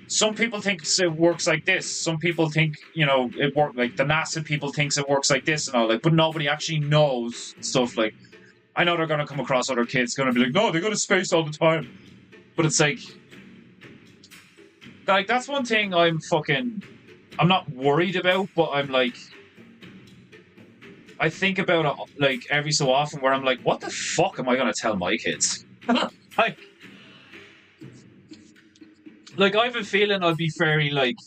Speaker 2: some people think it works like this, some people think, you know, it works like the NASA people thinks it works like this and all, like, but nobody actually knows stuff. Like, I know they're going to come across other kids going to be like, no, they go to space all the time, but it's like that's one thing I'm not worried about, but I'm like, I think about it like every so often where I'm like, what the fuck am I going to tell my kids? like I have a feeling I'll be very like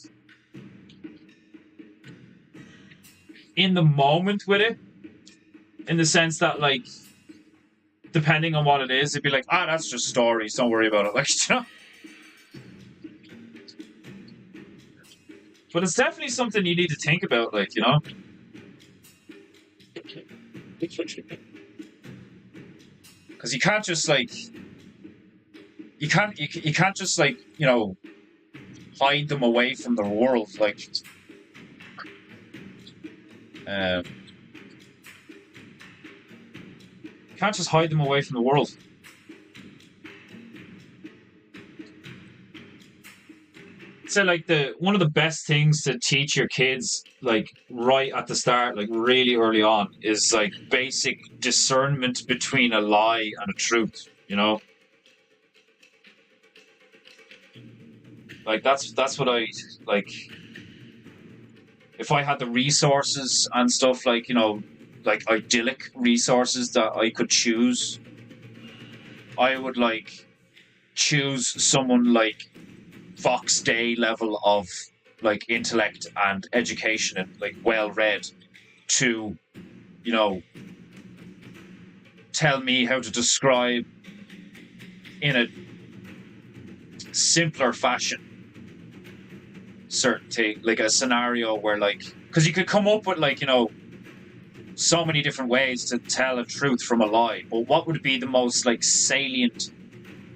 Speaker 2: in the moment with it, in the sense that, like, depending on what it is, it'd be like, that's just stories, don't worry about it, like, you know. But it's definitely something you need to think about, like, you know. Because you can't just like, you can't just like, you know, hide them away from the world, like. You can't just hide them away from the world. So like one of the best things to teach your kids, like right at the start, like really early on, is like basic discernment between a lie and a truth, you know? Like that's what I like. If I had the resources and stuff, like, you know, like idyllic resources that I could choose, I would like choose someone like Fox Day level of like intellect and education and like well read to, you know, tell me how to describe in a simpler fashion certain thing, like a scenario where, like, because you could come up with, like, you know, so many different ways to tell a truth from a lie, but what would be the most like salient,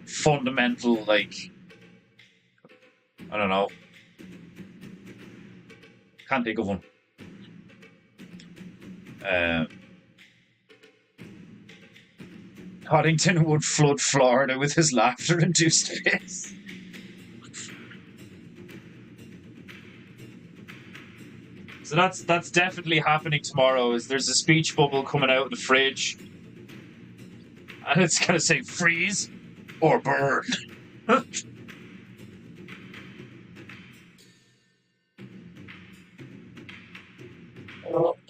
Speaker 2: fundamental, like, I don't know, can't think of one. Coddington would flood Florida with his laughter-induced piss. So that's definitely happening tomorrow. Is there's a speech bubble coming out of the fridge, and it's gonna say freeze or burn.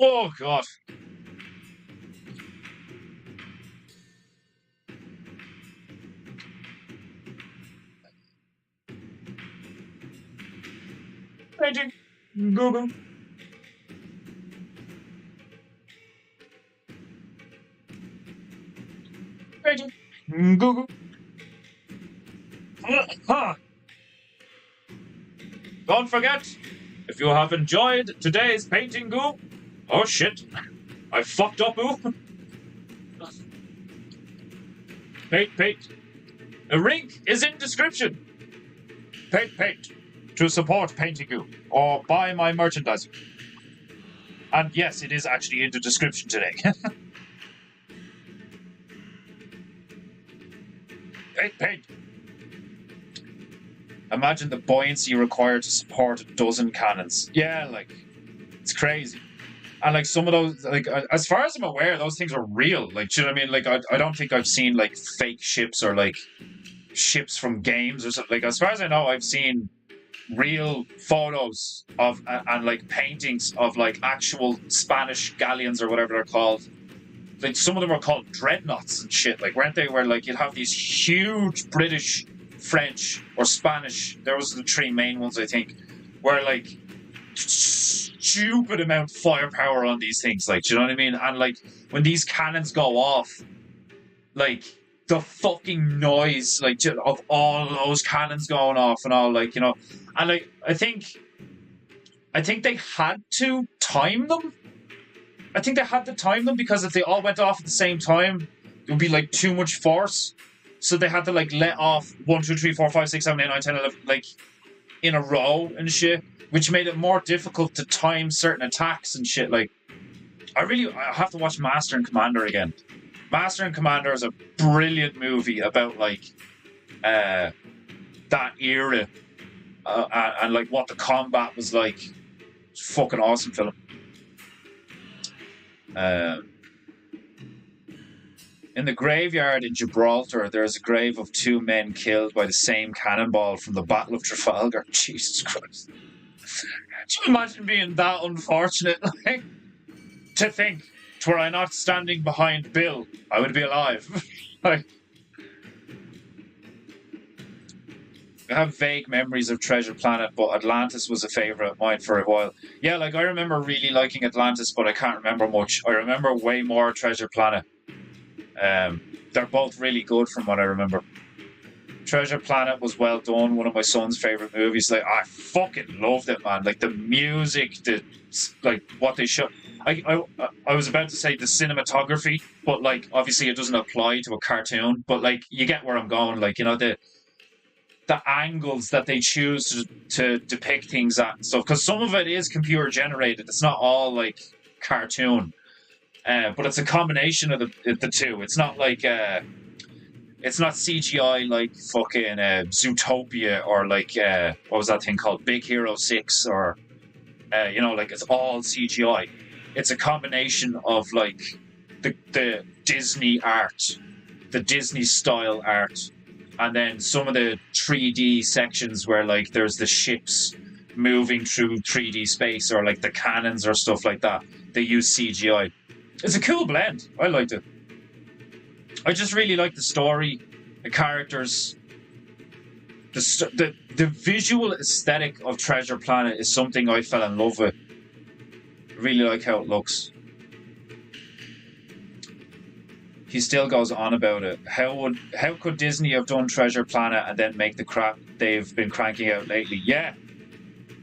Speaker 2: Oh god. Painting Google. Painting Google. Don't forget, if you have enjoyed today's painting goo, oh shit, I fucked up, ooh. Paint. A link is in description. Paint. To support PEINTEINGU or buy my merchandise. And yes, it is actually in the description today. Paint. Imagine the buoyancy required to support a dozen cannons. Yeah, like, it's crazy. And like some of those, like, as far as I'm aware, those things are real. Like, do you know what I mean? Like, I don't think I've seen like fake ships or like ships from games or something. Like, as far as I know, I've seen real photos of and like paintings of like actual Spanish galleons or whatever they're called. Like, some of them are called dreadnoughts and shit, like, weren't they, where like you'd have these huge British, French or Spanish, there was the three main ones I think, where like stupid amount of firepower on these things. Like, do you know what I mean? And like when these cannons go off, like the fucking noise, like of all those cannons going off and all, like, you know, and like I think they had to time them. I think they had to time them because if they all went off at the same time, it would be like too much force. So they had to like let off 1, 2, 3, 4, 5, 6, 7, 8, 9, 10, 11, like in a row and shit, which made it more difficult to time certain attacks and shit. Like, I have to watch Master and Commander again. Master and Commander is a brilliant movie about like that era and like what the combat was like. It's a fucking awesome film. In the graveyard in Gibraltar, there is a grave of 2 men killed by the same cannonball from the Battle of Trafalgar. Jesus Christ. Could you imagine being that unfortunate? Like, to think, were I not standing behind Bill, I would be alive. Like, I have vague memories of Treasure Planet, but Atlantis was a favourite of mine for a while. Yeah, like, I remember really liking Atlantis, but I can't remember much. I remember way more Treasure Planet. They're both really good from what I remember. Treasure Planet was well done, one of my son's favourite movies. Like, I fucking loved it, man. Like, the music, like, what they showed. I was about to say the cinematography, but, like, obviously it doesn't apply to a cartoon. But, like, you get where I'm going. Like, you know, the angles that they choose to depict things at and stuff. Because some of it is computer generated. It's not all, like, cartoon. But it's a combination of the two. It's not like it's not CGI like fucking Zootopia or like what was that thing called, Big Hero 6, or you know, like it's all CGI. It's a combination of like the Disney art, the Disney style art, and then some of the 3D sections where like there's the ships moving through 3D space, or like the cannons or stuff like that. They use CGI. It's a cool blend. I liked it. I just really like the story, the characters, the visual aesthetic of Treasure Planet is something I fell in love with. I really like how it looks. He still goes on about it. How could Disney have done Treasure Planet and then make the crap they've been cranking out lately? Yeah,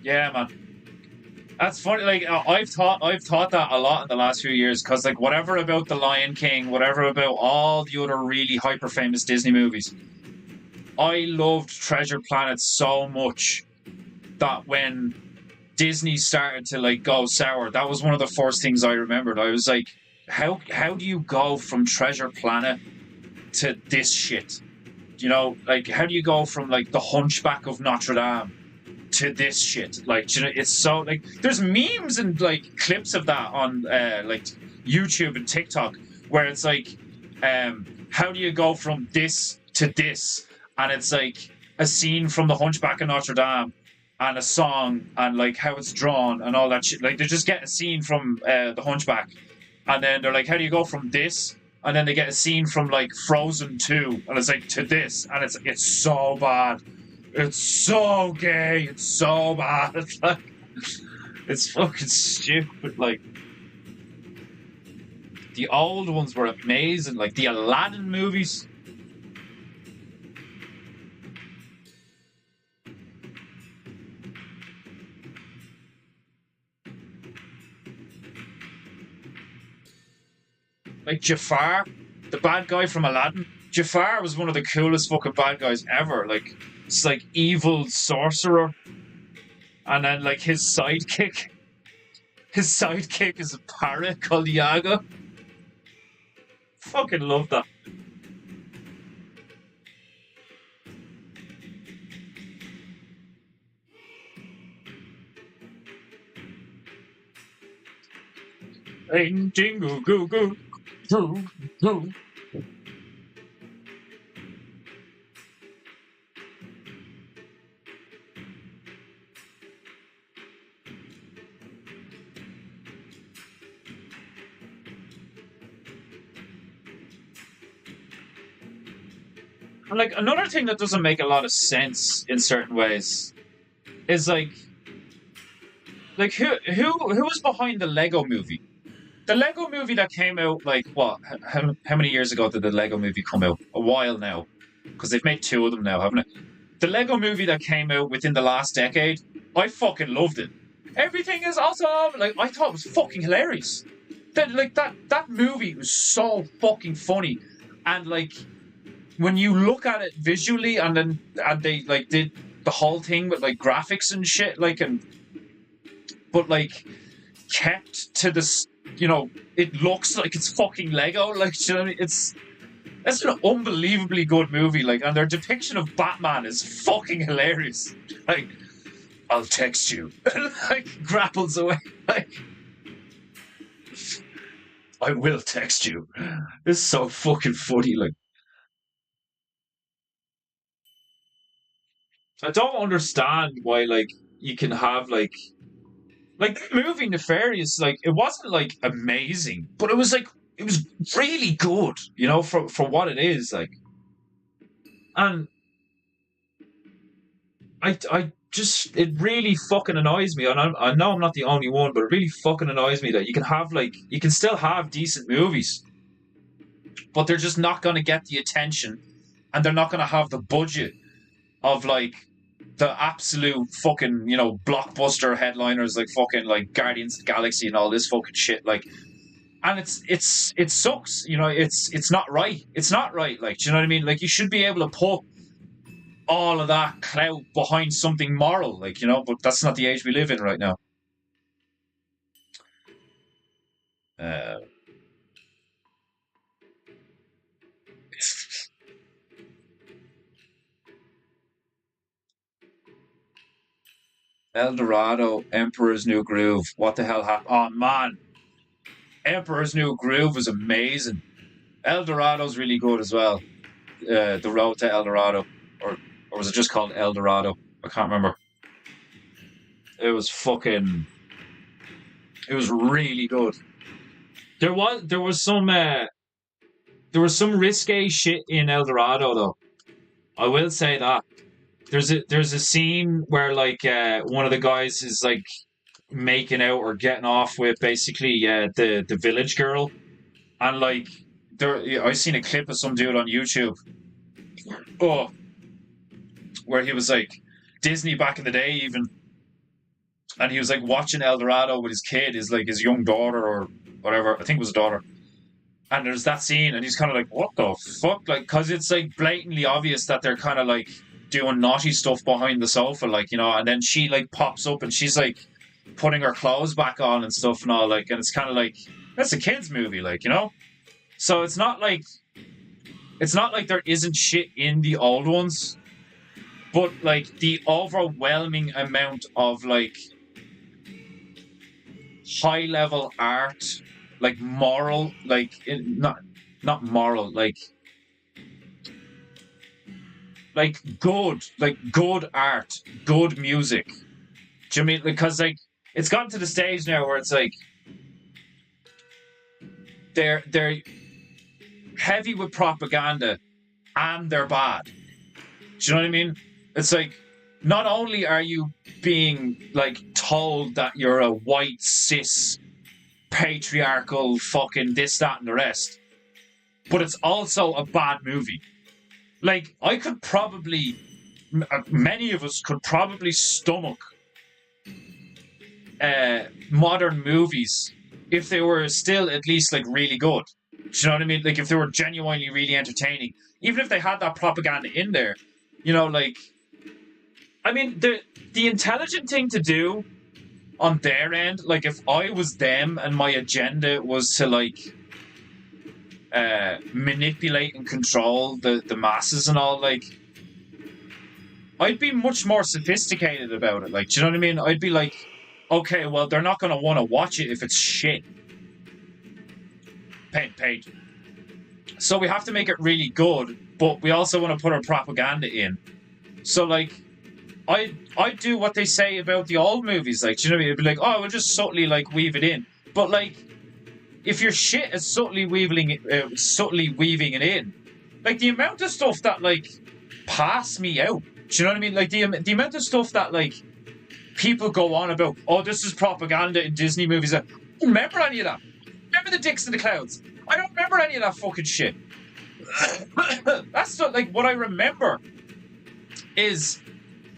Speaker 2: man. That's funny. Like, I've thought that a lot in the last few years, because like whatever about The Lion King, whatever about all the other really hyper famous Disney movies, I loved Treasure Planet so much that when Disney started to like go sour, that was one of the first things I remembered. I was like, how do you go from Treasure Planet to this shit? You know, like how do you go from like The Hunchback of Notre Dame to this shit? Like, you know, it's so like there's memes and like clips of that on like YouTube and TikTok where it's like how do you go from this to this, and it's like a scene from The Hunchback of Notre Dame and a song and like how it's drawn and all that shit. Like they just get a scene from The Hunchback, and then they're like, how do you go from this? And then they get a scene from like Frozen 2, and it's like to this, and it's so bad. It's so gay. It's so bad. It's like, it's fucking stupid. Like, the old ones were amazing. Like the Aladdin movies. Like Jafar, the bad guy from Aladdin. Jafar was one of the coolest fucking bad guys ever. Like, it's like evil sorcerer. And then like his sidekick is a parrot called Iago. Fucking love that. Paintingu, goo, goo, goo, goo. And like another thing that doesn't make a lot of sense in certain ways is like like who was behind the Lego movie? The Lego movie that came out like what? How many years ago did the Lego movie come out? A while now, because they've made two of them now, haven't they? The Lego movie that came out within the last decade, I fucking loved it. Everything is awesome. Like I thought it was fucking hilarious. That movie was so fucking funny, and like when you look at it visually, and they like did the whole thing with like graphics and shit, like but like kept to this, it looks like it's fucking Lego, like, you know what I mean? It's an unbelievably good movie, like, and their depiction of Batman is fucking hilarious. Like, I'll text you, like grapples away, like, I will text you. It's so fucking funny, like. I don't understand why, like, you can have like the movie Nefarious, like it wasn't like amazing, but it was really good, for what it is, like. And I just, it really fucking annoys me, and I know I'm not the only one, but it really fucking annoys me that you can still have decent movies, but they're just not going to get the attention, and they're not going to have the budget of like the absolute fucking, blockbuster headliners like fucking like Guardians of the Galaxy and all this fucking shit, like. And it sucks, it's not right. It's not right, like, do you know what I mean? Like, you should be able to put all of that clout behind something moral, like, but that's not the age we live in right now. El Dorado, Emperor's New Groove. What the hell happened? Oh, man. Emperor's New Groove was amazing. El Dorado's really good as well. The Road to El Dorado. Or was it just called El Dorado? I can't remember. It was really good. There was some risque shit in El Dorado though. I will say that. There's a scene where like one of the guys is like making out or getting off with basically the village girl, and like I've seen a clip of some dude on YouTube, where he was like Disney back in the day even, and he was like watching El Dorado with his kid, his young daughter or whatever, I think it was a daughter, and there's that scene and he's kind of like, what the fuck, like, because it's like blatantly obvious that they're kind of like doing naughty stuff behind the sofa, like, and then she like pops up and she's like putting her clothes back on and stuff and all, like, and it's kind of like, that's a kid's movie, like, so it's not like there isn't shit in the old ones, but like the overwhelming amount of like high level art, like moral, like not moral, like good art, good music. Do you mean, because like it's gotten to the stage now where it's like they're heavy with propaganda and they're bad. Do you know what I mean? It's like, not only are you being like told that you're a white cis patriarchal fucking this, that, and the rest, but it's also a bad movie. Like, I could probably, many of us could probably stomach modern movies if they were still at least like really good. Do you know what I mean? Like, if they were genuinely really entertaining, even if they had that propaganda in there, like, I mean, the intelligent thing to do on their end, like, if I was them and my agenda was to like manipulate and control the masses and all, like, I'd be much more sophisticated about it. Like, do you know what I mean? I'd be like, okay, well, they're not going to want to watch it if it's shit. Paid. So we have to make it really good, but we also want to put our propaganda in. So, like, I do what they say about the old movies. Like, do you know what I mean? It'd be like, oh, we'll just subtly, like, weave it in. But, like, if you're shit at subtly weaving it in, like, the amount of stuff that, like, pass me out. Do you know what I mean? Like, the amount of stuff that, like, people go on about, oh, this is propaganda in Disney movies. I don't remember any of that. Remember the dicks in the clouds? I don't remember any of that fucking shit. That's not like what I remember is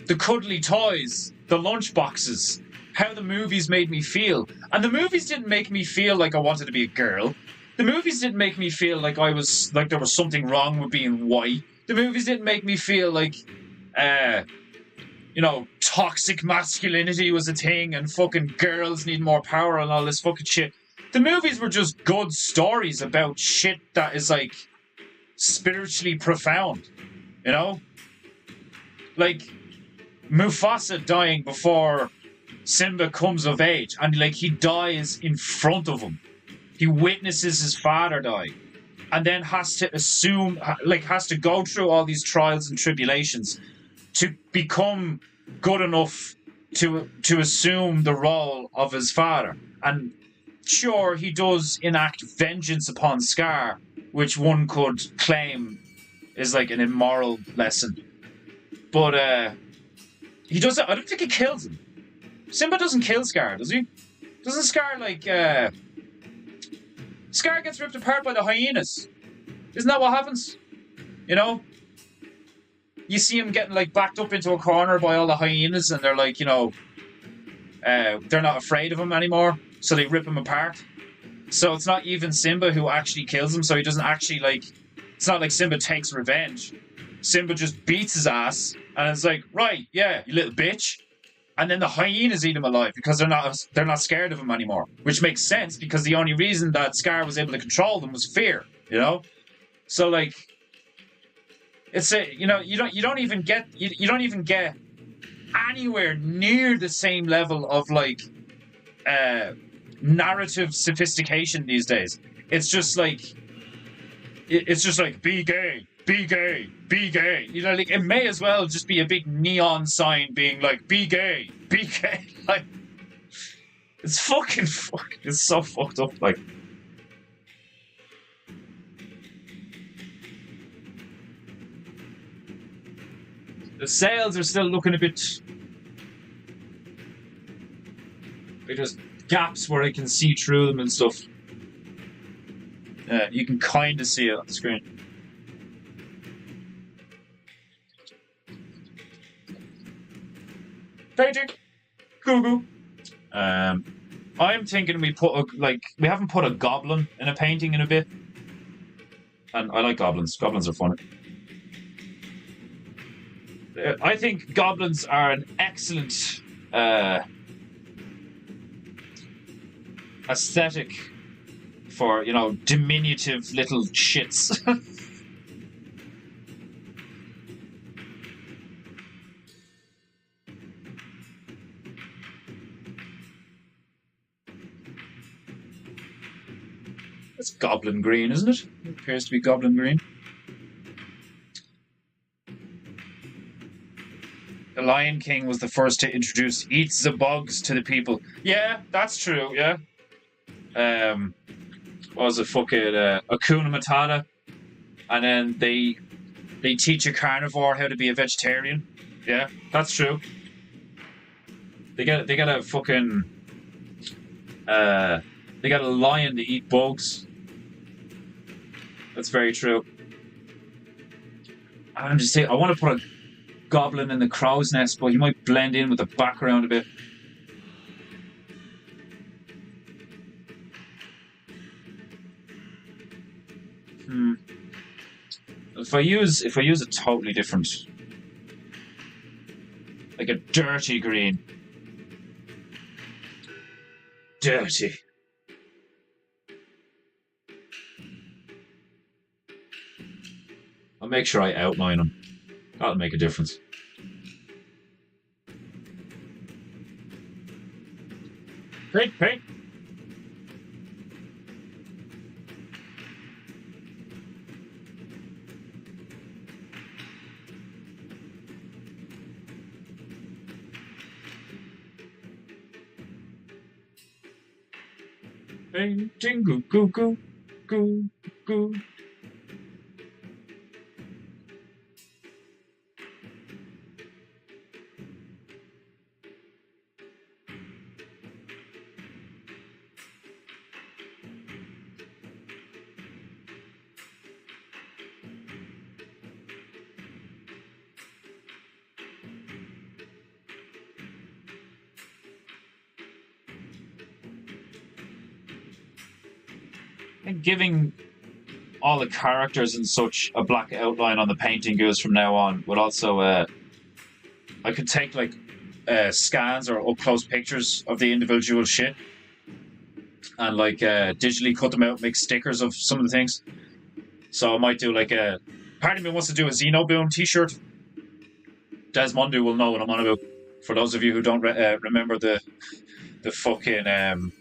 Speaker 2: the cuddly toys, the lunch boxes, how the movies made me feel. And the movies didn't make me feel like I wanted to be a girl. The movies didn't make me feel like I was like there was something wrong with being white. The movies didn't make me feel like toxic masculinity was a thing and fucking girls need more power and all this fucking shit. The movies were just good stories about shit that is like spiritually profound, you know? Like Mufasa dying before Simba comes of age, and like he dies in front of him. He witnesses his father die, and then has to go through all these trials and tribulations to become good enough to assume the role of his father. And sure, he does enact vengeance upon Scar, which one could claim is like an immoral lesson. But he does it. I don't think he kills him. Simba doesn't kill Scar, does he? Doesn't Scar Scar gets ripped apart by the hyenas? Isn't that what happens? You know? You see him getting like backed up into a corner by all the hyenas, and they're like, they're not afraid of him anymore, so they rip him apart. So it's not even Simba who actually kills him, so he doesn't actually it's not like Simba takes revenge. Simba just beats his ass, and it's like, right, yeah, you little bitch. And then the hyenas eat him alive because they're not scared of him anymore. Which makes sense because the only reason that Scar was able to control them was fear, you know? So like it's you don't even get anywhere near the same level of like narrative sophistication these days. It's just like be gay, be gay, be gay. You know, like it may as well just be a big neon sign being like, be gay, be gay. Like, it's it's so fucked up. Like, the sales are still looking a bit like there's gaps where I can see through them and stuff. You can kind of see it on the screen. Painting, Google. I'm thinking we haven't put a goblin in a painting in a bit, and I like goblins. Goblins are fun. I think goblins are an excellent aesthetic for diminutive little shits. That's goblin green, isn't it? It appears to be goblin green. The Lion King was the first to introduce eat the bugs to the people. Yeah, that's true, yeah. What was it? Fucking Hakuna Matata. And then they teach a carnivore how to be a vegetarian. Yeah, that's true. They get a fucking they got a lion to eat bugs. That's very true. I'm just saying, I want to put a goblin in the crow's nest, but he might blend in with the background a bit. If I use a totally different, like a dirty green. Dirty. I'll make sure I outline them. That'll make a difference. Paint. Painting, goo. think giving all the characters and such a black outline on the painting goes from now on would also I could take like scans or up close pictures of the individual shit and like digitally cut them out, make stickers of some of the things. So I might do like a part of me wants to do a Xenoboom t-shirt. Desmondu will know what I'm on about. For those of you who don't remember the fucking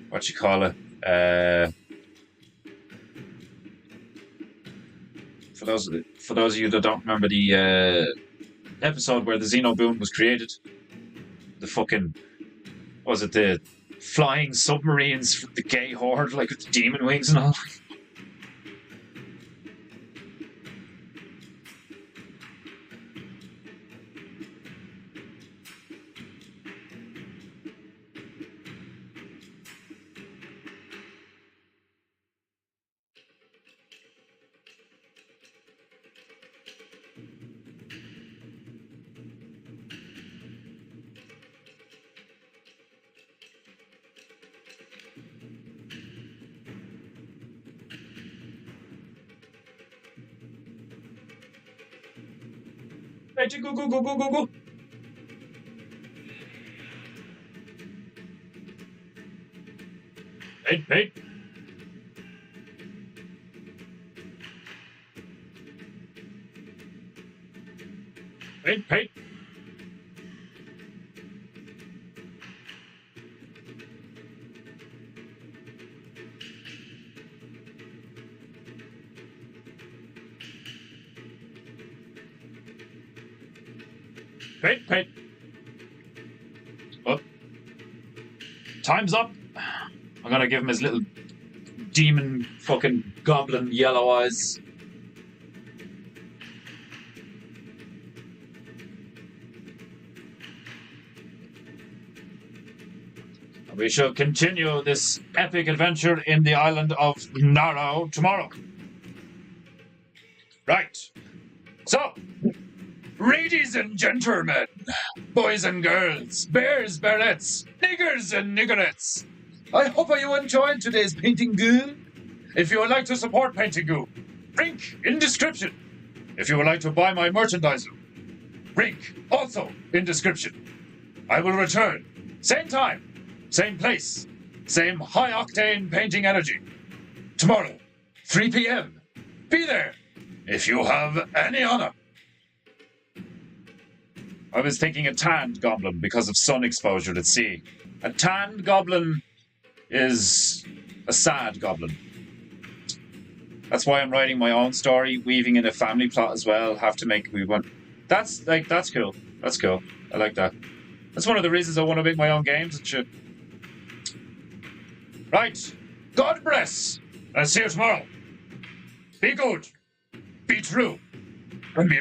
Speaker 2: what you call it, for those of you that don't remember the episode where the Xenoboom was created, the fucking was it the flying submarines from the gay horde like with the demon wings and all. Go. Hey. Hey. Hey. Oh. Time's up. I'm gonna give him his little demon fucking goblin yellow eyes. We shall continue this epic adventure in the island of Narau tomorrow. Right. So, ladies and gentlemen, boys and girls, bears, bearettes, niggers and niggerettes, I hope you enjoyed today's PEINTEINGU. If you would like to support PEINTEINGU, link in description. If you would like to buy my merchandise, link also in description. I will return, same time, same place, same high-octane painting energy. Tomorrow, 3 p.m. Be there if you have any honor. I was thinking a tanned goblin because of sun exposure at sea. A tanned goblin is a sad goblin. That's why I'm writing my own story, weaving in a family plot as well. Have to make me one. That's cool. That's cool. I like that. That's one of the reasons I want to make my own games and shit. Right. God bless. I'll see you tomorrow. Be good. Be true. And be